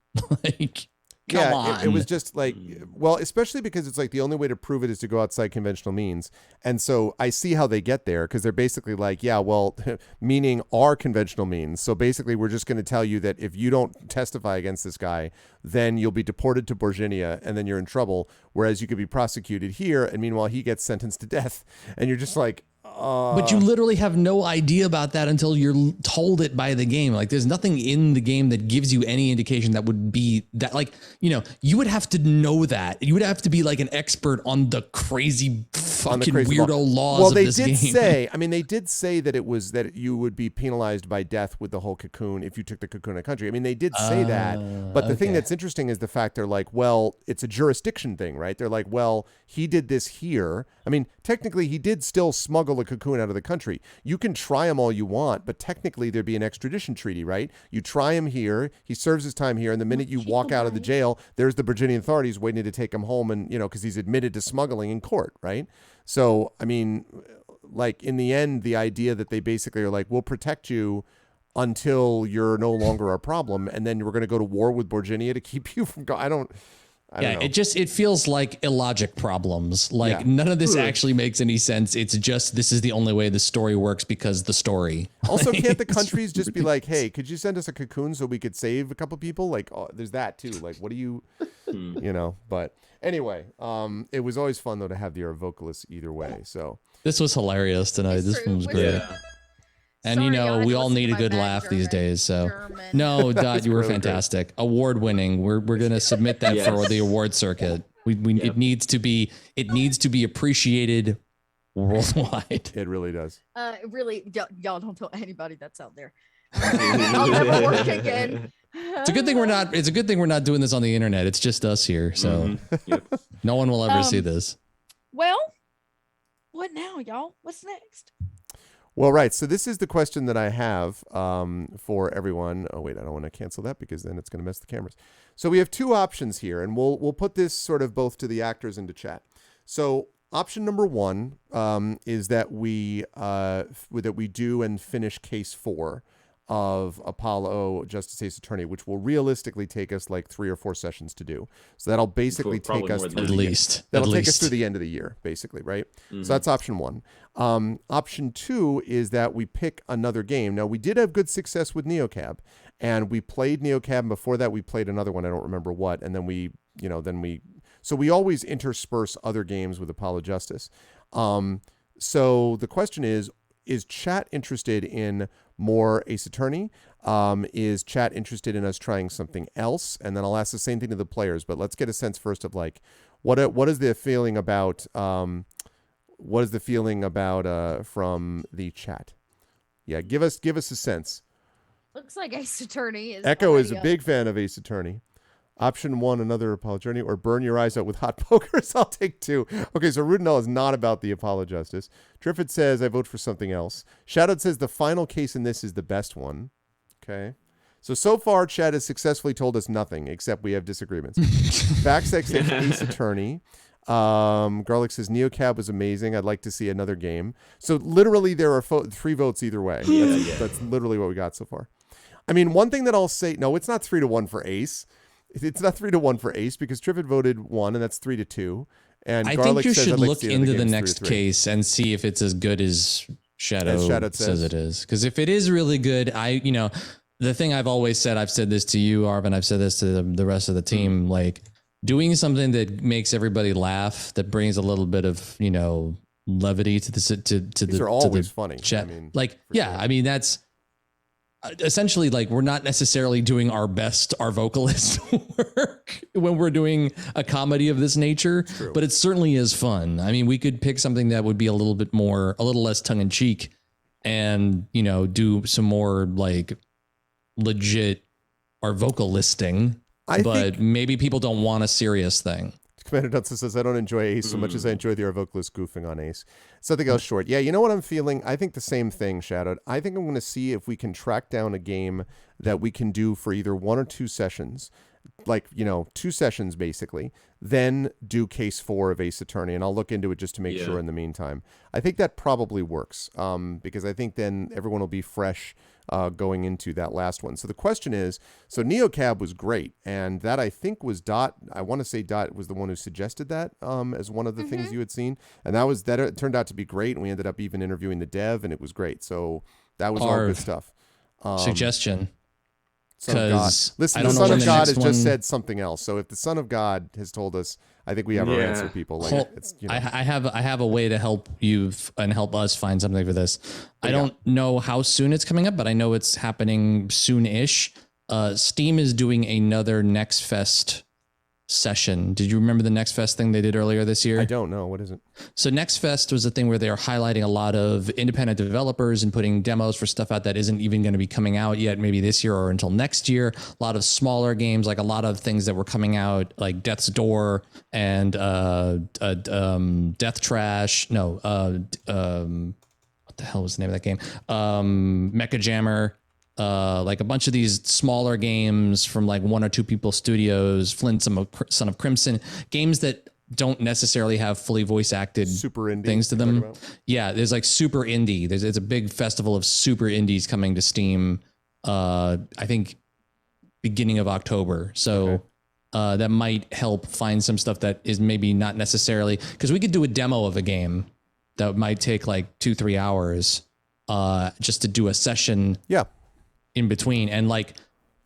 Like, come on. It was just like, well, especially because it's like the only way to prove it is to go outside conventional means. And so I see how they get there, because they're basically like, yeah, well, meaning our conventional means. So basically, we're just going to tell you that if you don't testify against this guy, then you'll be deported to Borginia and then you're in trouble. Whereas you could be prosecuted here, and meanwhile, he gets sentenced to death. And you're just like, but you literally have no idea about that until you're told it by the game. Like, there's nothing in the game that gives you any indication that would be that, like, you know, you would have to know that. You would have to be like an expert on the crazy fucking weirdo laws well, of they this did game. say, I mean, they did say that it was that you would be penalized by death with the whole cocoon if you took the cocoon out of country. I mean, they did say that, but the thing okay. that's interesting is the fact they're like, well, it's a jurisdiction thing, right? They're like, well, he did this here. I mean, technically, he did still smuggle a cocoon out of the country. You can try him all you want, but technically there'd be an extradition treaty, right? You try him here, he serves his time here, and the minute you walk out of the jail, there's the Virginian authorities waiting to take him home, and, you know, because he's admitted to smuggling in court, right? So, I mean, like, in the end, the idea that they basically are like, we'll protect you until you're no longer our problem, and then we're going to go to war with Borginia to keep you from I don't know. It feels like illogic problems. Like, none of this actually makes any sense. It's just, this is the only way the story works because the story. Also, can't the countries just be like, hey, could you send us a cocoon so we could save a couple people? Like, oh, there's that too. Like, what do you you know. But anyway, it was always fun though to have the Arvocalists either way. So this was hilarious tonight. This one was great. Yeah. And Sorry, you know, y'all, we all need a good laugh these days. So no, Dot, you were really fantastic. Award winning. We're gonna submit that for the award circuit. It needs to be appreciated worldwide. it really does. Really, y'all don't tell anybody that's out there. I'll never work again. It's a good thing we're not doing this on the internet. It's just us here, so no one will ever see this. Well, what now, y'all? What's next? Well, right. So this is the question that I have for everyone. Oh, wait, I don't want to cancel that because then it's going to mess the cameras. So we have two options here, and we'll put this sort of both to the actors and to chat. So option number one is that we do and finish case 4 of Apollo Justice Ace Attorney, which will realistically take us like 3 or 4 sessions to do. So that'll basically take us through us through the end of the year, basically, right? So that's option 1. Option 2 is that we pick another game. Now, we did have good success with NeoCab, and we played NeoCab, and before that we played another one, I don't remember what, and then we always intersperse other games with Apollo Justice. So the question is chat interested in more Ace Attorney? Is chat interested in us trying something else? And then I'll ask the same thing to the players, but let's get a sense first of like, what is the feeling about, from the chat? Yeah, give us a sense. Looks like Ace Attorney is. Echo is a big fan of Ace Attorney. Option 1, another Apollo Journey, or burn your eyes out with hot pokers. I'll take 2. Okay, so Rudinell is not about the Apollo Justice. Triffid says, I vote for something else. Shadowed says the final case in this is the best one. Okay. So far, Chad has successfully told us nothing, except we have disagreements. Backsex says Ace Attorney. Garlic says NeoCab was amazing. I'd like to see another game. So literally there are 3 votes either way. That's literally what we got so far. I mean, one thing that I'll say, no, it's not 3-1 for Ace. It's not 3-1 for Ace because Triffid voted 1, and that's 3-2. And I Garlic think you says, should like look into the next 3-3. case and see if it's as good as Shadow says it is. Because if it is really good, the thing I've always said, I've said this to you, Arvin, I've said this to the rest of the team, like doing something that makes everybody laugh, that brings a little bit of, levity to the These are always to the funny. chat. I mean, Sure. I mean, that's essentially like we're not necessarily doing our best Arvocalist work when we're doing a comedy of this nature, but it certainly is fun. I mean, we could pick something that would be a little less tongue in cheek and, do some more like legit Arvocalisting, but maybe people don't want a serious thing. Commander Dudson says, I don't enjoy Ace so much as I enjoy the Arvocalist goofing on Ace. Something else short. Yeah, you know what I'm feeling? I think the same thing, Shadowed. I think I'm going to see if we can track down a game that we can do for either 1 or 2 sessions, like, 2 sessions basically, then do case 4 of Ace Attorney, and I'll look into it just to make sure in the meantime. I think that probably works because I think then everyone will be fresh going into that last one. So the question is, so NeoCab was great, and that I think was Dot. I want to say Dot was the one who suggested that as one of the things you had seen, and it turned out to be great, and we ended up even interviewing the dev, and it was great. So that was all good stuff. Suggestion. Son of God. Listen, the Son of God has just said something else. So if the Son of God has told us, I think we have our answer, people. Like, I have a way to help you and help us find something for this. I don't know how soon it's coming up, but I know it's happening soon-ish. Steam is doing another Next Fest session. Did you remember the Next Fest thing they did earlier this year? I don't know. What is it? So Next Fest was a thing where they are highlighting a lot of independent developers and putting demos for stuff out that isn't even going to be coming out yet, maybe this year or until next year. A lot of smaller games, like a lot of things that were coming out, like Death's Door and Death Trash. No, what the hell was the name of that game? Mecha Jammer. Like a bunch of these smaller games from like 1 or 2 people studios, Flint, Son of Crimson, games that don't necessarily have fully voice acted super indie things to them. Yeah, there's like super indie. It's a big festival of super indies coming to Steam. I think beginning of October. So that might help find some stuff that is maybe not necessarily, because we could do a demo of a game that might take like 2-3 hours just to do a session. Yeah. In between, and like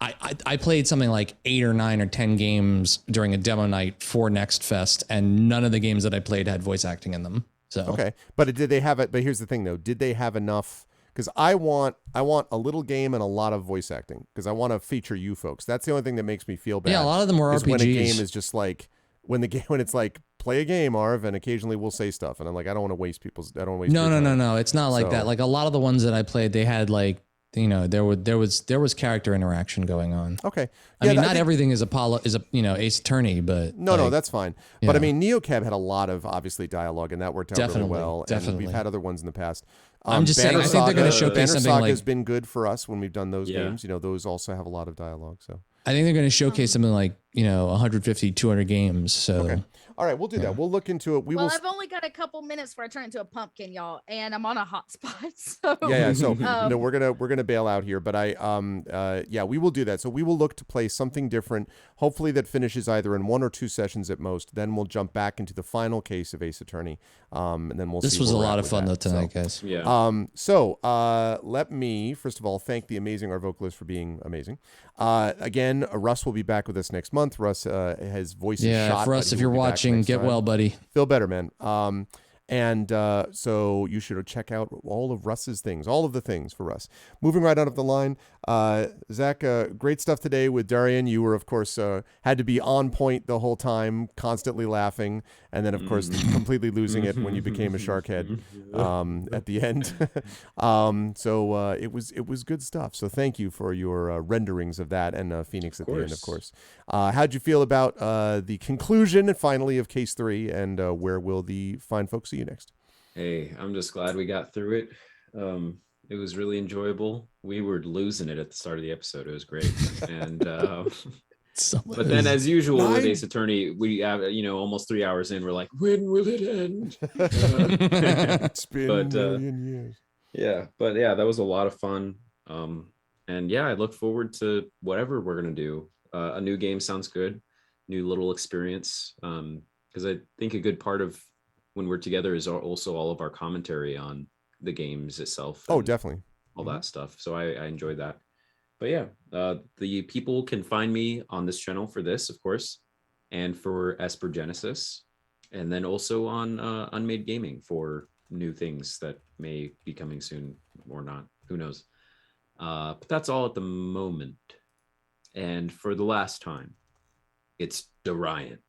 I played something like 8 or 9 or 10 games during a demo night for Next Fest, and none of the games that I played had voice acting in them. So okay, but did they have it? But here's the thing, though: did they have enough? Because I want a little game and a lot of voice acting because I want to feature you folks. That's the only thing that makes me feel bad. Yeah, a lot of them were RPGs. When a game is just like when it's like play a game, Arv, and occasionally we'll say stuff, and I'm like, I don't want to waste people's. I don't want to waste. No. It's not like that. Like a lot of the ones that I played, they had like. There was character interaction going on. Okay. I mean, not everything is Ace Attorney, but no, that's fine. Yeah. But I mean, NeoCab had a lot of obviously dialogue, and that worked out really well. Definitely, and we've had other ones in the past. I'm just saying, I think they're going to showcase something Saga like. has been good for us when we've done those games. Those also have a lot of dialogue. So I think they're going to showcase something like 150, 200 games. So. Okay. All right, we'll do that. We'll look into it. I've only got a couple minutes before I turn into a pumpkin, y'all, and I'm on a hot spot. So yeah. So no, we're gonna bail out here, but we will do that. So we will look to play something different. Hopefully that finishes either in 1 or 2 sessions at most. Then we'll jump back into the final case of Ace Attorney, and then we'll. This was a lot of fun though tonight, guys. Yeah. Let me first of all thank the amazing Arvocalists for being amazing. Again, Russ will be back with us next month. Russ has voices shot. Yeah, Russ, if you're watching, get well, buddy. Feel better, man. So you should check out all of Russ's things, all of the things for Russ. Moving right out of the line, Zach, great stuff today with Darian. You were, of course, had to be on point the whole time, constantly laughing, and then, of course, completely losing it when you became a shark head at the end. It was good stuff. So thank you for your renderings of that and Phoenix at the end, of course. How'd you feel about the conclusion, finally, of Case 3, and where will the fine folks see you next? Hey, I'm just glad we got through it. It was really enjoyable. We were losing it at the start of the episode. It was great. And but then, as usual with Ace Attorney, we have almost 3 hours in, we're like, when will it end? It's been a million years. Yeah, that was a lot of fun. And yeah, I look forward to whatever we're gonna do. A new game sounds good, new little experience. Because I think a good part of when we're together is also all of our commentary on the games itself. Oh, definitely. All that stuff. So I enjoyed that. But yeah, the people can find me on this channel for this, of course, and for Esper Genesis, and then also on Unmade Gaming for new things that may be coming soon or not. Who knows? But that's all at the moment. And for the last time, it's Darian.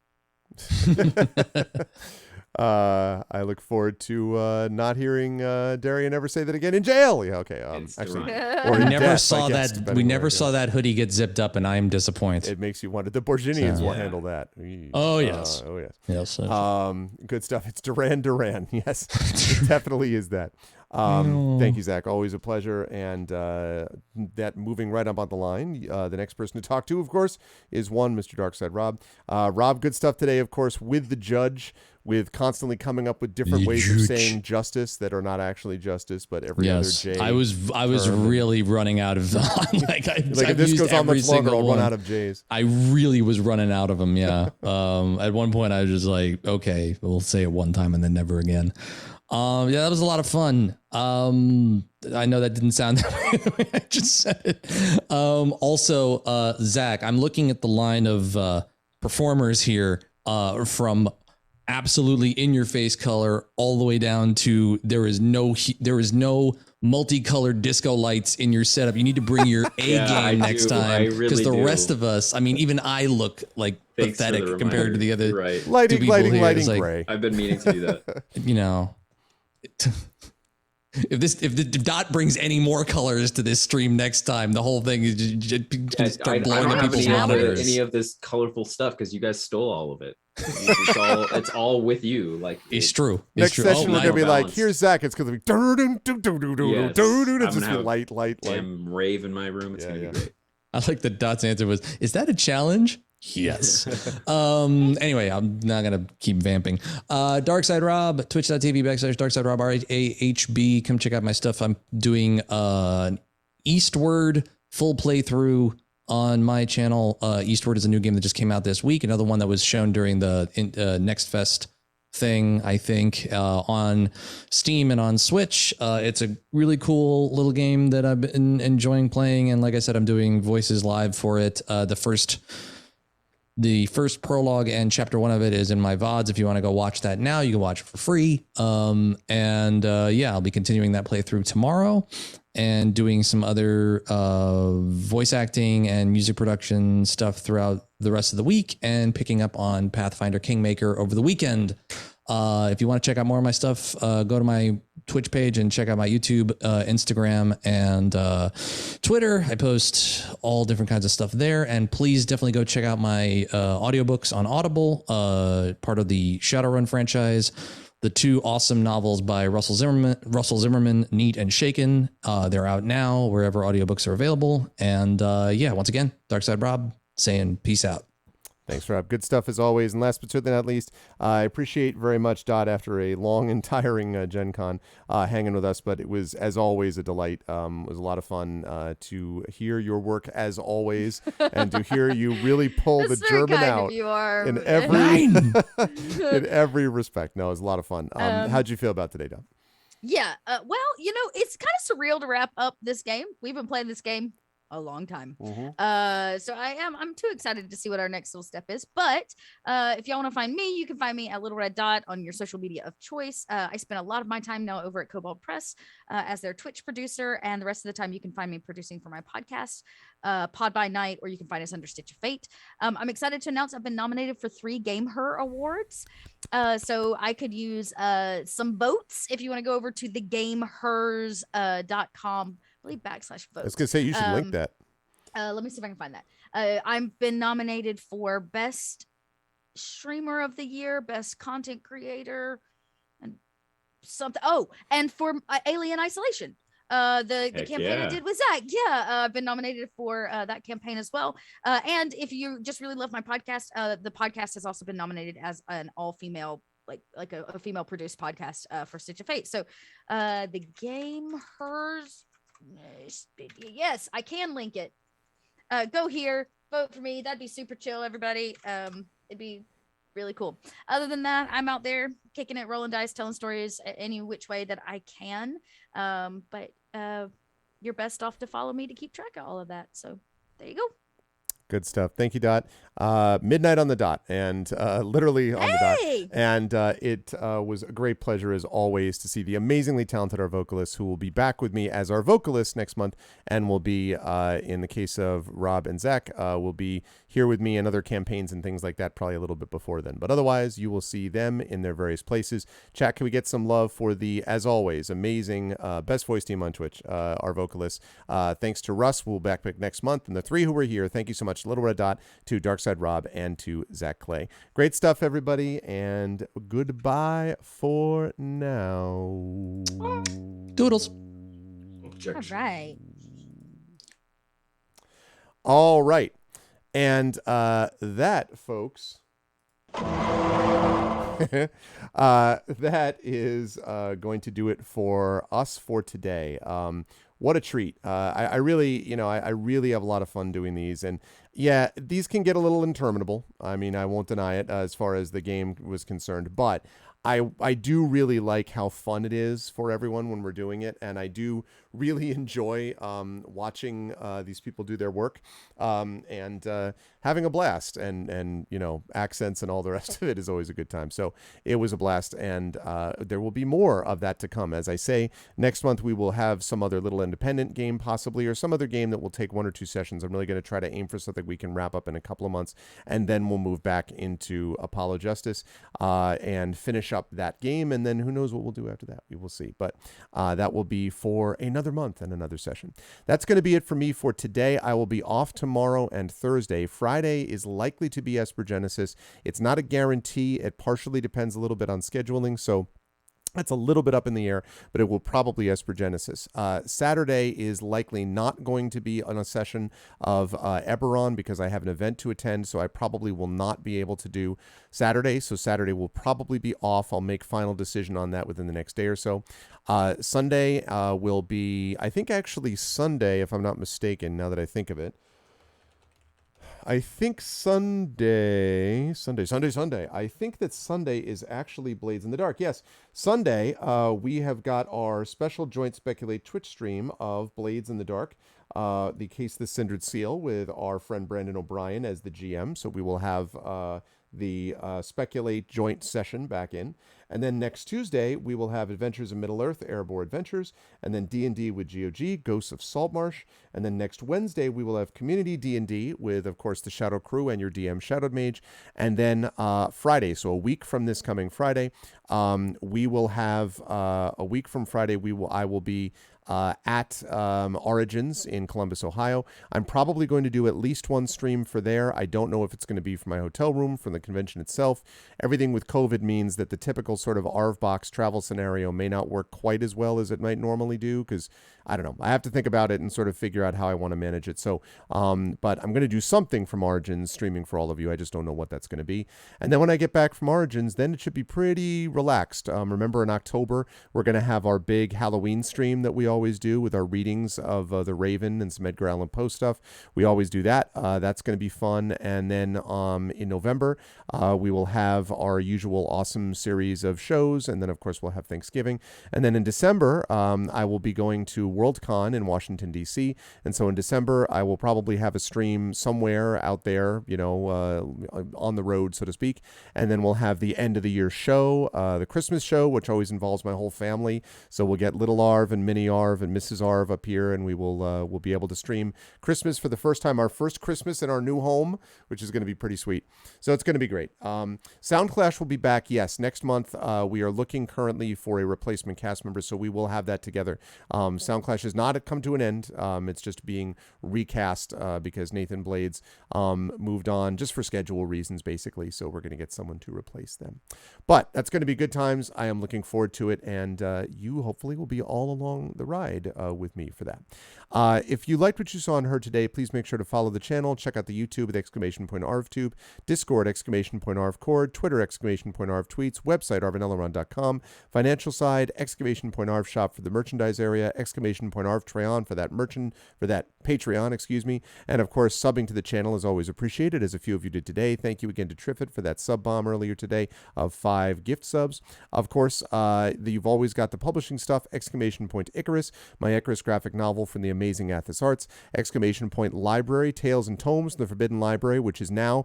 I look forward to not hearing Darian ever say that again in jail. Yeah, okay. Actually, or we never saw that. We never saw that hoodie get zipped up, and I am disappointed. It makes you wonder. The Borginians will handle that. Oh yes. Yes. Good stuff. It's Duran. Yes, it definitely is that. Thank you, Zach. Always a pleasure. And that moving right up on the line, the next person to talk to, of course, is Mr. Darkside Rob. Rob, good stuff today, of course, with the judge, with constantly coming up with different ways of saying justice that are not actually justice, but every other J. I was really running out of if this goes on much longer, I'll run out of J's. I really was running out of them. Yeah. At one point, I was just like, okay, we'll say it one time and then never again. That was a lot of fun. I know that didn't sound the way I just said it. Also, Zach, I'm looking at the line of performers here from absolutely in your face color all the way down to there is no multicolored disco lights in your setup. You need to bring your game next time, because the rest of us, I mean, even I look like pathetic compared to the other lighting like, gray. I've been meaning to do that. If Dot brings any more colors to this stream next time, the whole thing is just start blowing up people's monitors. Any of this colorful stuff because you guys stole all of it. It's all with you. Like it's true. Next session we're gonna be like, here's Zach. It's gonna be it's just light. Damn rave in my room. It's gonna be great. I like the Dot's answer was, is that a challenge? Yes. Anyway, I'm not gonna keep vamping. Darkside Rob, twitch.tv/DarksideRob, RAHB. Come check out my stuff. I'm doing Eastward full playthrough on my channel. Eastward is a new game that just came out this week. Another one that was shown during the Next Fest thing, I think, on Steam and on Switch. It's a really cool little game that I've been enjoying playing. And like I said, I'm doing voices live for it. The first prologue and chapter 1 of it is in my VODs. If you want to go watch that now, you can watch it for free. Yeah, I'll be continuing that playthrough tomorrow and doing some other voice acting and music production stuff throughout the rest of the week and picking up on Pathfinder Kingmaker over the weekend. If you want to check out more of my stuff, go to my Twitch page and check out my YouTube, Instagram, and Twitter. I post all different kinds of stuff there. And please definitely go check out my audiobooks on Audible, part of the Shadowrun franchise. The 2 awesome novels by Russell Zimmerman, Neat and Shaken. They're out now wherever audiobooks are available. And once again, Darkside Rob saying peace out. Thanks, Rob. Good stuff as always. And last but certainly not least, I appreciate very much, Dot, after a long and tiring Gen Con, hanging with us. But it was, as always, a delight. It was a lot of fun to hear your work, as always, and to hear you really pull the German out in every respect. No, it was a lot of fun. How'd you feel about today, Dot? Yeah. Well, it's kind of surreal to wrap up this game. We've been playing this game a long time. So I'm too excited to see what our next little step is. But if y'all want to find me, you can find me at Little Red Dot on your social media of choice. I spend a lot of my time now over at Cobalt Press as their Twitch producer, and the rest of the time you can find me producing for my podcast, Pod by Night, or you can find us under Stitch of Fate. I'm excited to announce I've been nominated for 3 Game Her awards. So I could use some votes if you want to go over to thegamehers.com. /votes. I was gonna say you should link that. Let me see if I can find that. I've been nominated for Best Streamer of the Year, Best Content Creator, and something. Oh, and for Alien Isolation. The campaign I did with Zach. I've been nominated for that campaign as well. And if you just really love my podcast, the podcast has also been nominated as an all-female, like a female produced podcast for Stitch of Fate. So the Game Hers. Yes, I can link it. Go here, vote for me. That'd be super chill, everybody. It'd be really cool. Other than that, I'm out there kicking it, rolling dice, telling stories any which way that I can. But you're best off to follow me to keep track of all of that. So there you go. Good stuff. Thank you, Dot. Midnight on the dot, and literally on the dot. And it was a great pleasure, as always, to see the amazingly talented Arvocalists, who will be back with me as our vocalists next month, and will be, in the case of Rob and Zach, will be here with me in other campaigns and things like that, probably a little bit before then. But otherwise, you will see them in their various places. Chat, can we get some love for the, as always, amazing best voice team on Twitch, Arvocalists. Thanks to Russ. We'll be back next month. And the 3 who were here, thank you so much. Little Red Dot, to Darkside Rob, and to Zach Clay. Great stuff, everybody, and goodbye for now. Doodles. All right. And that, folks, that is going to do it for us for today. What a treat. I really have a lot of fun doing these. And yeah, these can get a little interminable. I mean, I won't deny it as far as the game was concerned, but I do really like how fun it is for everyone when we're doing it. And I do really enjoy watching these people do their work and having a blast, and accents and all the rest of it is always a good time. So it was a blast, and there will be more of that to come. As I say, next month we will have some other little independent game possibly, or some other game that will take 1 or 2 sessions. I'm really going to try to aim for something we can wrap up in a couple of months, and then we'll move back into Apollo Justice and finish up that game, and then who knows what we'll do after that. We will see, but that will be for another month and another session. That's going to be it for me for today. I will be off tomorrow and Thursday. Friday is likely to be Esper Genesis. It's not a guarantee. It partially depends a little bit on scheduling, so that's a little bit up in the air, but it will probably Esper Genesis. Saturday is likely not going to be on a session of Eberron because I have an event to attend, so I probably will not be able to do Saturday. So Saturday will probably be off. I'll make final decision on that within the next day or so. Sunday will be, I think actually Sunday, if I'm not mistaken, now that I think of it. I think Sunday. I think that Sunday is actually Blades in the Dark. Yes, Sunday, we have got our special Joint Speculate Twitch stream of Blades in the Dark, the Case of the Cindered Seal, with our friend Brandon O'Brien as the GM. So we will have the Speculate joint session back in. And then next Tuesday, we will have Adventures in Middle-earth, Erebor Adventures, and then D&D with GOG, Ghosts of Saltmarsh. And then next Wednesday, we will have Community D&D with, of course, the Shadow Crew and your DM, Shadowed Mage. And then Friday, so a week from this coming Friday, we will have, a week from Friday, I will be at Origins in Columbus, Ohio. I'm probably going to do at least one stream for there. I don't know if it's going to be from my hotel room, from the convention itself. Everything with COVID means that the typical sort of ARVBox travel scenario may not work quite as well as it might normally do, because I don't know. I have to think about it and sort of figure out how I want to manage it. So, but I'm going to do something from Origins streaming for all of you. I just don't know what that's going to be. And then when I get back from Origins, then it should be pretty relaxed. Remember in October, we're going to have our big Halloween stream that we always do with our readings of The Raven and some Edgar Allan Poe stuff. We always do that. That's going to be fun. And then in November, we will have our usual awesome series of shows. And then, of course, we'll have Thanksgiving. And then in December, I will be going to WorldCon in Washington, D.C. And so in December, I will probably have a stream somewhere out there, on the road, so to speak. And then we'll have the end of the year show, the Christmas show, which always involves my whole family. So we'll get Little Arv and Mini Arv and Mrs. Arv up here, and we'll be able to stream Christmas for the first time, our first Christmas in our new home, which is going to be pretty sweet. So it's going to be great. Sound Clash will be back, yes, next month. We are looking currently for a replacement cast member, so we will have that together. Sound Clash has not come to an end. It's just being recast because Nathan Blades moved on just for schedule reasons, basically. So we're going to get someone to replace them. But that's going to be good times. I am looking forward to it, and you hopefully will be all along the ride with me for that. If you liked what you saw and heard today, please make sure to follow the channel. Check out the YouTube with !ArvTube, Discord !ArvCord, Twitter !ArvTweets, website arvanelleron.com, financial side !ArvShop shop for the merchandise area, !ArvTrayon for that Patreon, and of course subbing to the channel is always appreciated, as a few of you did today. Thank you again to Triffit for that sub bomb earlier today of 5 gift subs. Of course, you've always got the publishing stuff, Icarus, my Icarus graphic novel from the amazing Athos Arts, Library, Tales and Tomes from the Forbidden Library, which is now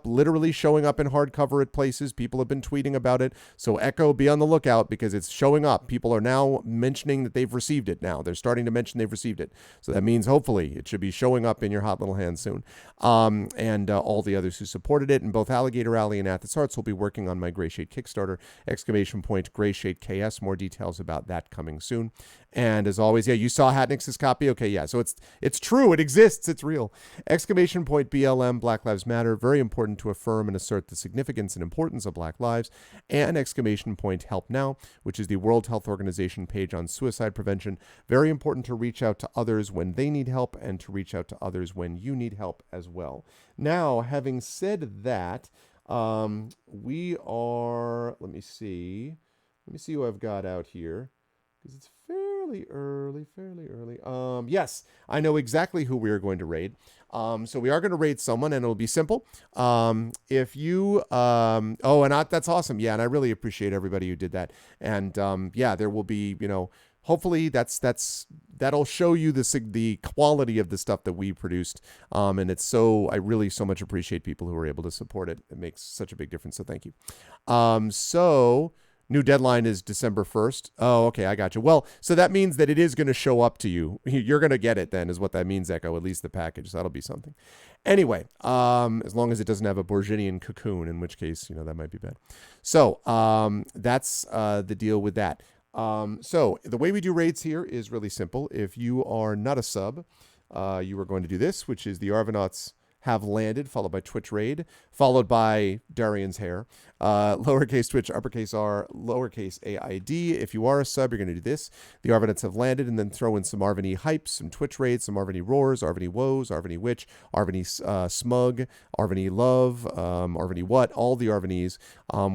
literally showing up in hardcover at places. People have been tweeting about it, so Echo, be on the lookout, because it's showing up. People are now mentioning that they've received it now. They're starting to mention they've received it. So that means hopefully it should be showing up in your hot little hands soon. And all the others who supported it, and both Alligator Alley and Athos Arts will be working on my Gray Shade Kickstarter, Gray Shade KS. More details about that coming soon. And as always, yeah, you saw Hatnix's copy. Okay, yeah, so it's true. It exists. It's real. BLM, Black Lives Matter. Very important to affirm and assert the significance and importance of Black lives. And Help Now, which is the World Health Organization page on suicide prevention. Very important to reach out to others when they need help, and to reach out to others when you need help as well. Now, having said that, we are, let me see who I've got out here, because it's fairly early. Yes, I know exactly who we are going to raid. So we are going to raid someone, and it'll be simple. If you, that's awesome. Yeah. And I really appreciate everybody who did that. And, there will be, hopefully that'll show you the quality of the stuff that we produced. And I really so much appreciate people who are able to support it. It makes such a big difference. So thank you. So new deadline is December 1st. Oh, okay. I got you. Well, so that means that it is going to show up to you. You're going to get it then, is what that means, Echo, at least the package. So that'll be something. Anyway, as long as it doesn't have a Borginian cocoon, in which case, that might be bad. So that's the deal with that. So the way we do raids here is really simple. If you are not a sub, you are going to do this, which is the Arvanauts have landed, followed by Twitch raid, followed by Darian's hair, lowercase Twitch, uppercase R, lowercase AID. If you are a sub, you're going to do this. The Arvanauts have landed, and then throw in some Arvany hypes, some Twitch raids, some Arvany roars, Arvany woes, Arvany witch, Arvany smug, Arvany love, Arvany what, all the Arvanys,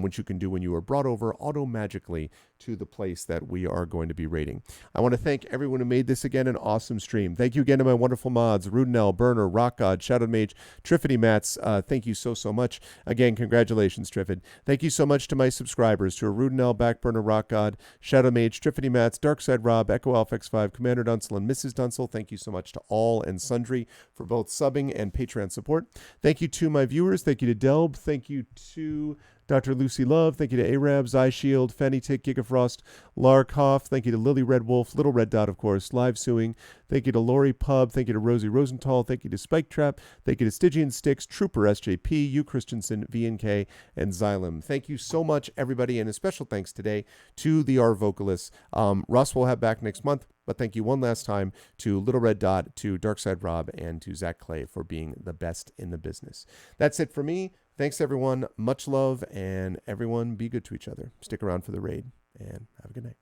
which you can do when you are brought over auto-magically to the place that we are going to be rating. I want to thank everyone who made this again an awesome stream. Thank you again to my wonderful mods, Rudenell, Burner, Rock God, Shadow Mage, Triffany Mats. Thank you so much. Again, congratulations, Triffid. Thank you so much to my subscribers, to Rudenell, Backburner, Rock God, Shadow Mage, Triffany Mats, Darkside Rob, Echo Alpha X5, Commander Dunsel, and Mrs. Dunsel. Thank you so much to all and sundry for both subbing and Patreon support. Thank you to my viewers. Thank you to Delb. Thank you to Dr. Lucy Love. Thank you to Arab, Zyshield, Fenny Tick, Gigafrost, Larkoff. Thank you to Lily Red Wolf, Little Red Dot, of course, Live Suing. Thank you to Lori Pub. Thank you to Rosie Rosenthal. Thank you to Spike Trap. Thank you to Stygian Sticks, Trooper SJP, U Christensen, VNK, and Xylem. Thank you so much, everybody, and a special thanks today to the Arvocalists. Russ will have back next month, but thank you one last time to Little Red Dot, to Darkside Rob, and to Zach Clay for being the best in the business. That's it for me. Thanks, everyone. Much love, and everyone be good to each other. Stick around for the raid, and have a good night.